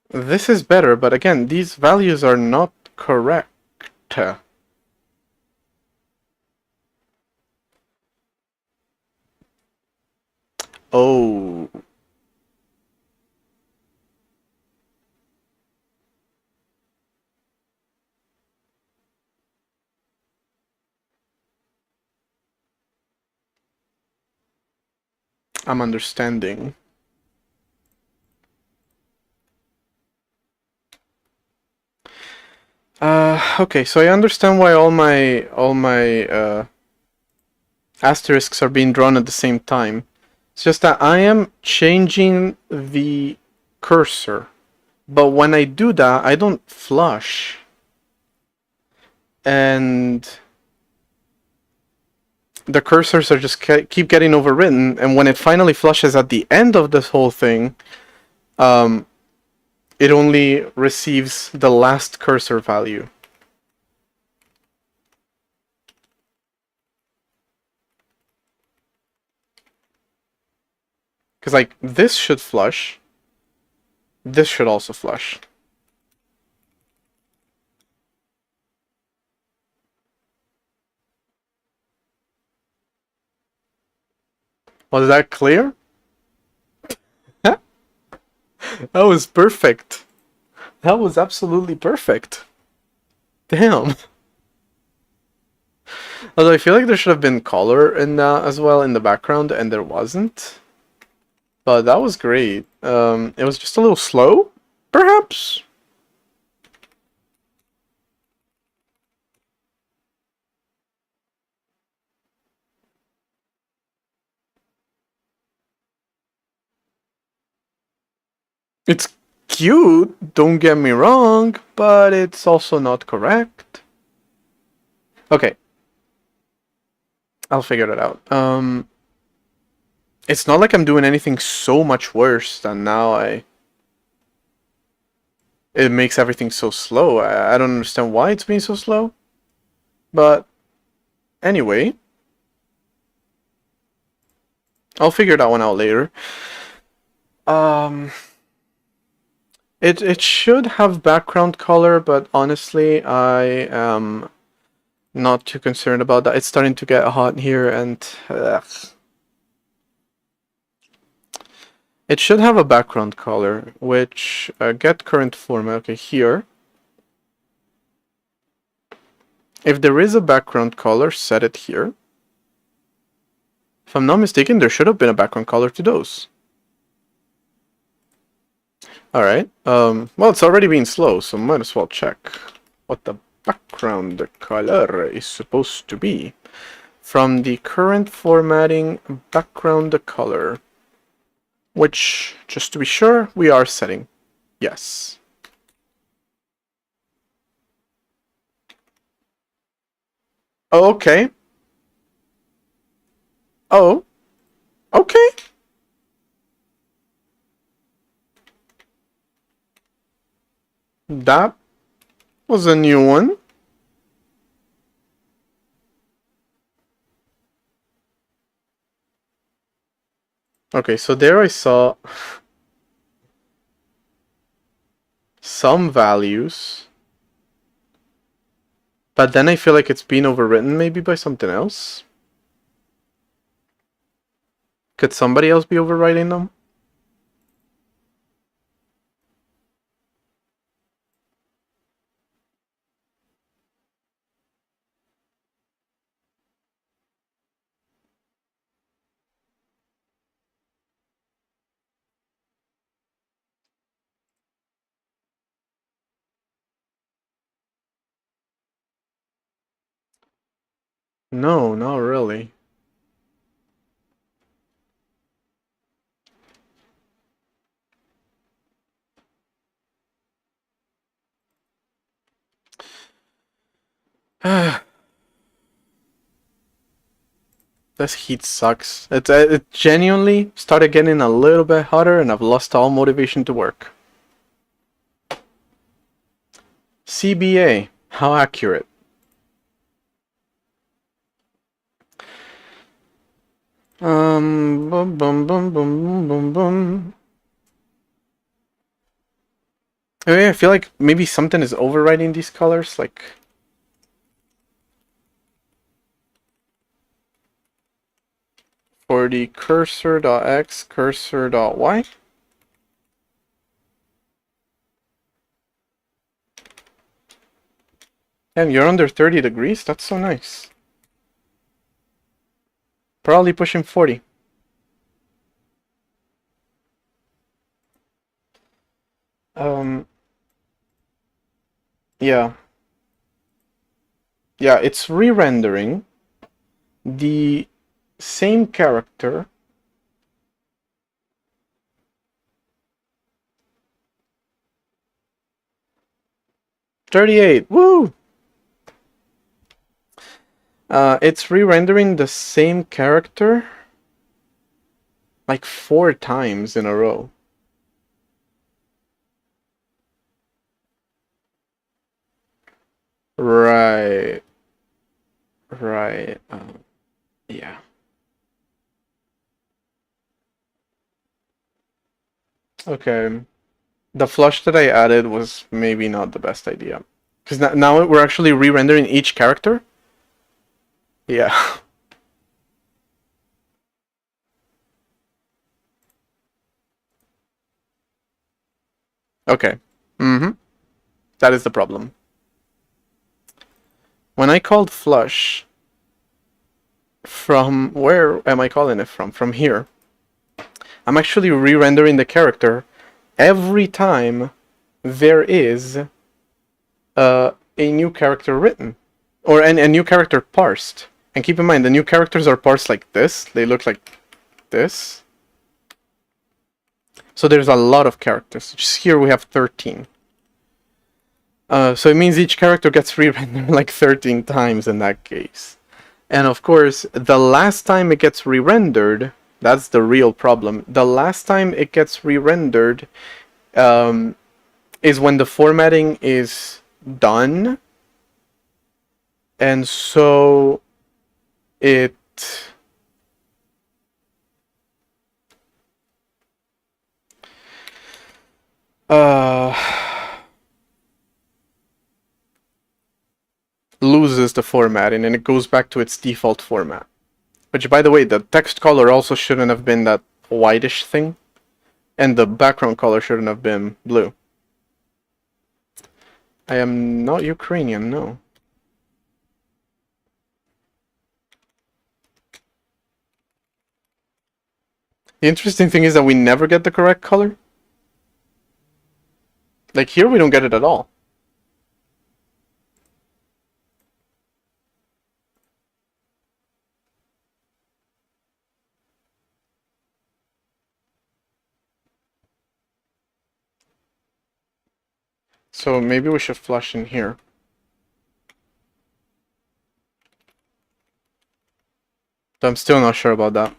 This is better, but again, these values are not correct. Oh. I'm understanding. Okay, so I understand why all my asterisks are being drawn at the same time. It's just that I am changing the cursor, but when I do that, I don't flush. And the cursors are just keep getting overwritten, and when it finally flushes at the end of this whole thing, it only receives the last cursor value. Because, like, this should flush. This should also flush. Was that clear? That was perfect. That was absolutely perfect. Damn. Although I feel like there should have been color in that as well in the background, and there wasn't. But that was great. It was just a little slow, perhaps? It's cute, don't get me wrong, but it's also not correct. Okay. I'll figure it out. It's not like I'm doing anything so much worse than now it makes everything so slow. I don't understand why it's being so slow. But anyway, I'll figure that one out later. It should have background color, but honestly, I am not too concerned about that. It's starting to get hot here, and it should have a background color, which get current format. Okay, here. If there is a background color, set it here. If I'm not mistaken, there should have been a background color to those. Alright, well, it's already been slow, so might as well check what the background color is supposed to be. From the current formatting, background color. Which, just to be sure, we are setting. Yes. Oh, okay. Oh, okay. That was a new one. Okay, so there I saw some values. But then I feel like it's been overwritten maybe by something else. Could somebody else be overwriting them? No, not really. This heat sucks. It genuinely started getting a little bit hotter and I've lost all motivation to work. CBA, how accurate? Boom, boom, boom, boom, boom, boom. I feel like maybe something is overriding these colors, like... For the cursor.x, cursor.y. Damn, you're under 30 degrees? That's so nice. Probably pushing 40. Yeah. Yeah, it's re-rendering the same character. $38. Woo! It's re-rendering the same character like 4 times in a row. Right. Right. Yeah. Okay. The flush that I added was maybe not the best idea. Because now we're actually re-rendering each character? Yeah. Okay. Mm-hmm. That is the problem. When I called flush, from where am I calling it from? From here. I'm actually re-rendering the character every time there is a new character written. Or a new character parsed. And keep in mind, the new characters are parsed like this. They look like this. So there's a lot of characters. Just here we have 13. So it means each character gets re-rendered like 13 times in that case. And of course, the last time it gets re-rendered, that's the real problem. The last time it gets re-rendered is when the formatting is done. And so it loses the formatting and it goes back to its default format. Which, by the way, the text color also shouldn't have been that whitish thing. And the background color shouldn't have been blue. I am not Ukrainian, no. The interesting thing is that we never get the correct color. Like here we don't get it at all. So maybe we should flush in here. But I'm still not sure about that.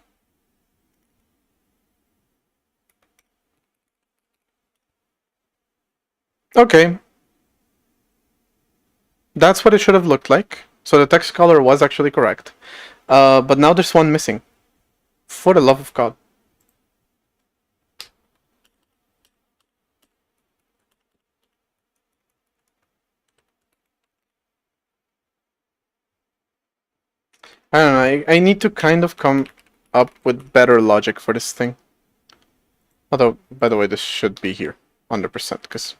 Okay. That's what it should have looked like. So the text color was actually correct. But now there's one missing. For the love of God. I don't know, I need to kind of come up with better logic for this thing. Although, by the way, this should be here, 100%, because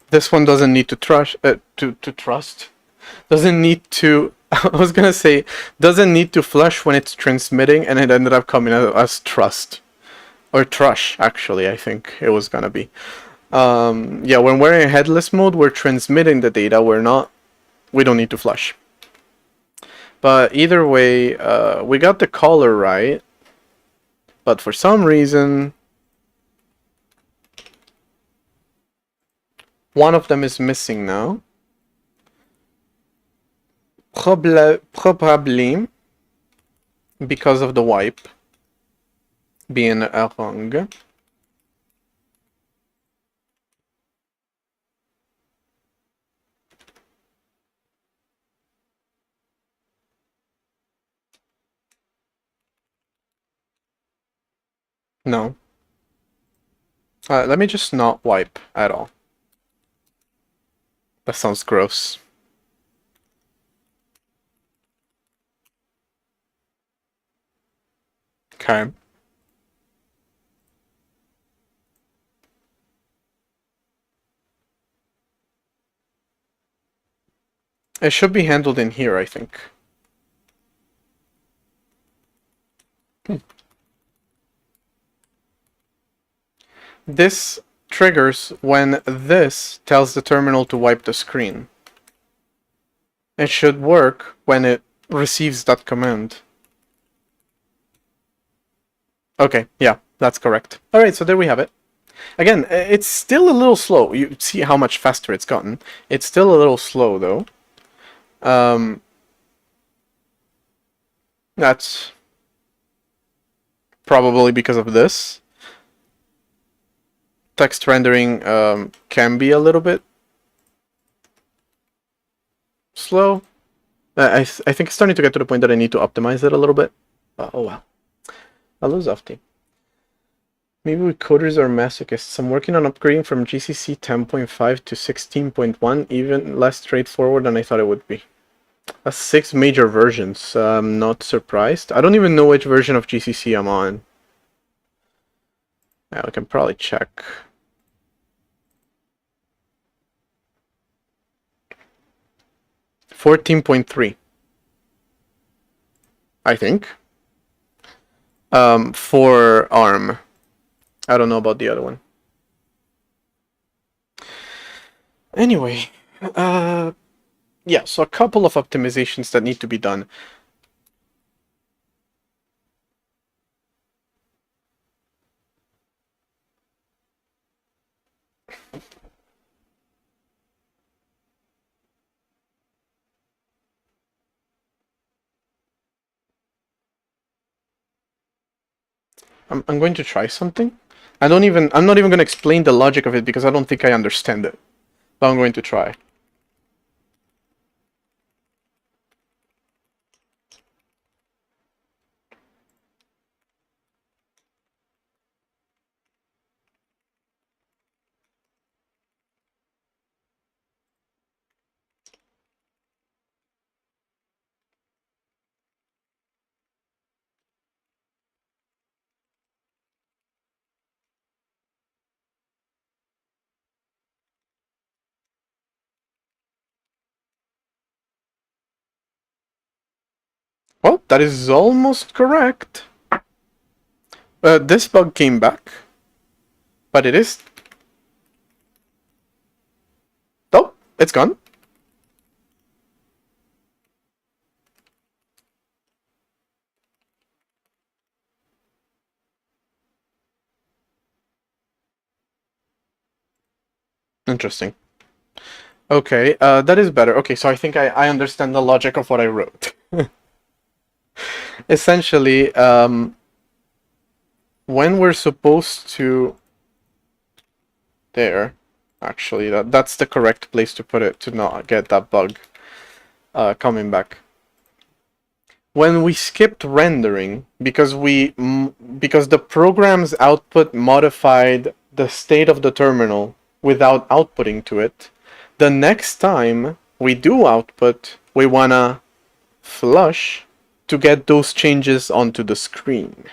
this one doesn't need to trust, doesn't need to, I was gonna say, doesn't need to flush when it's transmitting, and it ended up coming out as trust. Or trush, actually, I think it was gonna be. Yeah, when we're in headless mode, we're transmitting the data, we don't need to flush. But either way, we got the color right, but for some reason, one of them is missing now. Probably because of the wipe being wrong. No. Let me just not wipe at all. That sounds gross. Okay. It should be handled in here, I think. This triggers when this tells the terminal to wipe the screen. It should work when it receives that command. Okay, yeah, that's correct. Alright, so there we have it. Again, it's still a little slow. You see how much faster it's gotten. It's still a little slow, though. That's probably because of this. Text rendering can be a little bit slow. I think it's starting to get to the point that I need to optimize it a little bit. Oh wow. Hello, Zofty. Maybe vibecoders are masochists. I'm working on upgrading from GCC 10.5 to 16.1, even less straightforward than I thought it would be. That's 6 major versions. I'm not surprised. I don't even know which version of GCC I'm on. Yeah, I can probably check. .3, I think. For ARM. I don't know about the other one. Anyway, yeah, so a couple of optimizations that need to be done. I'm going to try something. I'm not even going to explain the logic of it because I don't think I understand it. But I'm going to try. Well, that is almost correct. This bug came back. But it is... Oh, it's gone. Interesting. Okay, that is better. Okay, so I think I understand the logic of what I wrote. Essentially, when we're supposed to... There. Actually, that's the correct place to put it to not get that bug coming back. When we skipped rendering, because the program's output modified the state of the terminal without outputting to it, the next time we do output, we wanna flush to get those changes onto the screen.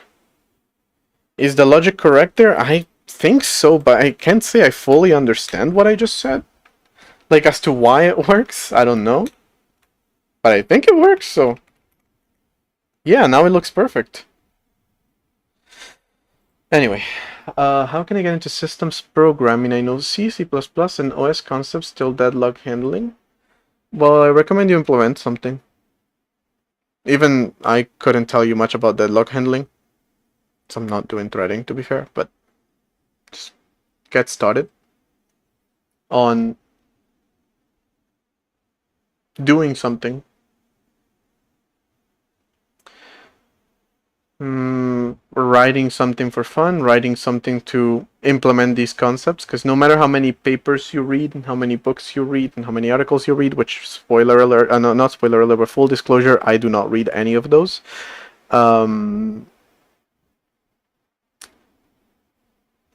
Is the logic correct there? I think so, but I can't say I fully understand what I just said. Like, as to why it works, I don't know. But I think it works, so... Yeah, now it looks perfect. Anyway, how can I get into systems programming? I know C, C++, and OS concepts, still deadlock handling. Well, I recommend you implement something. Even I couldn't tell you much about deadlock handling. So I'm not doing threading, to be fair, but just get started on doing something. Writing something for fun, writing something to implement these concepts, because no matter how many papers you read and how many books you read and how many articles you read, which, spoiler alert, no, not spoiler alert, but full disclosure, I do not read any of those.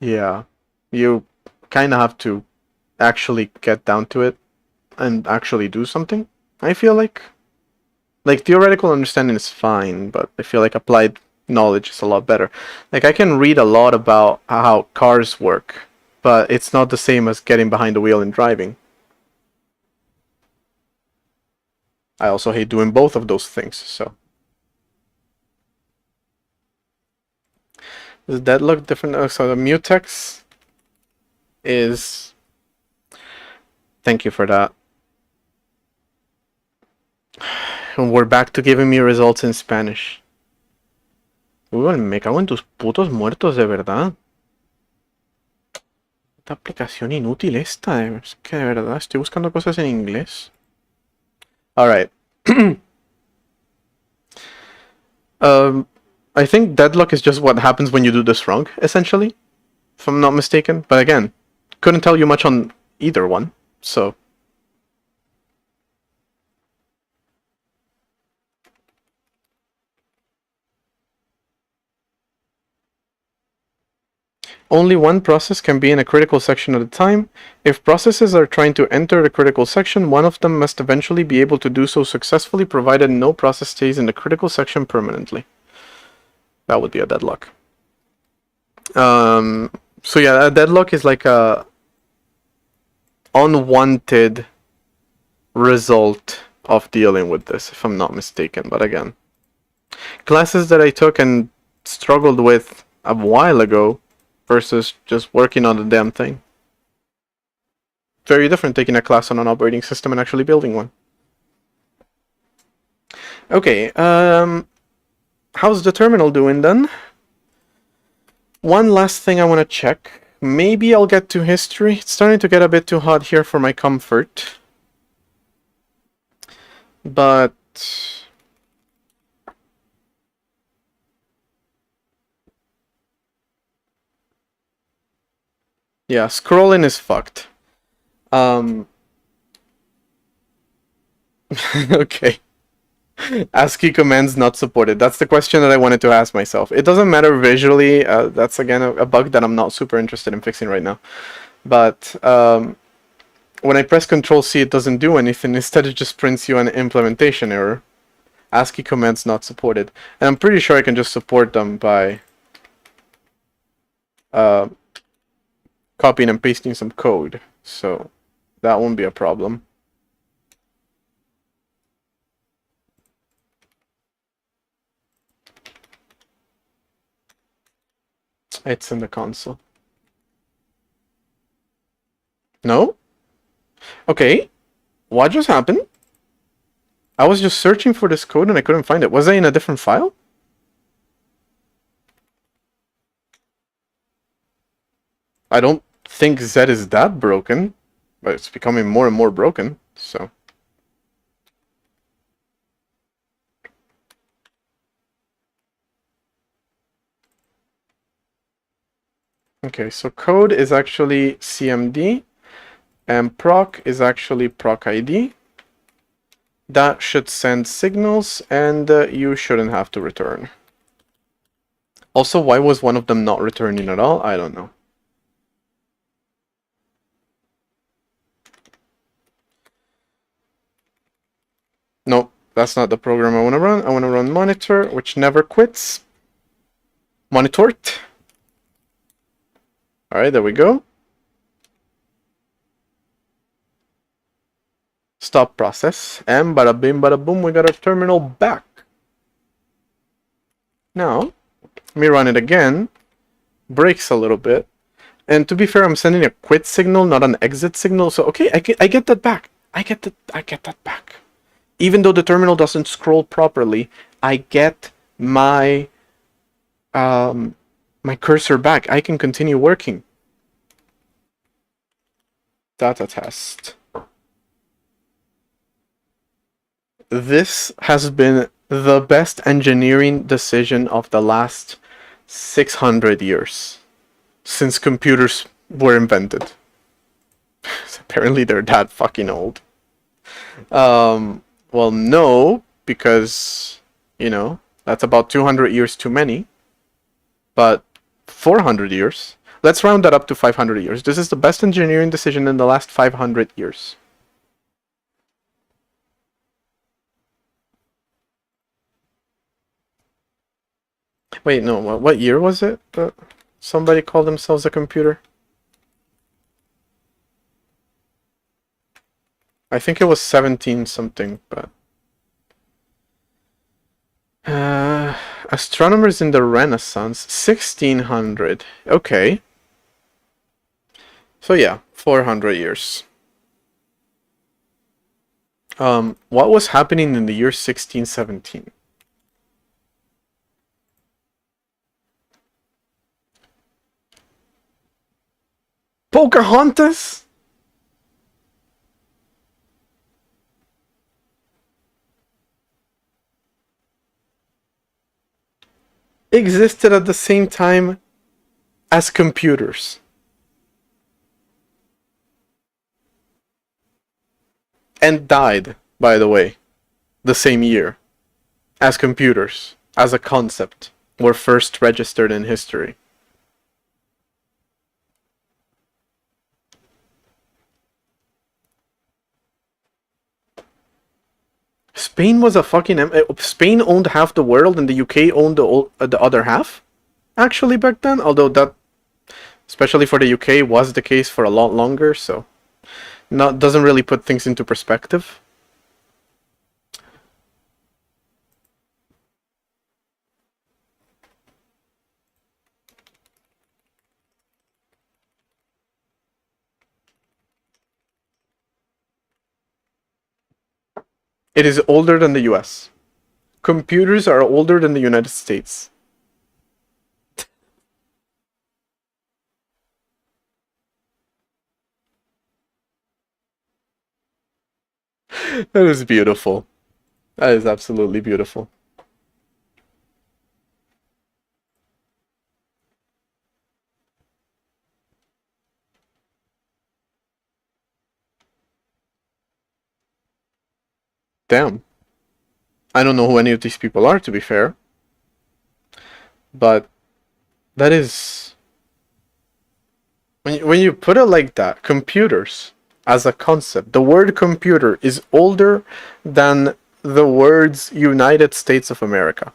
Yeah, you kind of have to actually get down to it and actually do something, I feel like. Like, theoretical understanding is fine, but I feel like applied knowledge is a lot better. Like, I can read a lot about how cars work, but it's not the same as getting behind the wheel and driving. I also hate doing both of those things, so. Does that look different? So the mutex is... Thank you for that. And we're back to giving me results in Spanish. Google, me cago en tus putos muertos, de verdad. Esta aplicación inútil esta, es que de verdad estoy buscando cosas en inglés. Alright. I think deadlock is just what happens when you do this wrong, essentially, if I'm not mistaken. But again, couldn't tell you much on either one, so. Only one process can be in a critical section at a time. If processes are trying to enter the critical section, one of them must eventually be able to do so successfully, provided no process stays in the critical section permanently. That would be a deadlock. So yeah, a deadlock is like a unwanted result of dealing with this, if I'm not mistaken. But again, classes that I took and struggled with a while ago versus just working on the damn thing. Very different taking a class on an operating system and actually building one. Okay, how's the terminal doing then? One last thing I want to check. Maybe I'll get to history. It's starting to get a bit too hot here for my comfort. But yeah, scrolling is fucked. Okay. ASCII commands not supported. That's the question that I wanted to ask myself. It doesn't matter visually. That's again a bug that I'm not super interested in fixing right now. But when I press Control C, it doesn't do anything. Instead, it just prints you an implementation error. ASCII commands not supported. And I'm pretty sure I can just support them by copying and pasting some code. So that won't be a problem. It's in the console. No? Okay. What just happened? I was just searching for this code and I couldn't find it. Was I in a different file? I don't think Z is that broken, but it's becoming more and more broken, so. Okay, so code is actually CMD, and proc is actually proc ID. That should send signals, and you shouldn't have to return. Also, why was one of them not returning at all? I don't know. Nope, that's not the program I want to run. I want to run monitor, which never quits. Monitort. Alright, there we go. Stop process. And bada bing, bada boom, we got our terminal back. Now, let me run it again. Breaks a little bit. And to be fair, I'm sending a quit signal, not an exit signal. So, okay, I get that back. I get that back. Even though the terminal doesn't scroll properly, I get my my cursor back. I can continue working. Data test. This has been the best engineering decision of the last 600 years since computers were invented. Apparently they're that fucking old. Well, no, because, you know, that's about 200 years too many. But 400 years. Let's round that up to 500 years. This is the best engineering decision in the last 500 years. Wait, no, what year was it that somebody called themselves a computer? I think it was 17 something, but... astronomers in the Renaissance, 1600. Okay. So yeah, 400 years. What was happening in the year 1617? Pocahontas? existed at the same time as computers. And died, by the way, the same year as computers, as a concept, were first registered in history. Spain was a fucking... Spain owned half the world and the UK owned the other half? Actually, back then? Although that, especially for the UK, was the case for a lot longer, so... doesn't really put things into perspective. It is older than the US. Computers are older than the United States. That is beautiful. That is absolutely beautiful. Damn. I don't know who any of these people are, to be fair. But that is... When you put it like that, computers as a concept, the word computer is older than the words United States of America.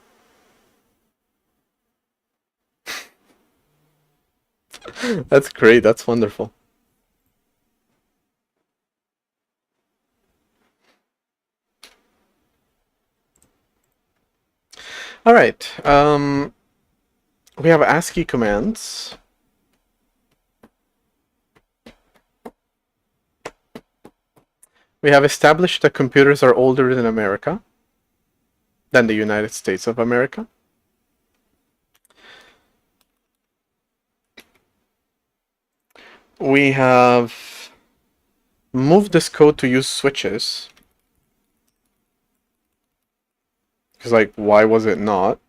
That's great, that's wonderful. Alright, we have ASCII commands. We have established that computers are older than America, than the United States of America. We have moved this code to use switches. Because, like, why was it not?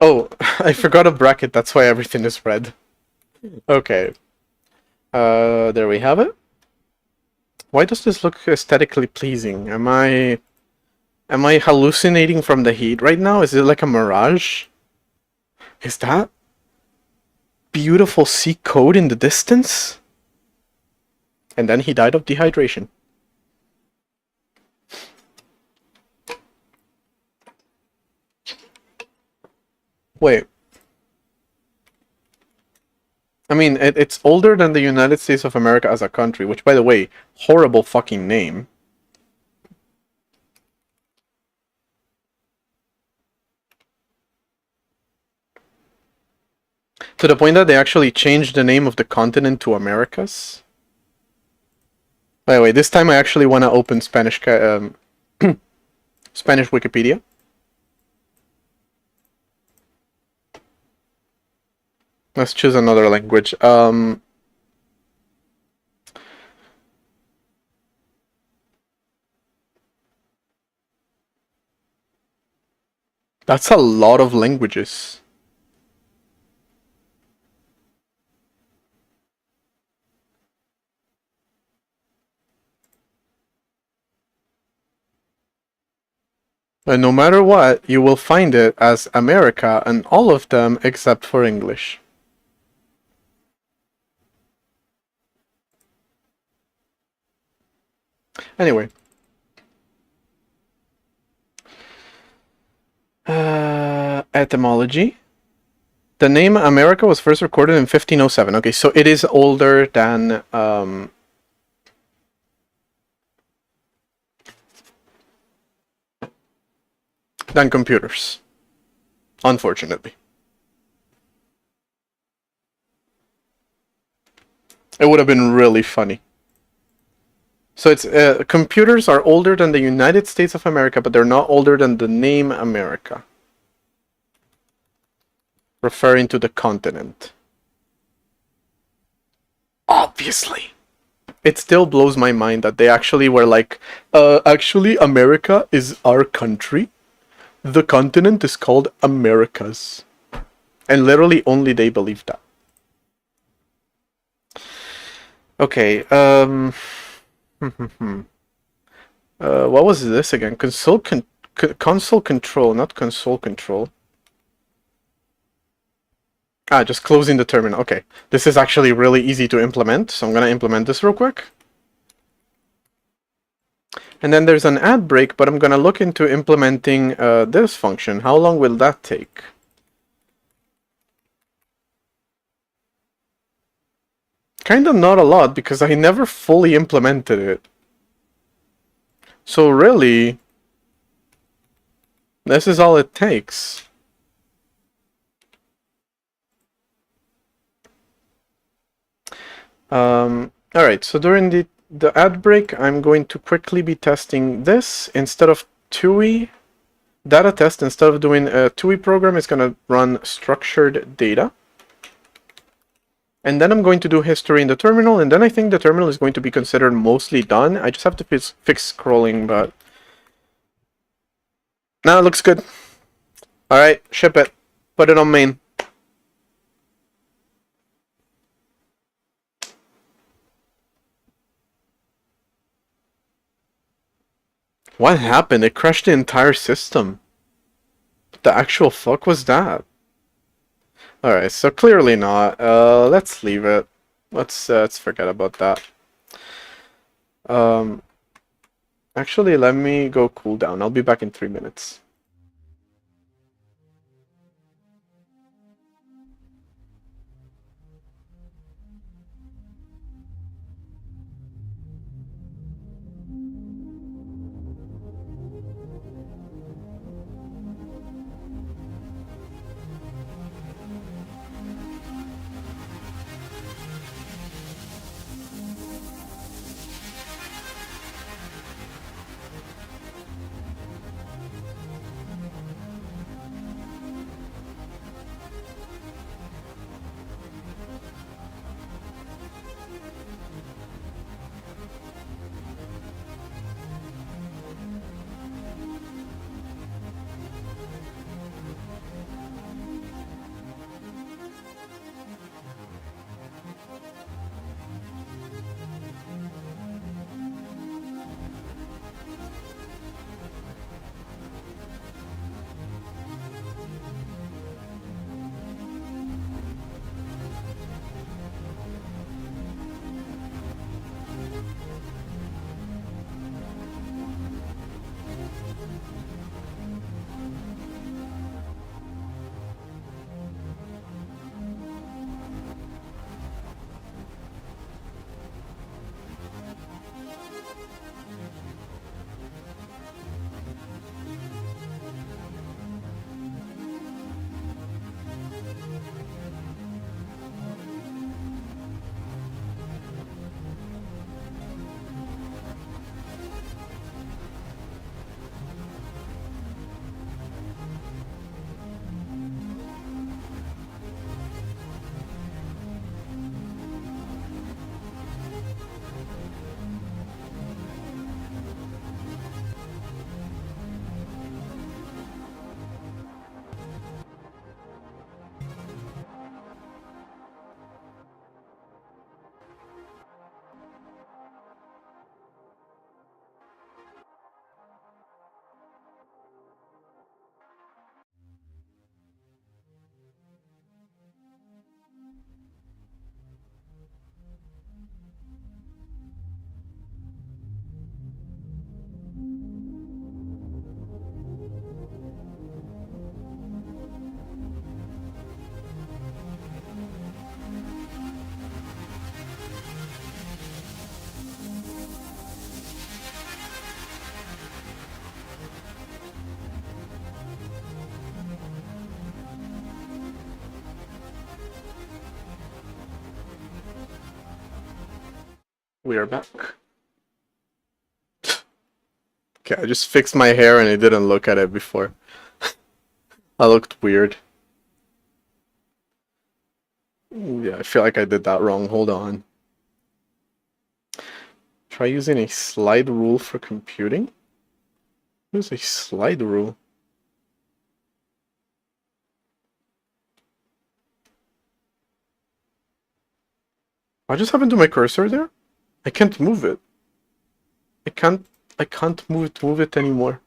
Oh, I forgot a bracket, that's why everything is red. Okay. There we have it. Why does this look aesthetically pleasing? Am I hallucinating from the heat right now? Is it like a mirage? Is that beautiful sea code in the distance? And then he died of dehydration. Wait. I mean, it's older than the United States of America as a country, which, by the way, horrible fucking name. To the point that they actually changed the name of the continent to Americas. By the way, this time I actually want to open Spanish Spanish Wikipedia. Let's choose another language. That's a lot of languages. And no matter what, you will find it as America and all of them except for English. Anyway. Etymology. The name America was first recorded in 1507. Okay, so it is older than... than computers. Unfortunately. It would have been really funny. So it's computers are older than the United States of America, but they're not older than the name America, referring to the continent. Obviously. It still blows my mind that they actually were like, actually America is our country. The continent is called Americas. And literally only they believe that. Okay, what was this again? Console control, not console control. Ah, just closing the terminal. Okay, this is actually really easy to implement, so I'm gonna implement this real quick. And then there's an add break, but I'm gonna look into implementing this function. How long will that take? Kinda not a lot, because I never fully implemented it. So really, this is all it takes. Alright, so during the ad break, I'm going to quickly be testing this. Instead of TUI data test, instead of doing a TUI program, it's going to run structured data. And then I'm going to do history in the terminal, and then I think the terminal is going to be considered mostly done. I just have to fix scrolling, but... now it looks good. Alright, ship it. Put it on main. What happened? It crashed the entire system. What the actual fuck was that? Alright, so clearly not. Let's leave it. Let's forget about that. Actually, let me go cool down. I'll be back in 3 minutes. We are back. Okay, I just fixed my hair and I didn't look at it before. I looked weird. Yeah, I feel like I did that wrong. Hold on. Try using a slide rule for computing? What is a slide rule? What just happened to my cursor there? I can't move it. I can't move it anymore.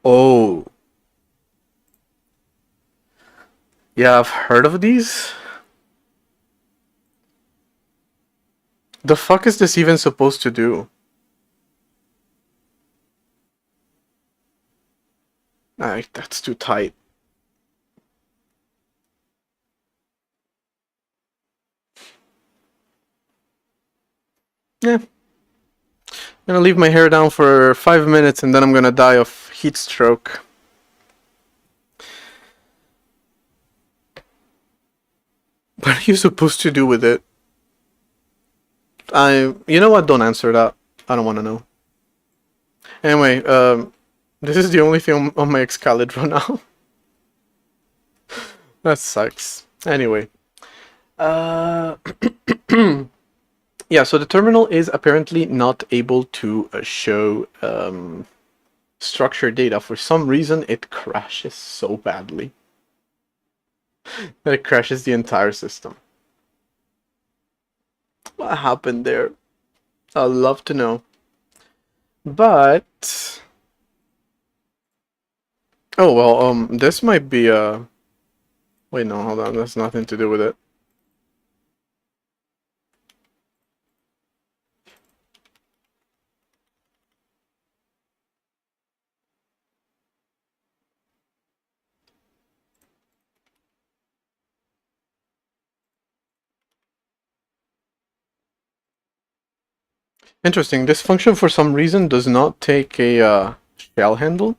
Oh. Yeah, I've heard of these. The fuck is this even supposed to do? That's too tight. Yeah. I'm gonna leave my hair down for 5 minutes and then I'm gonna die of heat stroke. What are you supposed to do with it? You know what? Don't answer that. I don't want to know. Anyway, this is the only thing on my Excalibur now. That sucks. Anyway, yeah. So the terminal is apparently not able to show structured data. For some reason, it crashes so badly that it crashes the entire system. What happened there? I'd love to know. But oh well, this might be a. Wait, no, hold on. That's nothing to do with it. Interesting. This function, for some reason, does not take a shell handle.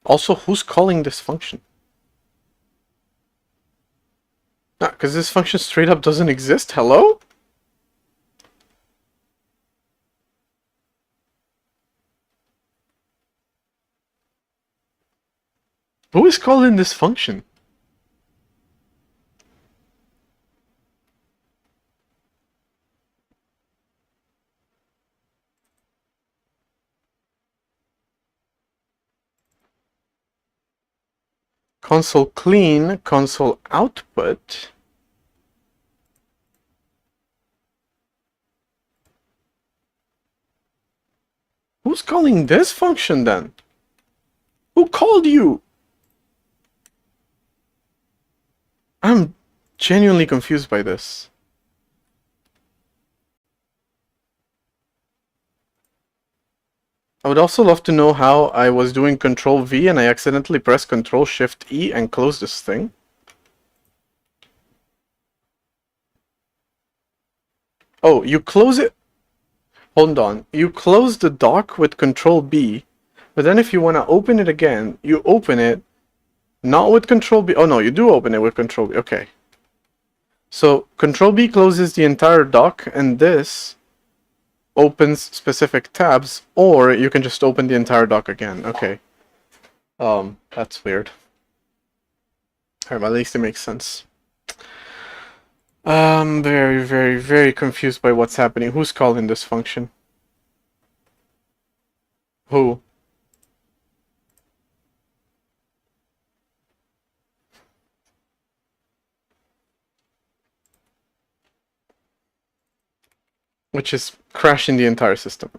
Also, who's calling this function? Because this function straight up doesn't exist. Hello? Who is calling this function? Console clean, console output. Who's calling this function then? Who called you? I'm genuinely confused by this. I would also love to know how I was doing Control V and I accidentally pressed Control Shift E and closed this thing. Oh, you close it. Hold on. You close the dock with Control B, but then if you want to open it again, you open it not with Control B. Oh no, you do open it with Control B. Okay. So Control B closes the entire dock, and this opens specific tabs, or you can just open the entire dock again. Okay. That's weird. Alright, at least it makes sense. I'm very, very, very confused by what's happening. Who's calling this function? Who? Which is crashing the entire system.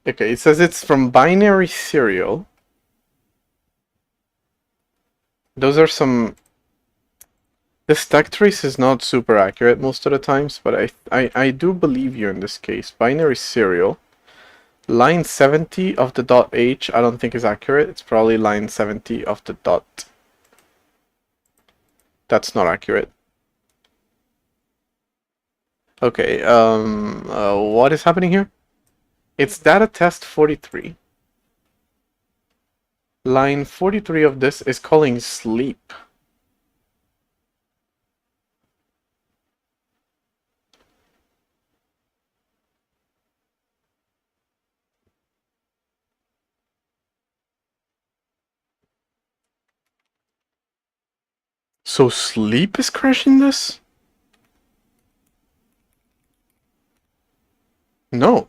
Okay, it says it's from binary serial. Those are some. This stack trace is not super accurate most of the times, but I do believe you in this case. Binary serial. Line 70 of the dot H, I don't think is accurate. It's probably line 70 of the dot. That's not accurate. Okay, what is happening here? It's data test 43. Line 43 of this is calling sleep. So sleep is crashing this? No.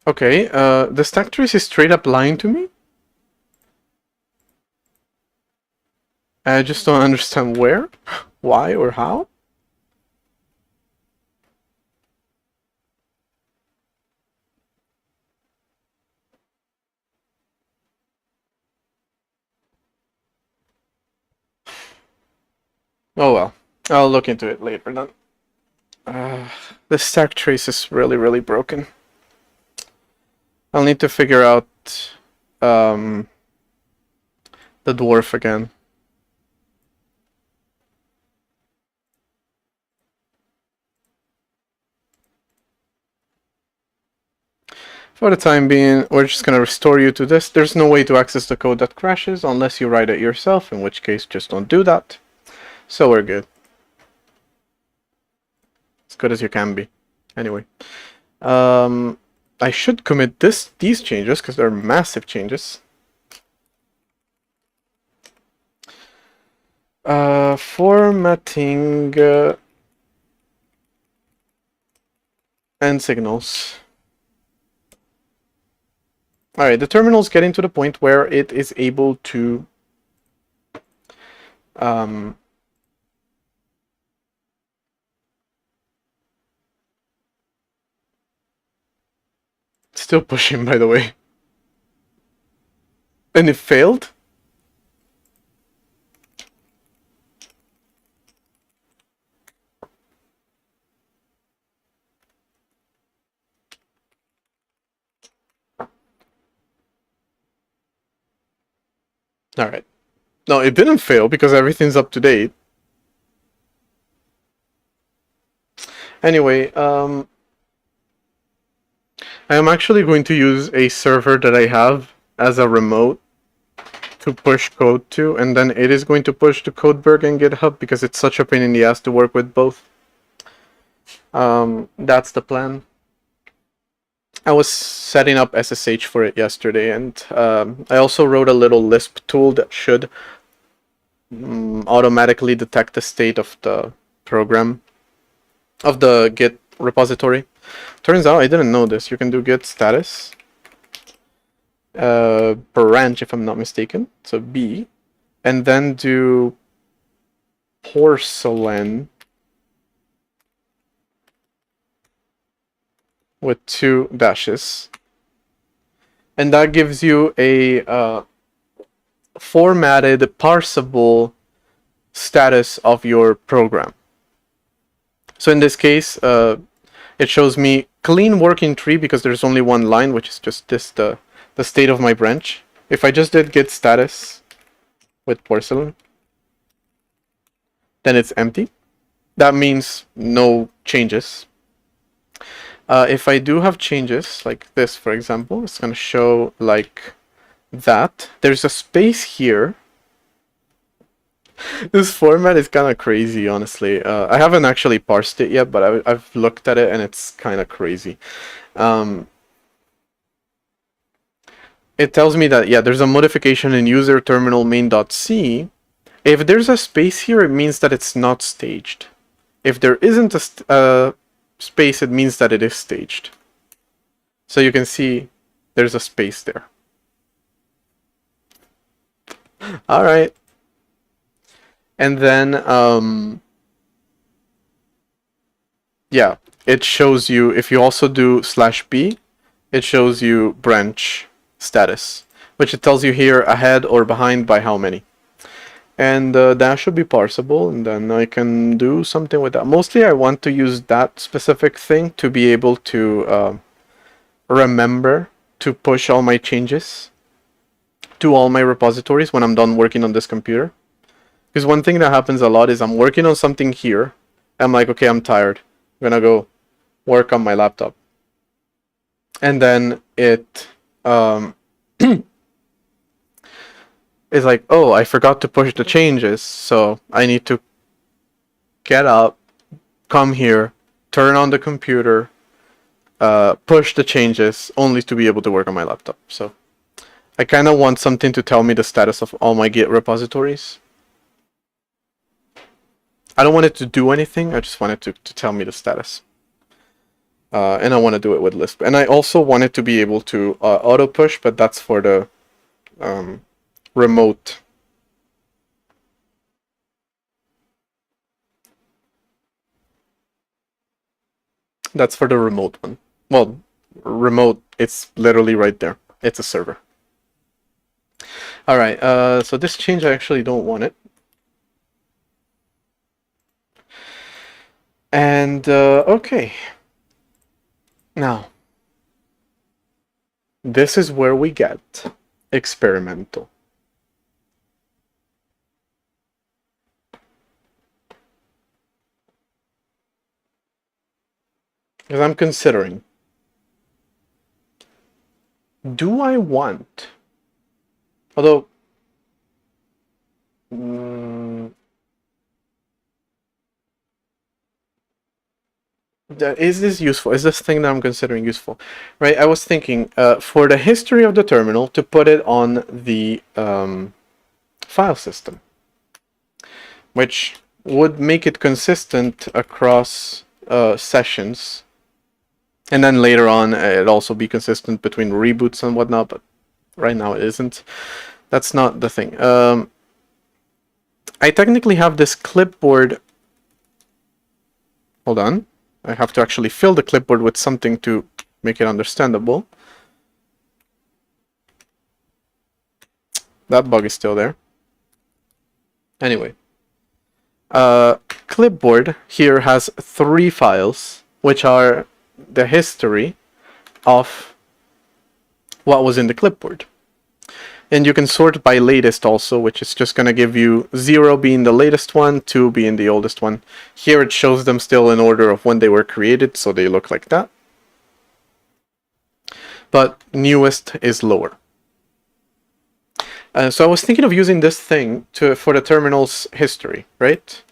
Okay, the stack trace is straight up lying to me? I just don't understand where, why, or how. Oh well, I'll look into it later then. The stack trace is really, really broken. I'll need to figure out the dwarf again. For the time being, we're just going to restore you to this. There's no way to access the code that crashes unless you write it yourself, in which case just don't do that. So we're good. As good as you can be. Anyway. I should commit these changes because they're massive changes. Formatting and signals. Alright, the terminal's getting to the point where it is able to still pushing, by the way. And it failed? Alright. No, it didn't fail because everything's up to date. Anyway, I am actually going to use a server that I have as a remote to push code to, and then it is going to push to Codeberg and GitHub because it's such a pain in the ass to work with both. That's the plan. I was setting up SSH for it yesterday, and I also wrote a little Lisp tool that should automatically detect the state of the program, of the Git repository. Turns out I didn't know this. You can do git status branch, if I'm not mistaken, so B, and then do porcelain with 2 dashes, and that gives you a formatted parsable status of your program. So in this case, it shows me clean working tree because there's only one line, which is just this, the state of my branch. If I just did git status with porcelain, then it's empty. That means no changes. If I do have changes, like this, for example, it's going to show like that. There's a space here. This format is kind of crazy, honestly. I haven't actually parsed it yet, but I've looked at it and it's kind of crazy. It tells me that, yeah, there's a modification in user terminal main.c. If there's a space here, it means that it's not staged. If there isn't a space, it means that it is staged. So you can see there's a space there. All right. And then, yeah, it shows you, if you also do /b, it shows you branch status, which it tells you here ahead or behind by how many. and that should be parsable, and then I can do something with that. Mostly I want to use that specific thing to be able to remember to push all my changes to all my repositories when I'm done working on this computer. Because one thing that happens a lot is I'm working on something here, I'm like, okay, I'm tired, I'm gonna go work on my laptop, and then it is like, oh, I forgot to push the changes, so I need to get up, come here, turn on the computer, push the changes, only to be able to work on my laptop. So I kind of want something to tell me the status of all my Git repositories. I don't want it to do anything, I just want it to tell me the status. And I want to do it with Lisp. And I also want it to be able to auto push, but that's for the remote. That's for the remote one. Well, remote, it's literally right there. It's a server. All right, so this change, I actually don't want it. And, okay. Now, this is where we get experimental. Because I'm considering, do I want, although, is this useful? Is this thing that I'm considering useful? Right, I was thinking, for the history of the terminal, to put it on the file system, which would make it consistent across sessions, and then later on it'd also be consistent between reboots and whatnot, but right now it isn't. That's not the thing. I technically have this clipboard. Hold on. I have to actually fill the clipboard with something to make it understandable. That bug is still there. Anyway. Clipboard here has 3 files, which are the history of what was in the clipboard. And you can sort by latest also, which is just going to give you 0 being the latest one, 2 being the oldest one. Here it shows them still in order of when they were created, so they look like that. But newest is lower. So I was thinking of using this thing for the terminal's history, right?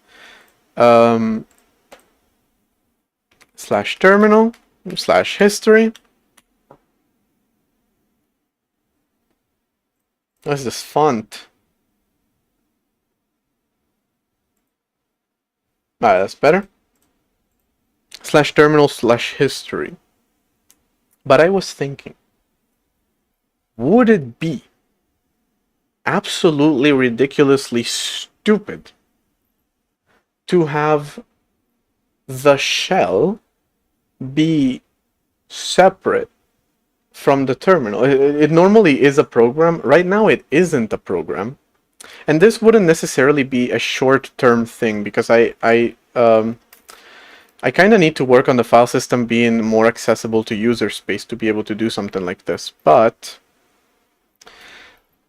Slash terminal, slash history. What's this font? Alright, that's better. Slash terminal slash history. But I was thinking, would it be absolutely ridiculously stupid to have the shell be separate from the terminal? It normally is a program. Right now it isn't a program. And this wouldn't necessarily be a short-term thing, because I kind of need to work on the file system being more accessible to user space to be able to do something like this. But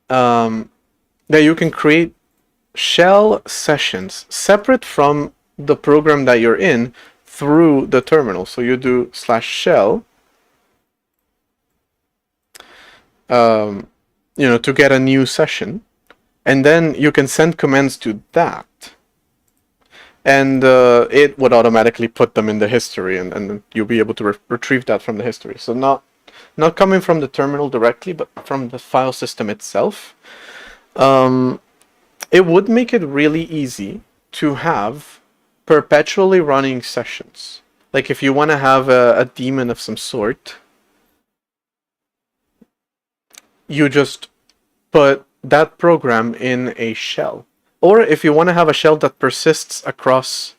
that you can create shell sessions separate from the program that you're in through the terminal. So you do slash shell, to get a new session, and then you can send commands to that, and it would automatically put them in the history, and you'll be able to retrieve that from the history. So not coming from the terminal directly, but from the file system itself. It would make it really easy to have perpetually running sessions. Like if you want to have a daemon of some sort, you just put that program in a shell. Or if you want to have a shell that persists across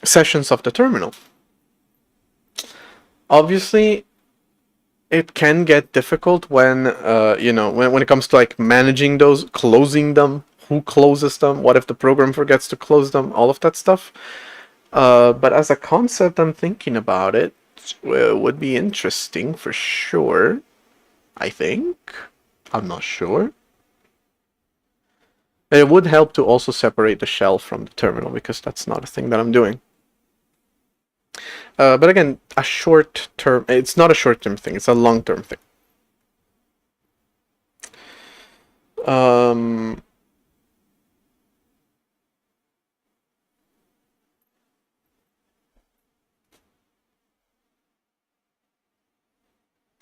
sessions of the terminal. Obviously, it can get difficult when when it comes to like managing those, closing them, who closes them, what if the program forgets to close them, all of that stuff. But as a concept, I'm thinking about it. Would be interesting for sure. I think. I'm not sure. It would help to also separate the shell from the terminal, because that's not a thing that I'm doing. But again, a short term. It's not a short term thing. It's a long term thing.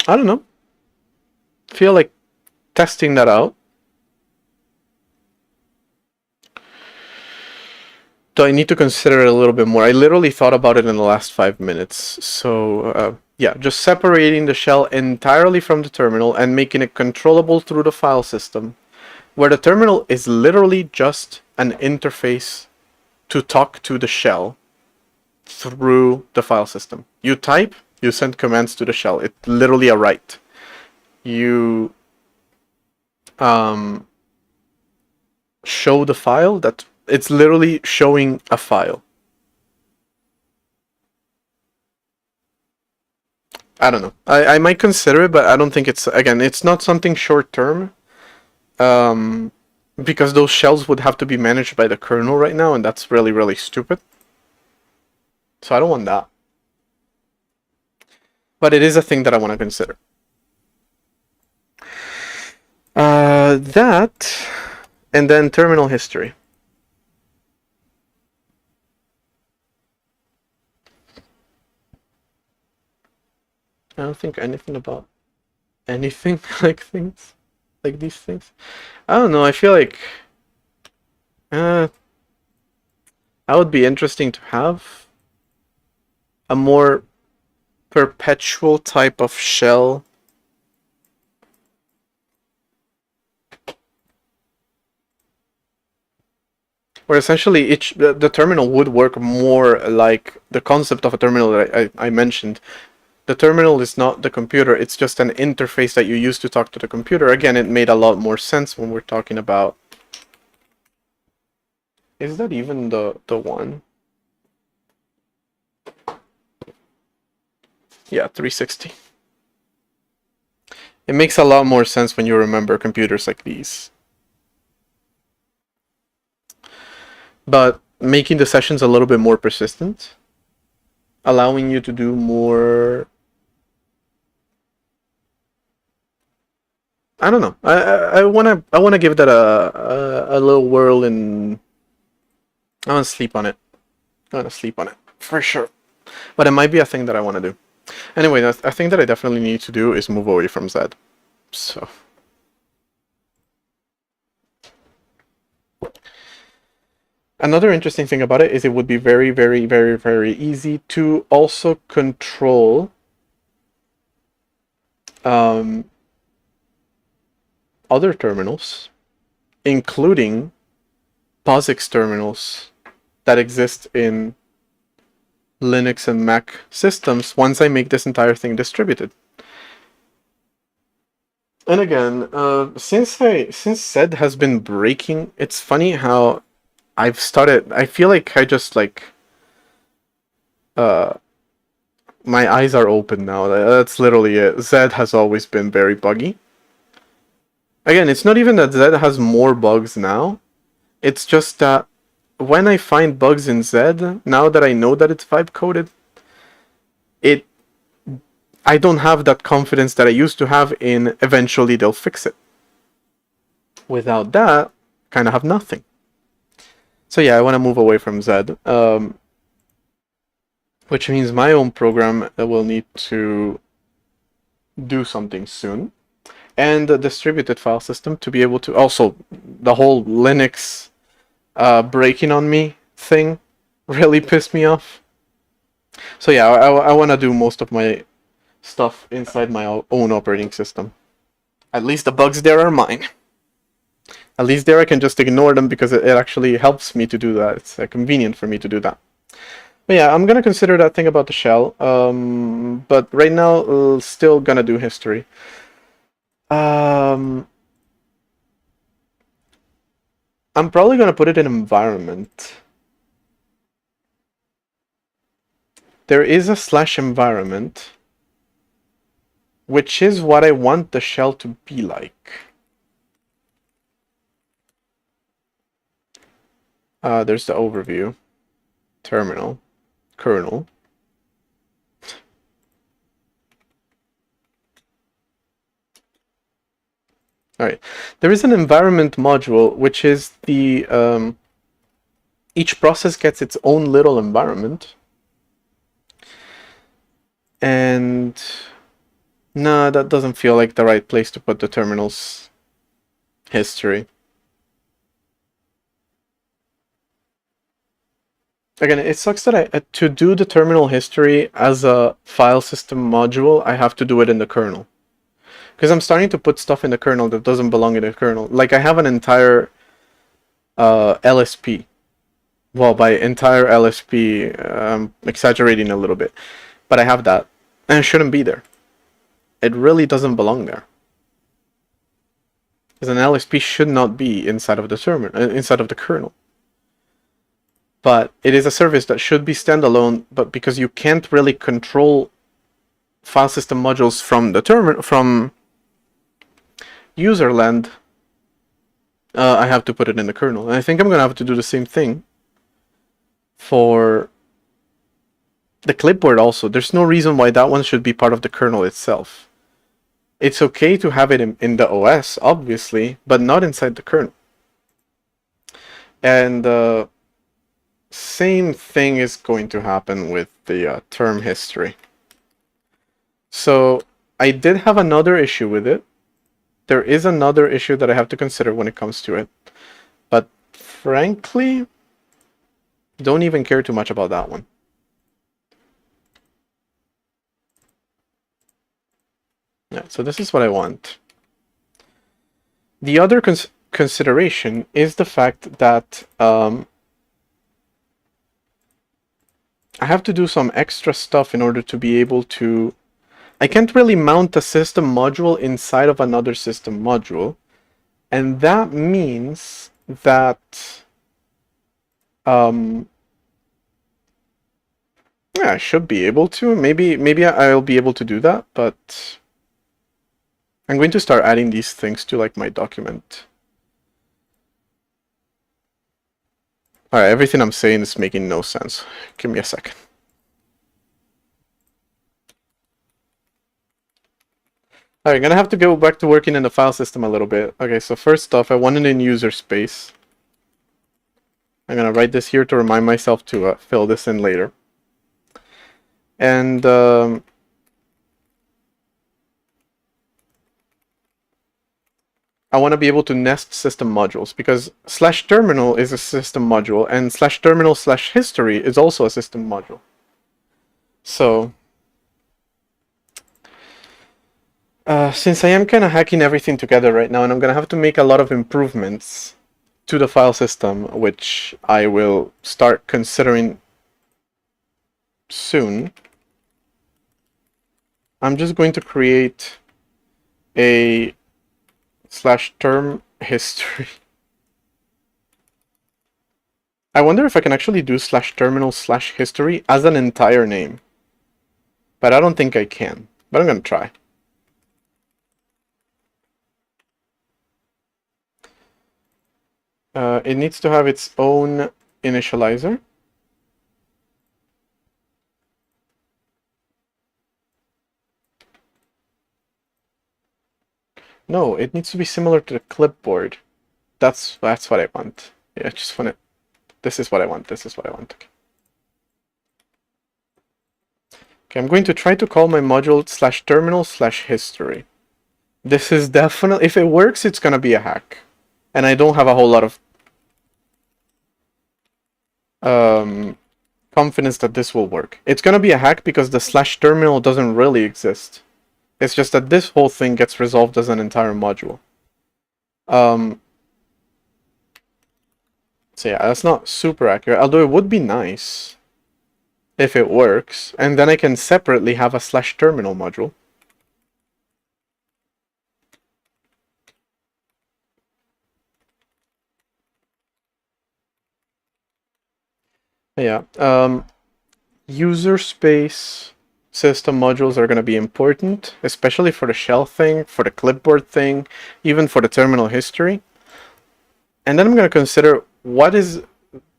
I don't know. Feel like testing that out. Do I need to consider it a little bit more? I literally thought about it in the last 5 minutes. So, yeah, just separating the shell entirely from the terminal and making it controllable through the file system, where the terminal is literally just an interface to talk to the shell through the file system. You type, you send commands to the shell. It's literally a write. You show the file, that it's literally showing a file. I don't know. I might consider it, but I don't think it's not something short term. Because those shells would have to be managed by the kernel right now, and that's really, really stupid. So I don't want that. But it is a thing that I want to consider. That, and then terminal history. I don't think anything about anything like things, like these things. I don't know, I feel like that would be interesting to have a more perpetual type of shell. Where essentially the terminal would work more like the concept of a terminal that I mentioned. The terminal is not the computer, it's just an interface that you use to talk to the computer. Again, it made a lot more sense when we're talking about... Is that even the one? Yeah, 360. It makes a lot more sense when you remember computers like these. But making the sessions a little bit more persistent, allowing you to do more... I don't know. I wanna give that a little whirl, and I wanna sleep on it. I wanna sleep on it for sure. But it might be a thing that I wanna do. Anyway, a thing that I definitely need to do is move away from Zed. So. Another interesting thing about it is it would be very, very, very, very easy to also control other terminals, including POSIX terminals that exist in Linux and Mac systems once I make this entire thing distributed. And again, since Zed has been breaking, it's funny how I've started... I feel like I just like... my eyes are open now. That's literally it. Zed has always been very buggy. Again, it's not even that Zed has more bugs now. It's just that when I find bugs in Zed, now that I know that it's vibe coded, I don't have that confidence that I used to have in eventually they'll fix it. Without that, kind of have nothing. So yeah, I want to move away from Zed, which means my own program will need to do something soon. And a distributed file system to be able to... Also, the whole Linux breaking on me thing really pissed me off. So yeah, I want to do most of my stuff inside my own operating system. At least the bugs there are mine. At least there I can just ignore them because it actually helps me to do that. It's convenient for me to do that. But yeah, I'm gonna consider that thing about the shell. But right now, still gonna do history. I'm probably gonna put it in environment. There is a slash environment, which is what I want the shell to be like. There's the overview, terminal, kernel. All right, there is an environment module, which is the each process gets its own little environment. And no, that doesn't feel like the right place to put the terminal's history. Again, it sucks that to do the terminal history as a file system module, I have to do it in the kernel. Because I'm starting to put stuff in the kernel that doesn't belong in the kernel. Like I have an entire LSP. Well, by entire LSP, I'm exaggerating a little bit. But I have that. And it shouldn't be there. It really doesn't belong there. Because an LSP should not be inside of the terminal, inside of the kernel. But it is a service that should be standalone, but because you can't really control file system modules from the terminal, from userland, I have to put it in the kernel. And I think I'm going to have to do the same thing for the clipboard also. There's no reason why that one should be part of the kernel itself. It's okay to have it in the OS, obviously, but not inside the kernel. And same thing is going to happen with the term history. So I did have another issue with it. There is another issue that I have to consider when it comes to it. But frankly, don't even care too much about that one. Yeah, so this is what I want. The other consideration is the fact that I have to do some extra stuff in order to be able to... I can't really mount a system module inside of another system module. And that means that... yeah, I should be able to. Maybe I'll be able to do that, but... I'm going to start adding these things to like my document. Alright, everything I'm saying is making no sense. Give me a second. Alright, I'm gonna have to go back to working in the file system a little bit. Okay, so first off, I want it in user space. I'm gonna write this here to remind myself to fill this in later. And I want to be able to nest system modules because /terminal is a system module and /terminal/history is also a system module. So since I am kind of hacking everything together right now, and I'm going to have to make a lot of improvements to the file system, which I will start considering soon, I'm just going to create a /term history. I wonder if I can actually do /terminal/history as an entire name. But I don't think I can. But I'm going to try. It needs to have its own initializer. No, it needs to be similar to the clipboard. That's what I want. Yeah, I just want it. This is what I want. This is what I want. Okay, I'm going to try to call my module /terminal/history. This is definitely, if it works, it's gonna be a hack. And I don't have a whole lot of confidence that this will work. It's gonna be a hack because the /terminal doesn't really exist. It's just that this whole thing gets resolved as an entire module. So yeah, that's not super accurate, although it would be nice. if it works, and then I can separately have a slash terminal module. Yeah, user space system modules are going to be important, especially for the shell thing, for the clipboard thing, even for the terminal history. And then I'm going to consider what is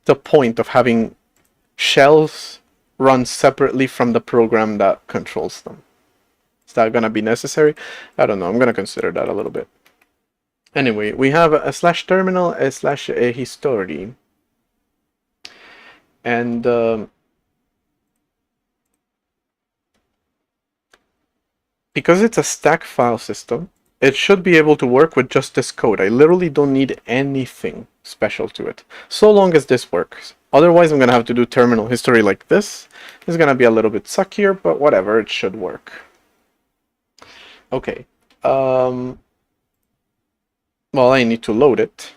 the point of having shells run separately from the program that controls them. Is that going to be necessary? I don't know. I'm going to consider that a little bit. Anyway, we have a slash terminal, a slash a history. And because it's a stack file system, it should be able to work with just this code. I literally don't need anything special to it, so long as this works. Otherwise, I'm going to have to do terminal history like this. It's going to be a little bit suckier, but whatever, it should work. Okay. Well, I need to load it.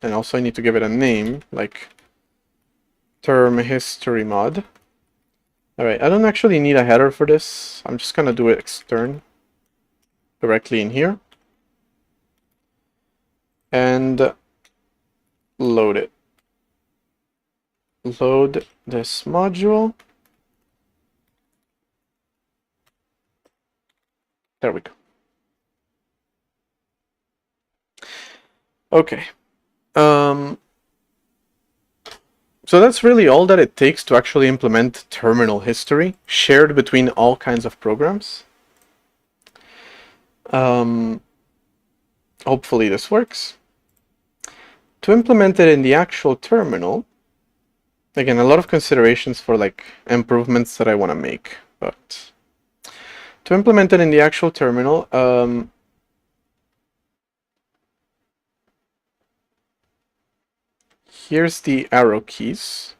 And also I need to give it a name, like term history mod. Alright, I don't actually need a header for this. I'm just going to do it extern directly in here. And load it. Load this module. There we go. Okay. So that's really all that it takes to actually implement terminal history shared between all kinds of programs. Hopefully this works. To implement it in the actual terminal, again, a lot of considerations for like improvements that I want to make, but to implement it in the actual terminal, here's the arrow keys.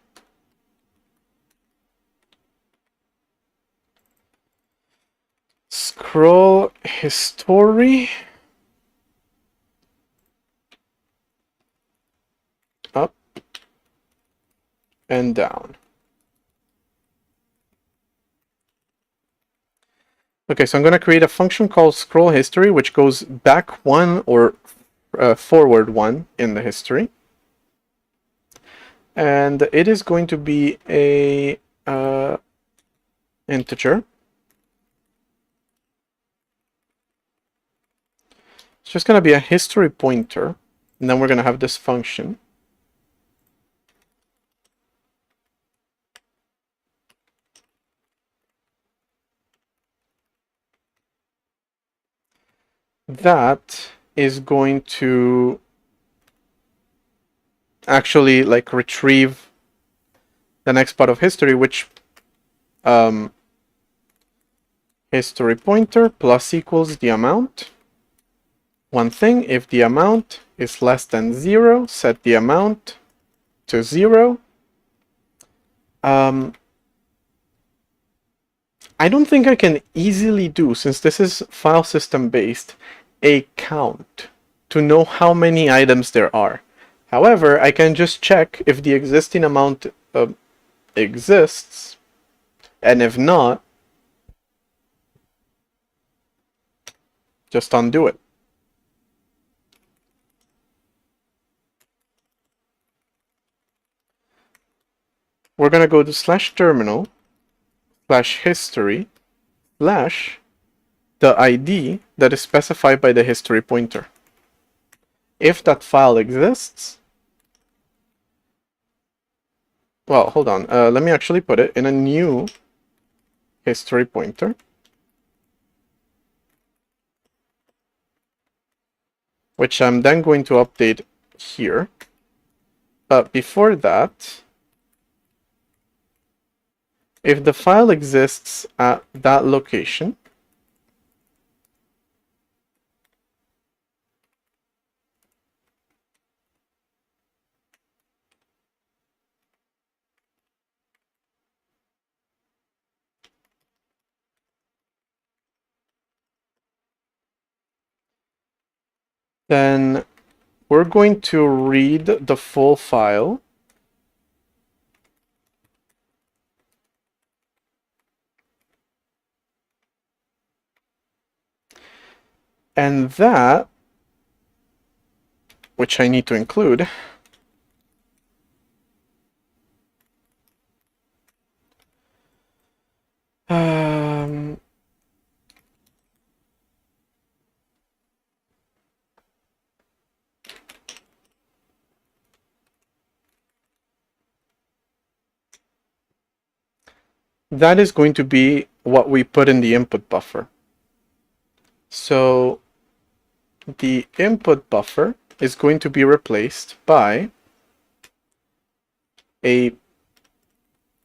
Scroll history up and down. Okay, so I'm going to create a function called scroll history, which goes back one or forward one in the history. And it is going to be a integer. It's just going to be a history pointer. And then we're going to have this function. That is going to actually like retrieve the next part of history, which history pointer plus equals the amount. One thing, if the amount is less than 0, set the amount to 0. I don't think I can easily do, since this is file system based, a count to know how many items there are. However, I can just check if the existing amount exists, and if not, just undo it. We're going to go to slash terminal slash history slash the ID that is specified by the history pointer. If that file exists, well, hold on. Let me actually put it in a new history pointer, which I'm then going to update here. But before that, if the file exists at that location, then we're going to read the full file. And that, which I need to include, that is going to be what we put in the input buffer. So the input buffer is going to be replaced by a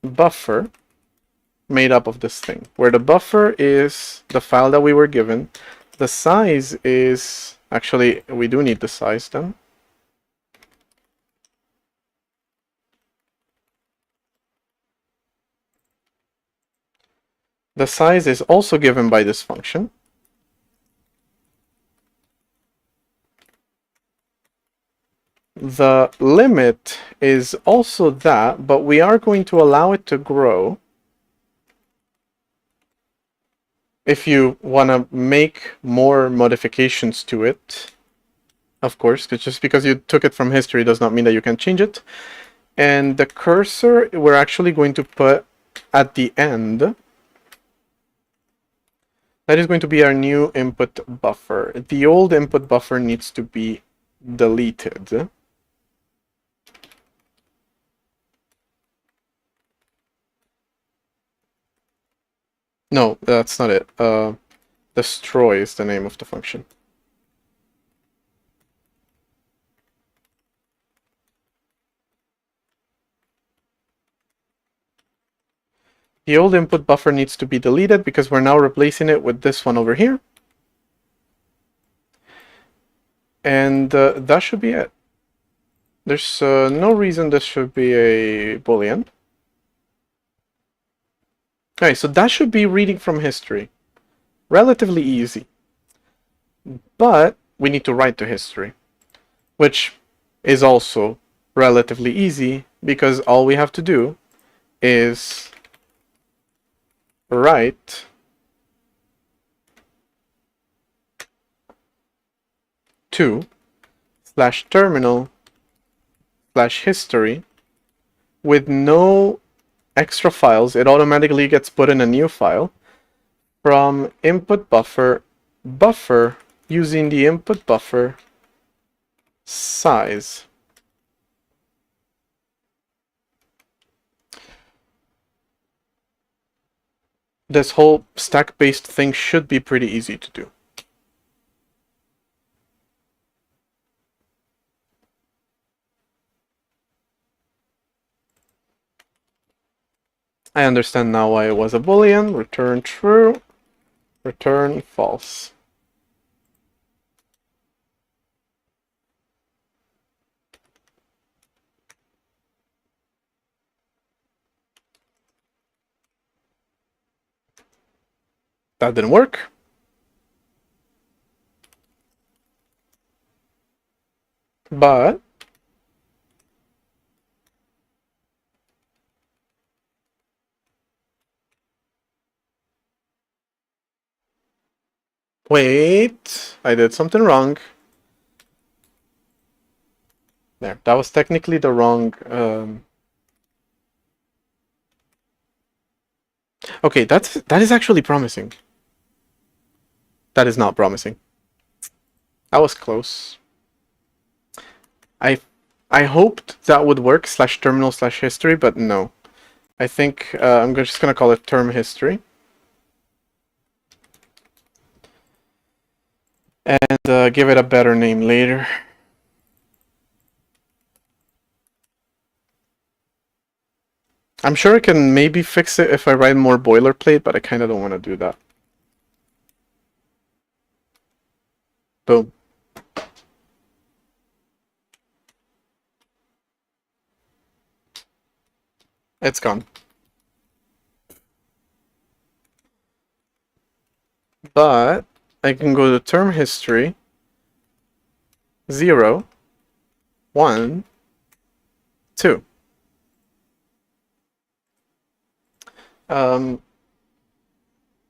buffer made up of this thing, where the buffer is the file that we were given. The size is, actually, we do need the size then. The size is also given by this function. The limit is also that, but we are going to allow it to grow. If you want to make more modifications to it, of course, because just because you took it from history does not mean that you can change it. And the cursor, we're actually going to put at the end. That is going to be our new input buffer. The old input buffer needs to be deleted. No, that's not it. Destroy is the name of the function. The old input buffer needs to be deleted because we're now replacing it with this one over here. And that should be it. There's no reason this should be a boolean. Okay, so that should be reading from history. Relatively easy. But we need to write to history, which is also relatively easy because all we have to do is write to /terminal/history with no extra files. It automatically gets put in a new file from input buffer using the input buffer size. This whole stack-based thing should be pretty easy to do. I understand now why it was a boolean. Return true, return false. That didn't work. But wait, I did something wrong. There, that was technically the wrong... Okay, that is actually promising. That is not promising. That was close. I hoped that would work, /terminal/history, but no. I think I'm just gonna call it term history. And give it a better name later. I'm sure I can maybe fix it if I write more boilerplate, but I kind of don't want to do that. Boom. It's gone. But I can go to term history 0 1, 2.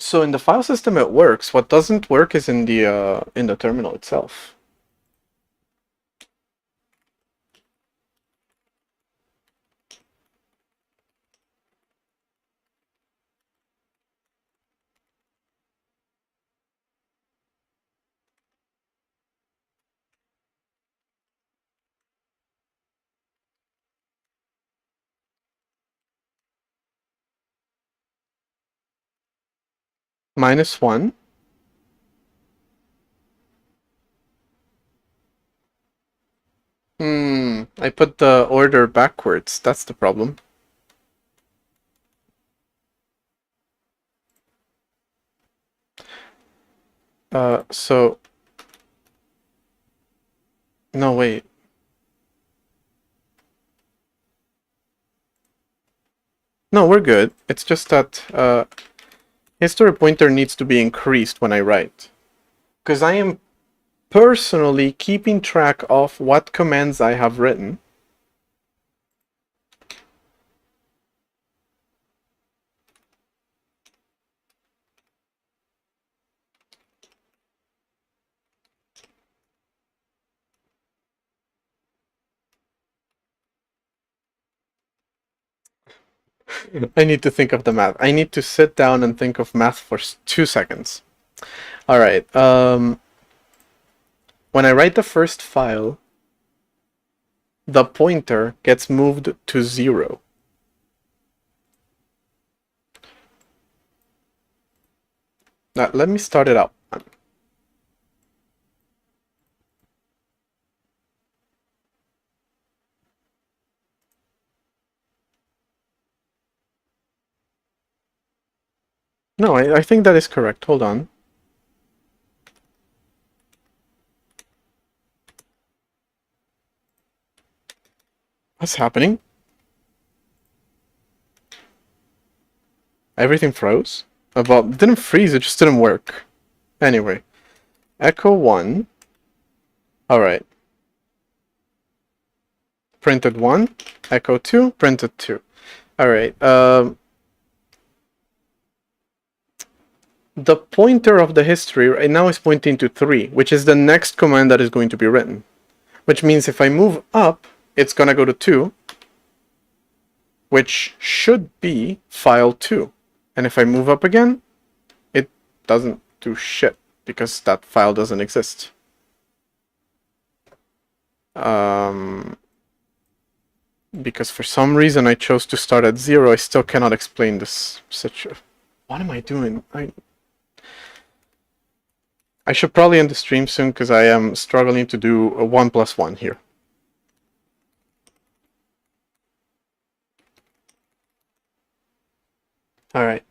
So in the file system it works. What doesn't work is in the terminal itself. -1. I put the order backwards. That's the problem. So... No, wait. No, we're good. It's just that history pointer needs to be increased when I write. Because I am personally keeping track of what commands I have written. I need to think of the math. I need to sit down and think of math for 2 seconds. All right. When I write the first file, the pointer gets moved to 0. Now, let me start it up. No, I think that is correct. Hold on. What's happening? Everything froze? Well, it didn't freeze, it just didn't work. Anyway, echo 1. Alright. Printed 1, echo 2, printed 2. Alright, the pointer of the history right now is pointing to 3, which is the next command that is going to be written. Which means if I move up, it's gonna go to 2, which should be file 2. And if I move up again, it doesn't do shit, because that file doesn't exist. Because for some reason I chose to start at 0, I still cannot explain this. What am I doing? I should probably end the stream soon, because I am struggling to do a 1 + 1 here. Alright.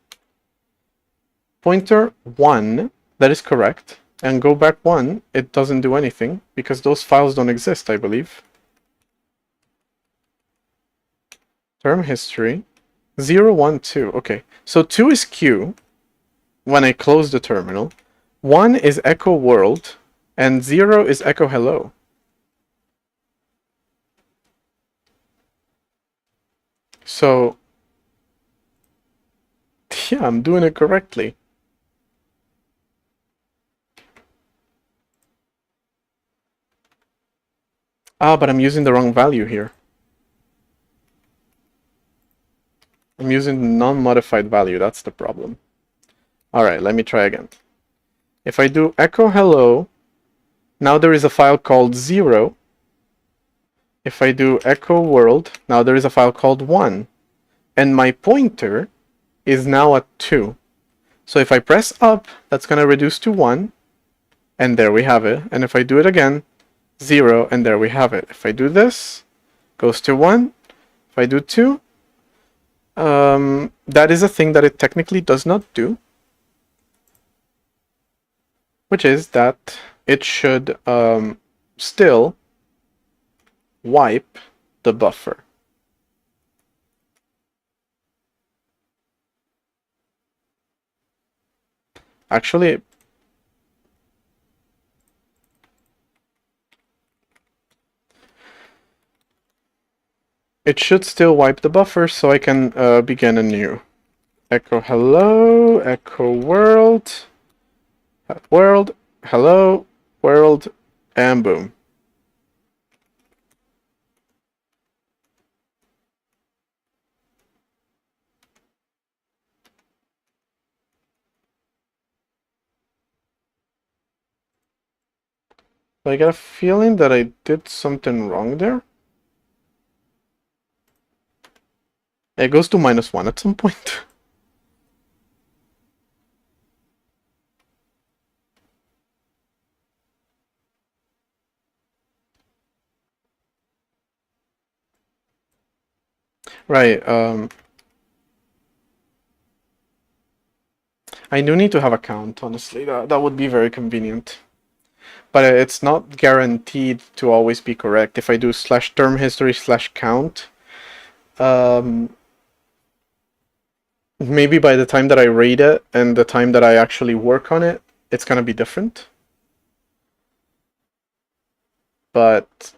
Pointer 1, that is correct. And go back 1, it doesn't do anything, because those files don't exist, I believe. Term history. 0, 1, 2. Okay, so 2 is Q when I close the terminal. 1 is echo world, and 0 is echo hello. So, yeah, I'm doing it correctly. But I'm using the wrong value here. I'm using non-modified value, that's the problem. Alright, let me try again. If I do echo hello, now there is a file called 0. If I do echo world, now there is a file called 1. And my pointer is now at 2. So if I press up, that's going to reduce to 1. And there we have it. And if I do it again, 0, and there we have it. If I do this, goes to 1. If I do 2, that is a thing that it technically does not do, which is that it should still wipe the buffer. Actually, it should still wipe the buffer so I can begin anew. Echo hello, echo world, world, hello, world, and boom. But I get a feeling that I did something wrong there. It goes to -1 at some point. Right, I do need to have a count, honestly. That would be very convenient. But it's not guaranteed to always be correct. If I do /term history /count, maybe by the time that I read it and the time that I actually work on it, it's gonna be different. But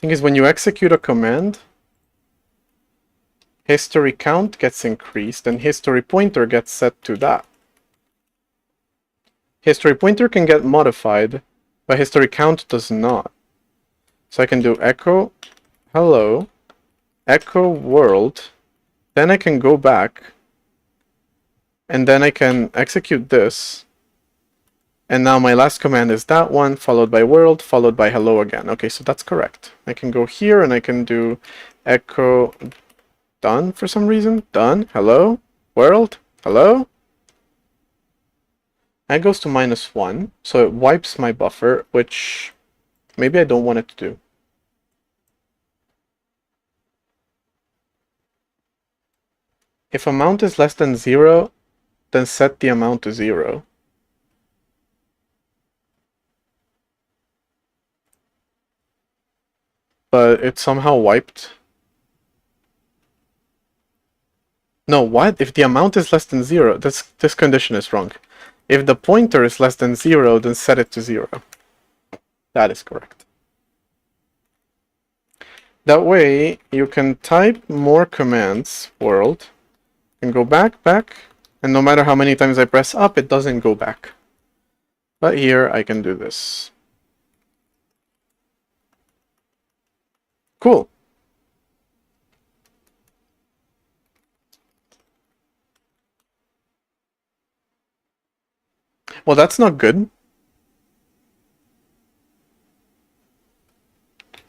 thing is, when you execute a command, history count gets increased and history pointer gets set to that. History pointer can get modified, but history count does not. So I can do echo hello, echo world, then I can go back, and then I can execute this. And now my last command is that one, followed by world, followed by hello again. Okay, so that's correct. I can go here and I can do echo done for some reason. Done, hello, world, hello. That goes to -1, so it wipes my buffer, which maybe I don't want it to do. If amount is less than 0, then set the amount to 0. But it somehow wiped. No, what? If the amount is less than 0, this condition is wrong. If the pointer is less than 0, then set it to 0. That is correct. That way, you can type more commands, world, and go back, and no matter how many times I press up, it doesn't go back. But here, I can do this. Cool. Well, that's not good.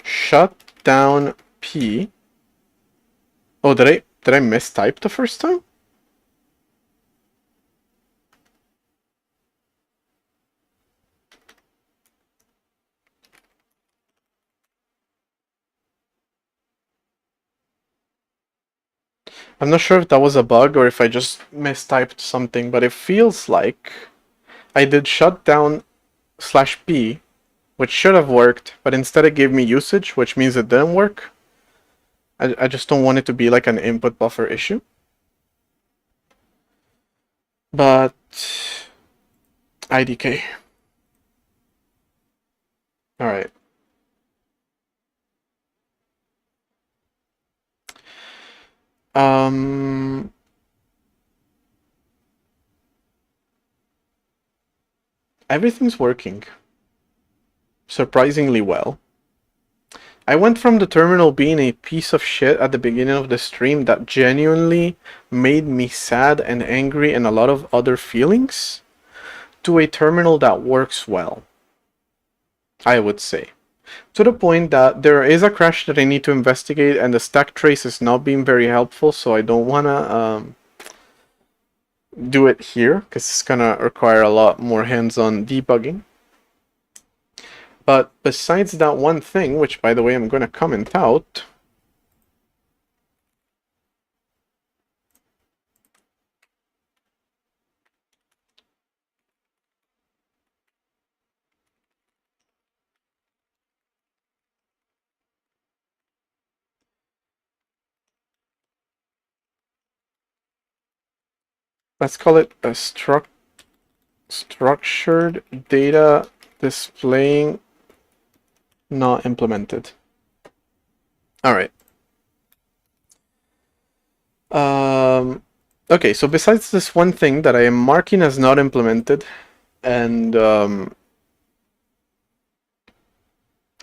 Shut down P. Oh, did I mistype the first time? I'm not sure if that was a bug or if I just mistyped something, but it feels like I did shut down /p, which should have worked, but instead it gave me usage, which means it didn't work. I just don't want it to be like an input buffer issue. But IDK. Alright. Everything's working surprisingly well. I went from the terminal being a piece of shit at the beginning of the stream that genuinely made me sad and angry and a lot of other feelings to a terminal that works well, I would say. To the point that there is a crash that I need to investigate and the stack trace is not being very helpful, so I don't want to do it here because it's going to require a lot more hands-on debugging. But besides that one thing, which by the way I'm going to comment out, let's call it a structured data displaying not implemented. All right. Okay, so besides this one thing that I am marking as not implemented and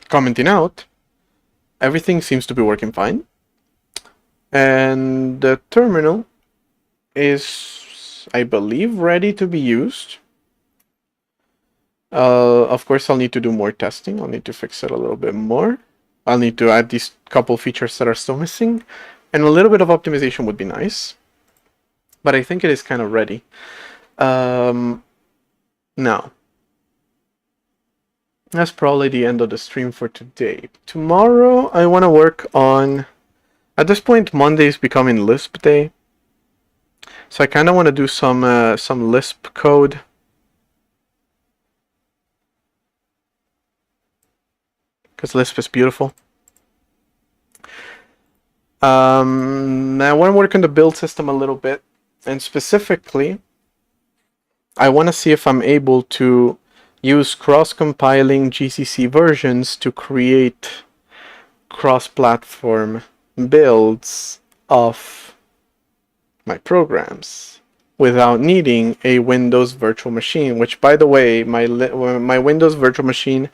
commenting out, everything seems to be working fine. And the terminal is, I believe, ready to be used. Of course, I'll need to do more testing. I'll need to fix it a little bit more. I'll need to add these couple features that are still missing. And a little bit of optimization would be nice. But I think it is kind of ready. Now, that's probably the end of the stream for today. Tomorrow, I want to work on... At this point, Monday is becoming Lisp day. So I kind of want to do some Lisp code. Because Lisp is beautiful. I want to work on the build system a little bit. And specifically, I want to see if I'm able to use cross-compiling GCC versions to create cross-platform builds of my programs without needing a Windows virtual machine, which, by the way, my Windows virtual machine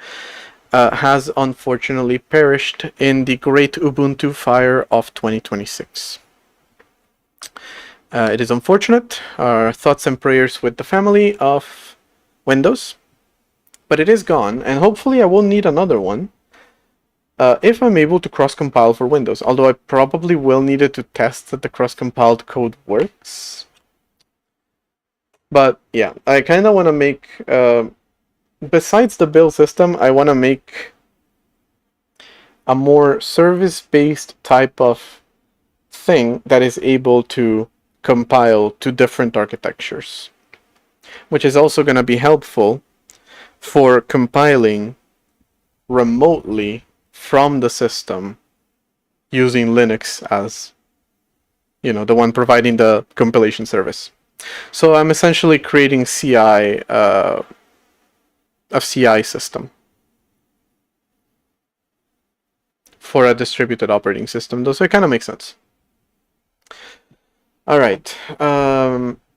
has unfortunately perished in the great Ubuntu fire of 2026. It is unfortunate. Our thoughts and prayers with the family of Windows. But it is gone, and hopefully I will need another one if I'm able to cross-compile for Windows. Although I probably will need it to test that the cross-compiled code works. But yeah, I kind of want to make... besides the build system, I want to make a more service-based type of thing that is able to compile to different architectures, which is also going to be helpful for compiling remotely from the system using Linux as, you know, the one providing the compilation service. So I'm essentially creating a CI system for a distributed operating system, though, so it kind of makes sense. All right,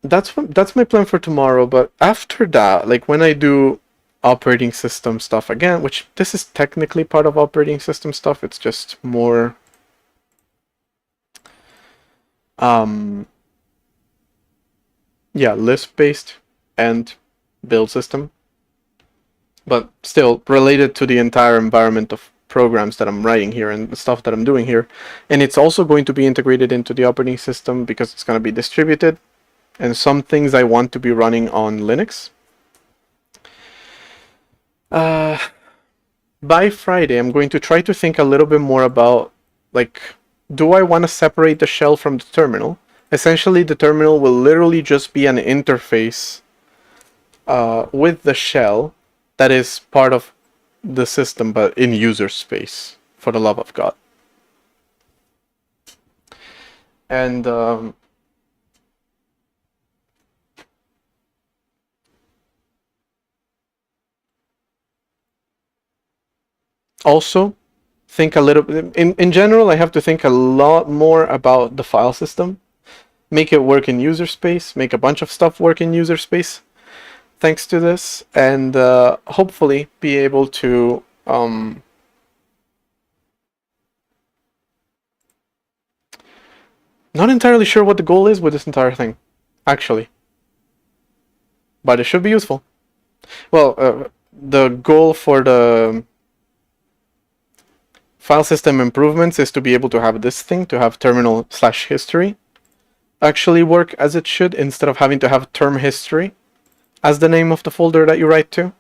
that's my plan for tomorrow. But after that, like when I do operating system stuff again, which this is technically part of operating system stuff, it's just more yeah, Lisp based and build system, but still related to the entire environment of programs that I'm writing here and the stuff that I'm doing here. And it's also going to be integrated into the operating system because it's going to be distributed, and some things I want to be running on Linux. By Friday, I'm going to try to think a little bit more about, like, do I want to separate the shell from the terminal? Essentially, the terminal will literally just be an interface with the shell that is part of the system, but in user space, for the love of God. And also think a little bit, in general, I have to think a lot more about the file system, make it work in user space, make a bunch of stuff work in user space thanks to this, and hopefully be able to not entirely sure what the goal is with this entire thing, actually, but it should be useful. Well, the goal for the file system improvements is to be able to have this thing, to have terminal/history actually work as it should, instead of having to have term history as the name of the folder that you write to.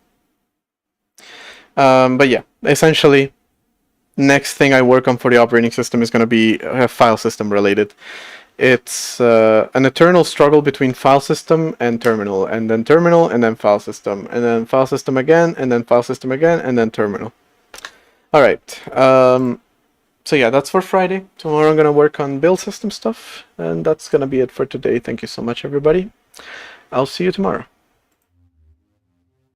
But yeah, essentially, next thing I work on for the operating system is going to be file system related. It's an eternal struggle between file system and terminal, and then file system, and then file system again, and then file system again, and then terminal. All right. So yeah, that's for Friday. Tomorrow I'm going to work on build system stuff, and that's going to be it for today. Thank you so much, everybody. I'll see you tomorrow.